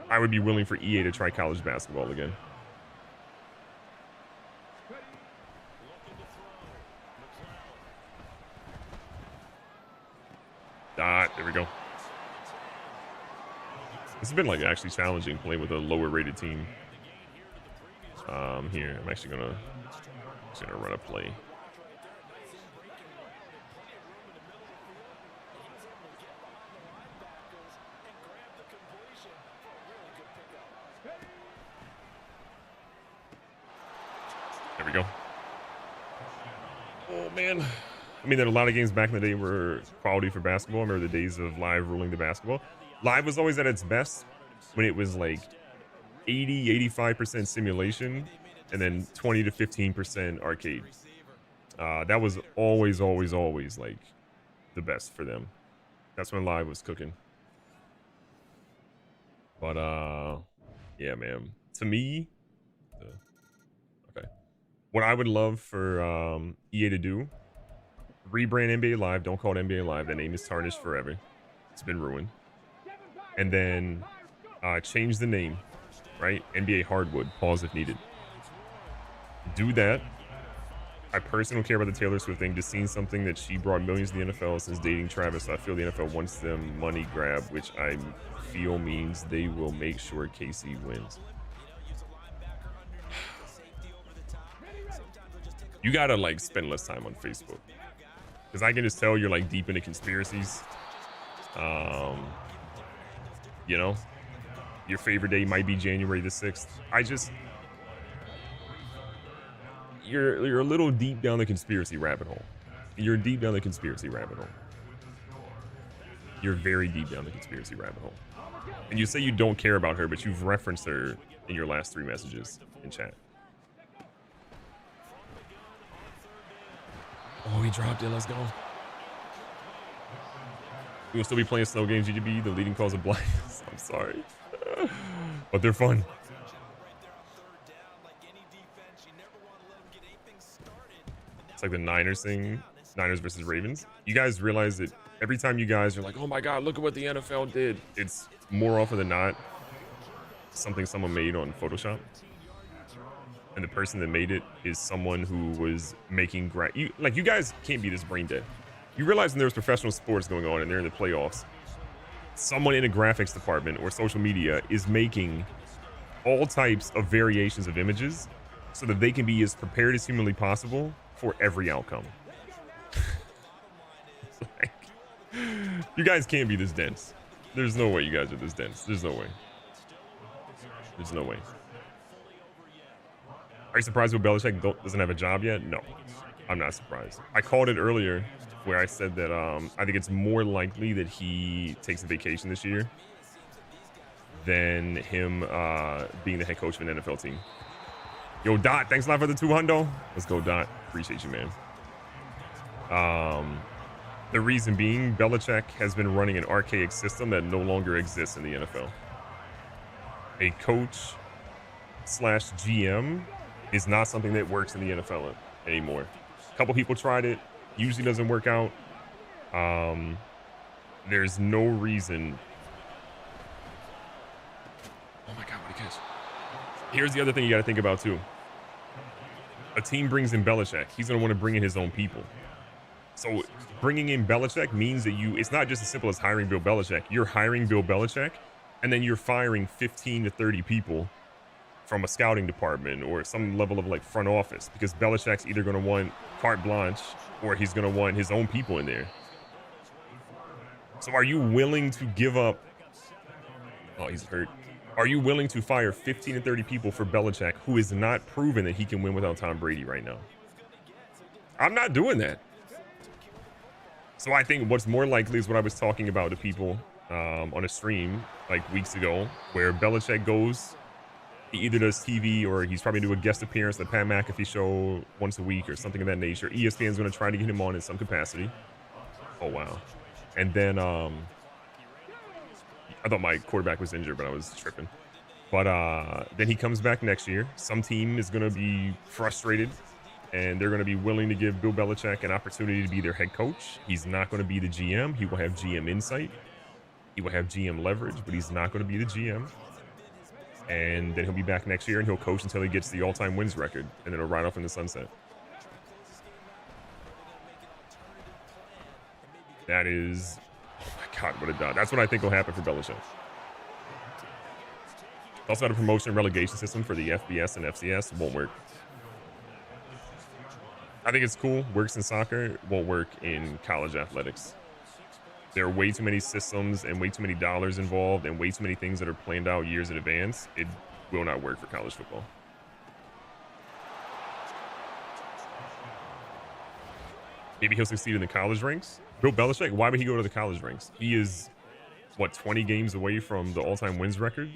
I would be willing for EA to try college basketball again. There we go. This has been like actually challenging playing with a lower rated team. Here, I'm actually gonna run a play. There we go. Oh man. I mean, there are a lot of games back in the day were quality for basketball. I remember the days of Live ruling the basketball. Live was always at its best when it was like 80-85% simulation and then 20 to 15% arcade. That was always like the best for them. That's when Live was cooking. But yeah, man. To me, okay. What I would love for EA to do, rebrand NBA Live. Don't call it NBA Live. That name is tarnished forever. It's been ruined. And then change the name, right? NBA Hardwood. Pause if needed. Do that. I personally don't care about the Taylor Swift thing. Just seeing something that she brought millions to the NFL since dating Travis. So I feel the NFL wants them money grab, which I feel means they will make sure KC wins. You gotta like spend less time on Facebook. Because I can just tell you're like deep into conspiracies. You know, your favorite day might be January the 6th. You're a little deep down the conspiracy rabbit hole. You're deep down the conspiracy rabbit hole. You're very deep down the conspiracy rabbit hole. And you say you don't care about her, but you've referenced her in your last 3 messages in chat. Oh, he dropped it. Let's go. We will still be playing snow games, GGB, the leading cause of blindness. I'm sorry. But they're fun. It's like the Niners thing. Niners versus Ravens. You guys realize that every time you guys are like, oh my God, look at what the NFL did. It's more often than not something someone made on Photoshop. And the person that made it is someone who was making you guys can't be this brain dead. You realize when there's professional sports going on and they're in the playoffs, someone in a graphics department or social media is making all types of variations of images so that they can be as prepared as humanly possible for every outcome. Like, you guys can't be this dense. There's no way you guys are this dense. There's no way. There's no way. Are you surprised Bill Belichick doesn't have a job yet? No, I'm not surprised. I called it earlier where I said that I think it's more likely that he takes a vacation this year than him being the head coach of an NFL team. Yo, Dot, thanks a lot for the 200. Let's go, Dot. Appreciate you, man. The reason being, Belichick has been running an archaic system that no longer exists in the NFL. A coach/GM is not something that works in the NFL anymore. A couple people tried it. Usually doesn't work out. There's no reason. Oh my God, what a catch. Here's the other thing you got to think about too. A team brings in Belichick. He's going to want to bring in his own people. So bringing in Belichick means that it's not just as simple as hiring Bill Belichick. You're hiring Bill Belichick, and then you're firing 15 to 30 people from a scouting department or some level of like front office, because Belichick's either going to want carte blanche or he's going to want his own people in there. So are you willing to give up? Oh, he's hurt. Are you willing to fire 15 to 30 people for Belichick, who is not proven that he can win without Tom Brady right now? I'm not doing that. So I think what's more likely is what I was talking about to people on a stream like weeks ago, where Belichick goes, he either does TV or he's probably do a guest appearance at the Pat McAfee show once a week or something of that nature. ESPN's going to try to get him on in some capacity. Oh, wow. And then I thought my quarterback was injured, but I was tripping. But then he comes back next year. Some team is going to be frustrated, and they're going to be willing to give Bill Belichick an opportunity to be their head coach. He's not going to be the GM. He will have GM insight. He will have GM leverage, but he's not going to be the GM. And then he'll be back next year, and he'll coach until he gets the all-time wins record, and then he'll ride off in the sunset. That is, oh my God, what a dot. That's what I think will happen for Belichick. Also got a promotion and relegation system for the FBS and FCS. Won't work. I think it's cool. Works in soccer. Won't work in college athletics. There are way too many systems and way too many dollars involved and way too many things that are planned out years in advance. It will not work for college football. Maybe he'll succeed in the college ranks. Bill Belichick, why would he go to the college ranks? He is, what, 20 games away from the all-time wins record?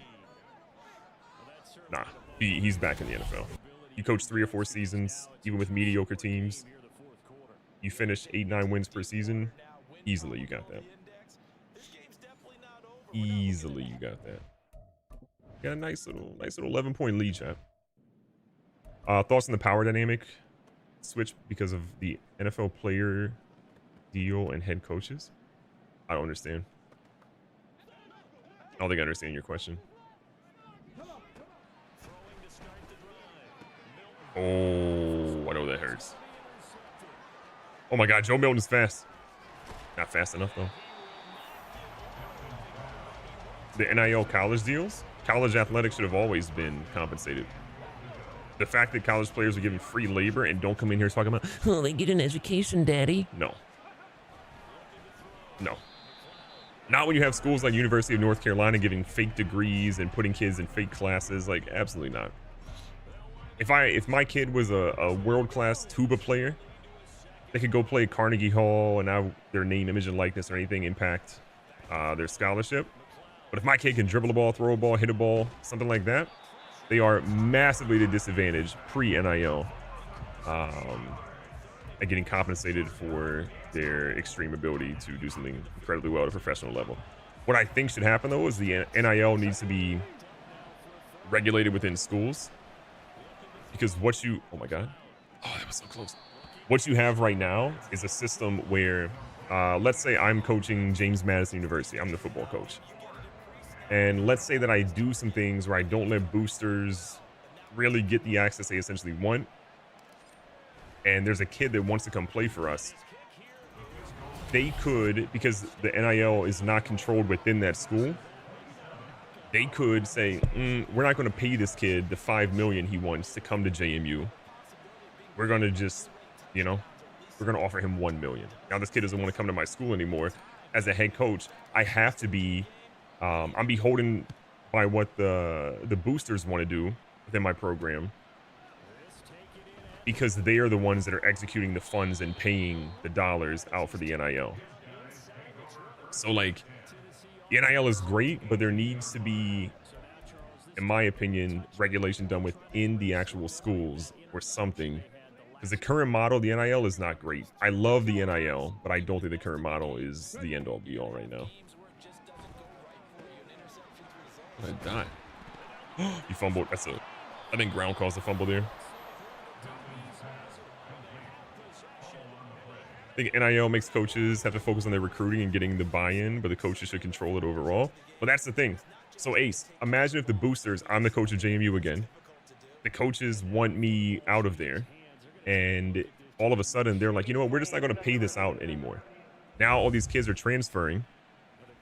Nah, he's back in the NFL. You coach 3 or 4 seasons, even with mediocre teams. You finish 8-9 wins per season. Easily, you got that. Easily, you got that. Got a nice little 11-point lead, chat. Thoughts on the power dynamic switch because of the NFL player deal and head coaches? I don't understand. I don't think I understand your question. Oh, I know that hurts. Oh my God, Joe Milton is fast. Not fast enough, though. The NIL college deals, college athletics should have always been compensated. The fact that college players are given free labor and don't come in here talking about, Oh, they get an education, Daddy. no. No. Not when you have schools like University of North Carolina giving fake degrees and putting kids in fake classes. Like, absolutely not. If my kid was a world-class tuba player, they could go play Carnegie Hall and now their name, image, and likeness or anything impact their scholarship. But if my kid can dribble a ball, throw a ball, hit a ball, something like that, they are massively at a disadvantage pre-NIL and getting compensated for their extreme ability to do something incredibly well at a professional level. What I think should happen, though, is the NIL needs to be regulated within schools. Because what you... Oh, my God. Oh, that was so close. What you have right now is a system where, let's say I'm coaching James Madison University. I'm the football coach. And let's say that I do some things where I don't let boosters really get the access they essentially want. And there's a kid that wants to come play for us. They could, because the NIL is not controlled within that school, they could say, we're not going to pay this kid the $5 million he wants to come to JMU. We're going to just, we're going to offer him $1 million. Now this kid doesn't want to come to my school anymore. As a head coach, I have to be, I'm beholden by what the boosters want to do within my program, because they are the ones that are executing the funds and paying the dollars out for the NIL. So like, the NIL is great, but there needs to be, in my opinion, regulation done within the actual schools or something. Because the current model, the NIL, is not great. I love the NIL, but I don't think the current model is the end all be all right now. I died. He fumbled. I think ground caused the fumble there. I think NIL makes coaches have to focus on their recruiting and getting the buy-in, but the coaches should control it overall. But that's the thing. So Ace, imagine if the boosters, I'm the coach of JMU again. The coaches want me out of there. And all of a sudden they're like, you know what? We're just not going to pay this out anymore. Now all these kids are transferring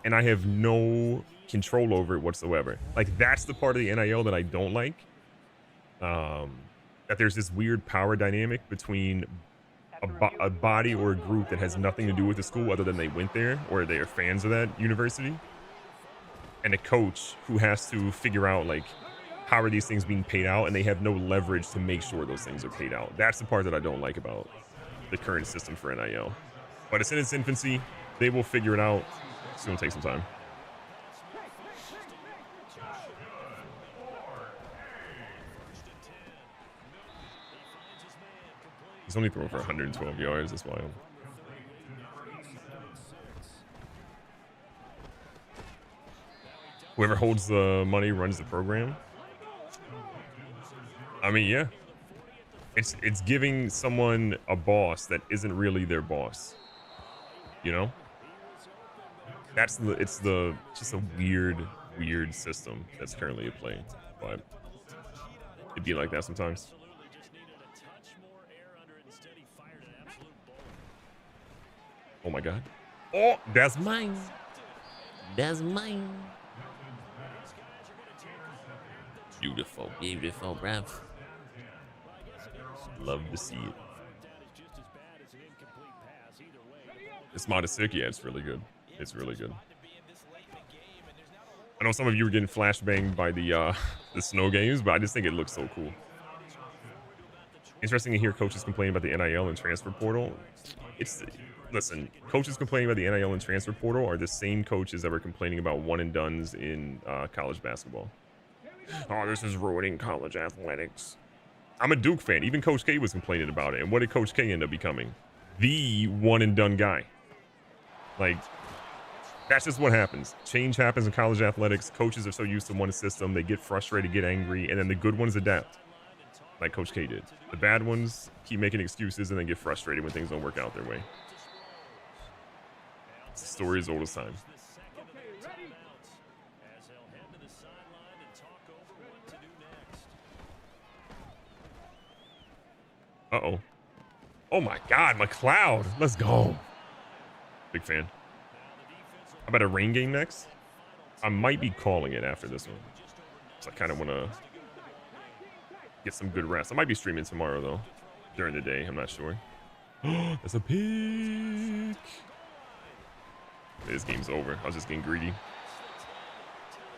and I have no control over it whatsoever. Like, that's the part of the NIL that I don't like. That there's this weird power dynamic between a body or a group that has nothing to do with the school other than they went there or they are fans of that university, and a coach who has to figure out, like, how are these things being paid out, and they have no leverage to make sure those things are paid out. That's the part that I don't like about the current system for NIL. But it's in its infancy. They will figure it out. It's going to take some time. He's only throwing for 112 yards. That's wild. Whoever holds the money runs the program. I mean, yeah. It's giving someone a boss that isn't really their boss. You know? It's just a weird system that's currently at play. But it'd be like that sometimes. Oh my God. Oh, that's mine. That's mine. Beautiful. Beautiful, bruv. Love to see it. It's mod is sick. Yeah, it's really good. It's really good. I know some of you were getting flashbanged by the snow games, but I just think it looks so cool. Interesting to hear coaches complain about the NIL and transfer portal. Listen, coaches complaining about the NIL and transfer portal are the same coaches that were complaining about one and dones in college basketball. Oh, this is ruining college athletics. I'm a Duke fan. Even Coach K was complaining about it. And what did Coach K end up becoming? The one and done guy. Like, that's just what happens. Change happens in college athletics. Coaches are so used to one system, they get frustrated, get angry, and then the good ones adapt, like Coach K did. The bad ones keep making excuses and then get frustrated when things don't work out their way. It's the story as old as time. Uh-oh. Oh my God, McLeod. Let's go. Big fan. How about a rain game next? I might be calling it after this one. So I kind of want to get some good rest. I might be streaming tomorrow, though, during the day. I'm not sure. That's a pick. This game's over. I was just getting greedy.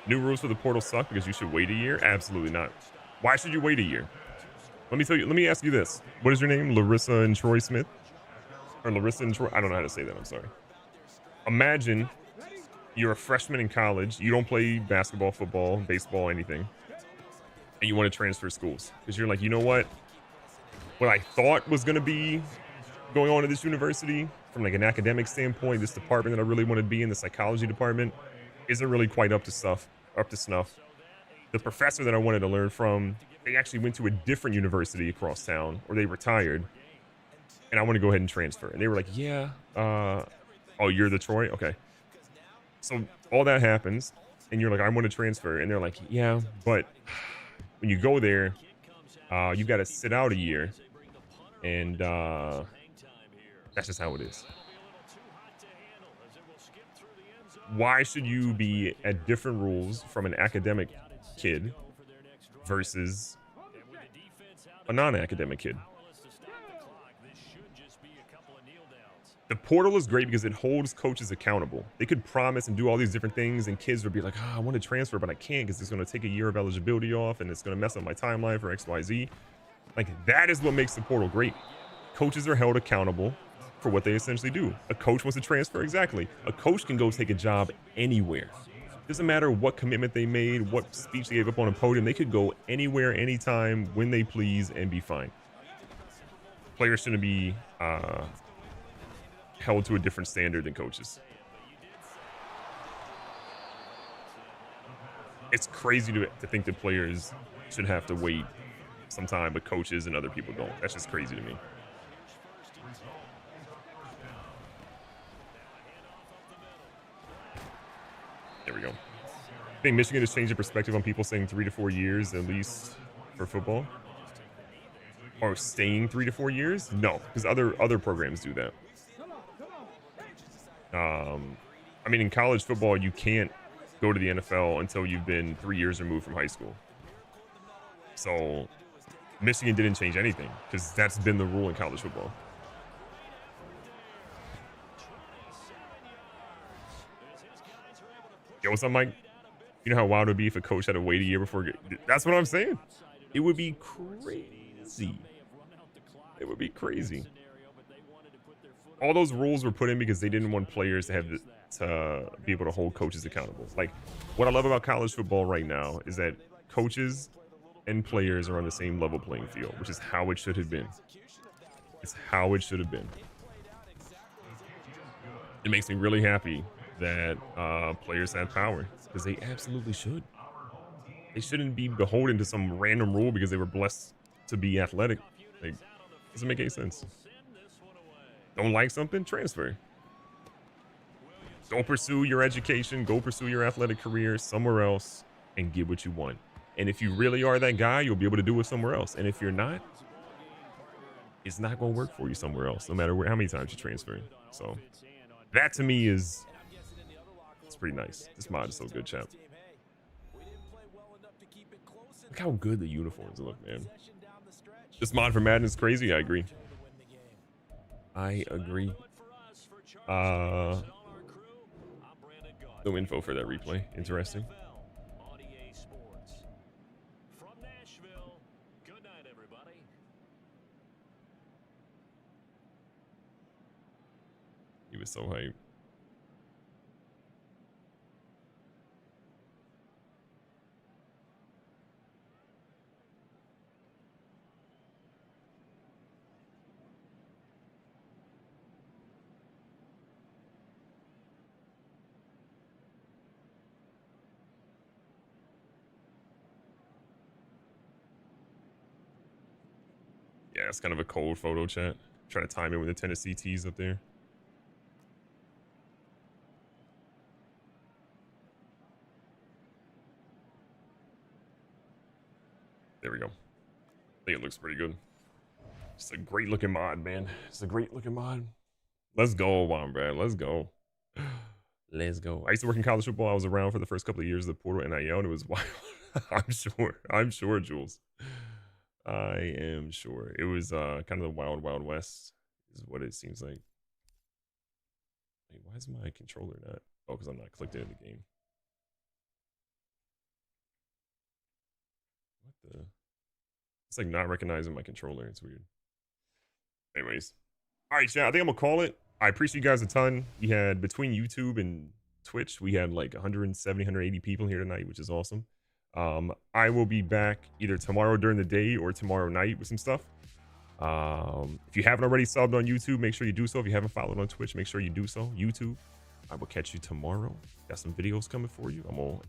New rules for the portal suck because you should wait a year? Absolutely not. Why should you wait a year? Let me ask you this. What is your name? Larissa and Troy Smith? Or Larissa and Troy? I don't know how to say that. I'm sorry. Imagine you're a freshman in college. You don't play basketball, football, baseball, anything. And you want to transfer schools because you're like, you know what? What I thought was going to be going on at this university from like an academic standpoint, this department that I really want to be in, the psychology department, isn't really quite up to snuff. The professor that I wanted to learn from, they actually went to a different university across town, or they retired, and I want to go ahead and transfer. And they were like, yeah, oh, you're the Troy? Okay. So all that happens, and you're like, I want to transfer. And they're like, yeah, but when you go there, you got to sit out a year. And that's just how it is. Why should you be at different rules from an academic kid versus a non-academic kid? The portal is great because it holds coaches accountable. They could promise and do all these different things, and kids would be like, oh, I want to transfer, but I can't because it's going to take a year of eligibility off, and it's going to mess up my timeline for XYZ. Like, that is what makes the portal great. Coaches are held accountable for what they essentially do. A coach wants to transfer, exactly. A coach can go take a job anywhere. Doesn't matter what commitment they made, what speech they gave up on a podium. They could go anywhere, anytime, when they please, and be fine. Players shouldn't be held to a different standard than coaches. It's crazy to think that players should have to wait some time, but coaches and other people don't. That's just crazy to me. There we go. I think Michigan has changed the perspective on people saying 3 to 4 years at least for football. Or staying 3 to 4 years? No, because other programs do that. I mean, in college football, you can't go to the NFL until you've been 3 years removed from high school. So Michigan didn't change anything because that's been the rule in college football. Yo, what's up, Mike? You know how wild it would be if a coach had to wait a year before? That's what I'm saying. It would be crazy. It would be crazy. All those rules were put in because they didn't want players to have to be able to hold coaches accountable. Like, what I love about college football right now is that coaches and players are on the same level playing field, which is how it should have been. It's how it should have been. It makes me really happy that players have power, because they absolutely should. They shouldn't be beholden to some random rule because they were blessed to be athletic. Like, doesn't make any sense. Don't like something? Transfer. Go pursue your education. Go pursue your athletic career somewhere else and get what you want. And if you really are that guy, you'll be able to do it somewhere else. And if you're not, it's not going to work for you somewhere else, no matter how many times you transfer. So that to me is, it's pretty nice. This mod is so good, chap. Look how good the uniforms look, man. This mod for Madden is crazy. I agree. I agree. No info for that replay. Interesting. He was so hyped. Yeah, it's kind of a cold photo, chat. Try to time it with the Tennessee tees up there. There we go. I think it looks pretty good. It's a great looking mod, man. It's a great looking mod. Let's go, Wombat. Let's go. Let's go. I used to work in college football. I was around for the first couple of years of the portal NIL, and it was wild. I'm sure, Jules. I am sure. It was kind of the wild, wild west is what it seems like. Wait, why is my controller not? Oh, because I'm not clicked into the game. What the? It's like not recognizing my controller. It's weird. Anyways. All right, chat. I think I'm going to call it. I appreciate you guys a ton. You had, between YouTube and Twitch. We had like 170, 180 people here tonight, which is awesome. I will be back either tomorrow during the day or tomorrow night with some stuff. If you haven't already subbed on YouTube, make sure you do so. If you haven't followed on Twitch, make sure you do so. YouTube, I will catch you tomorrow. Got some videos coming for you. I'm all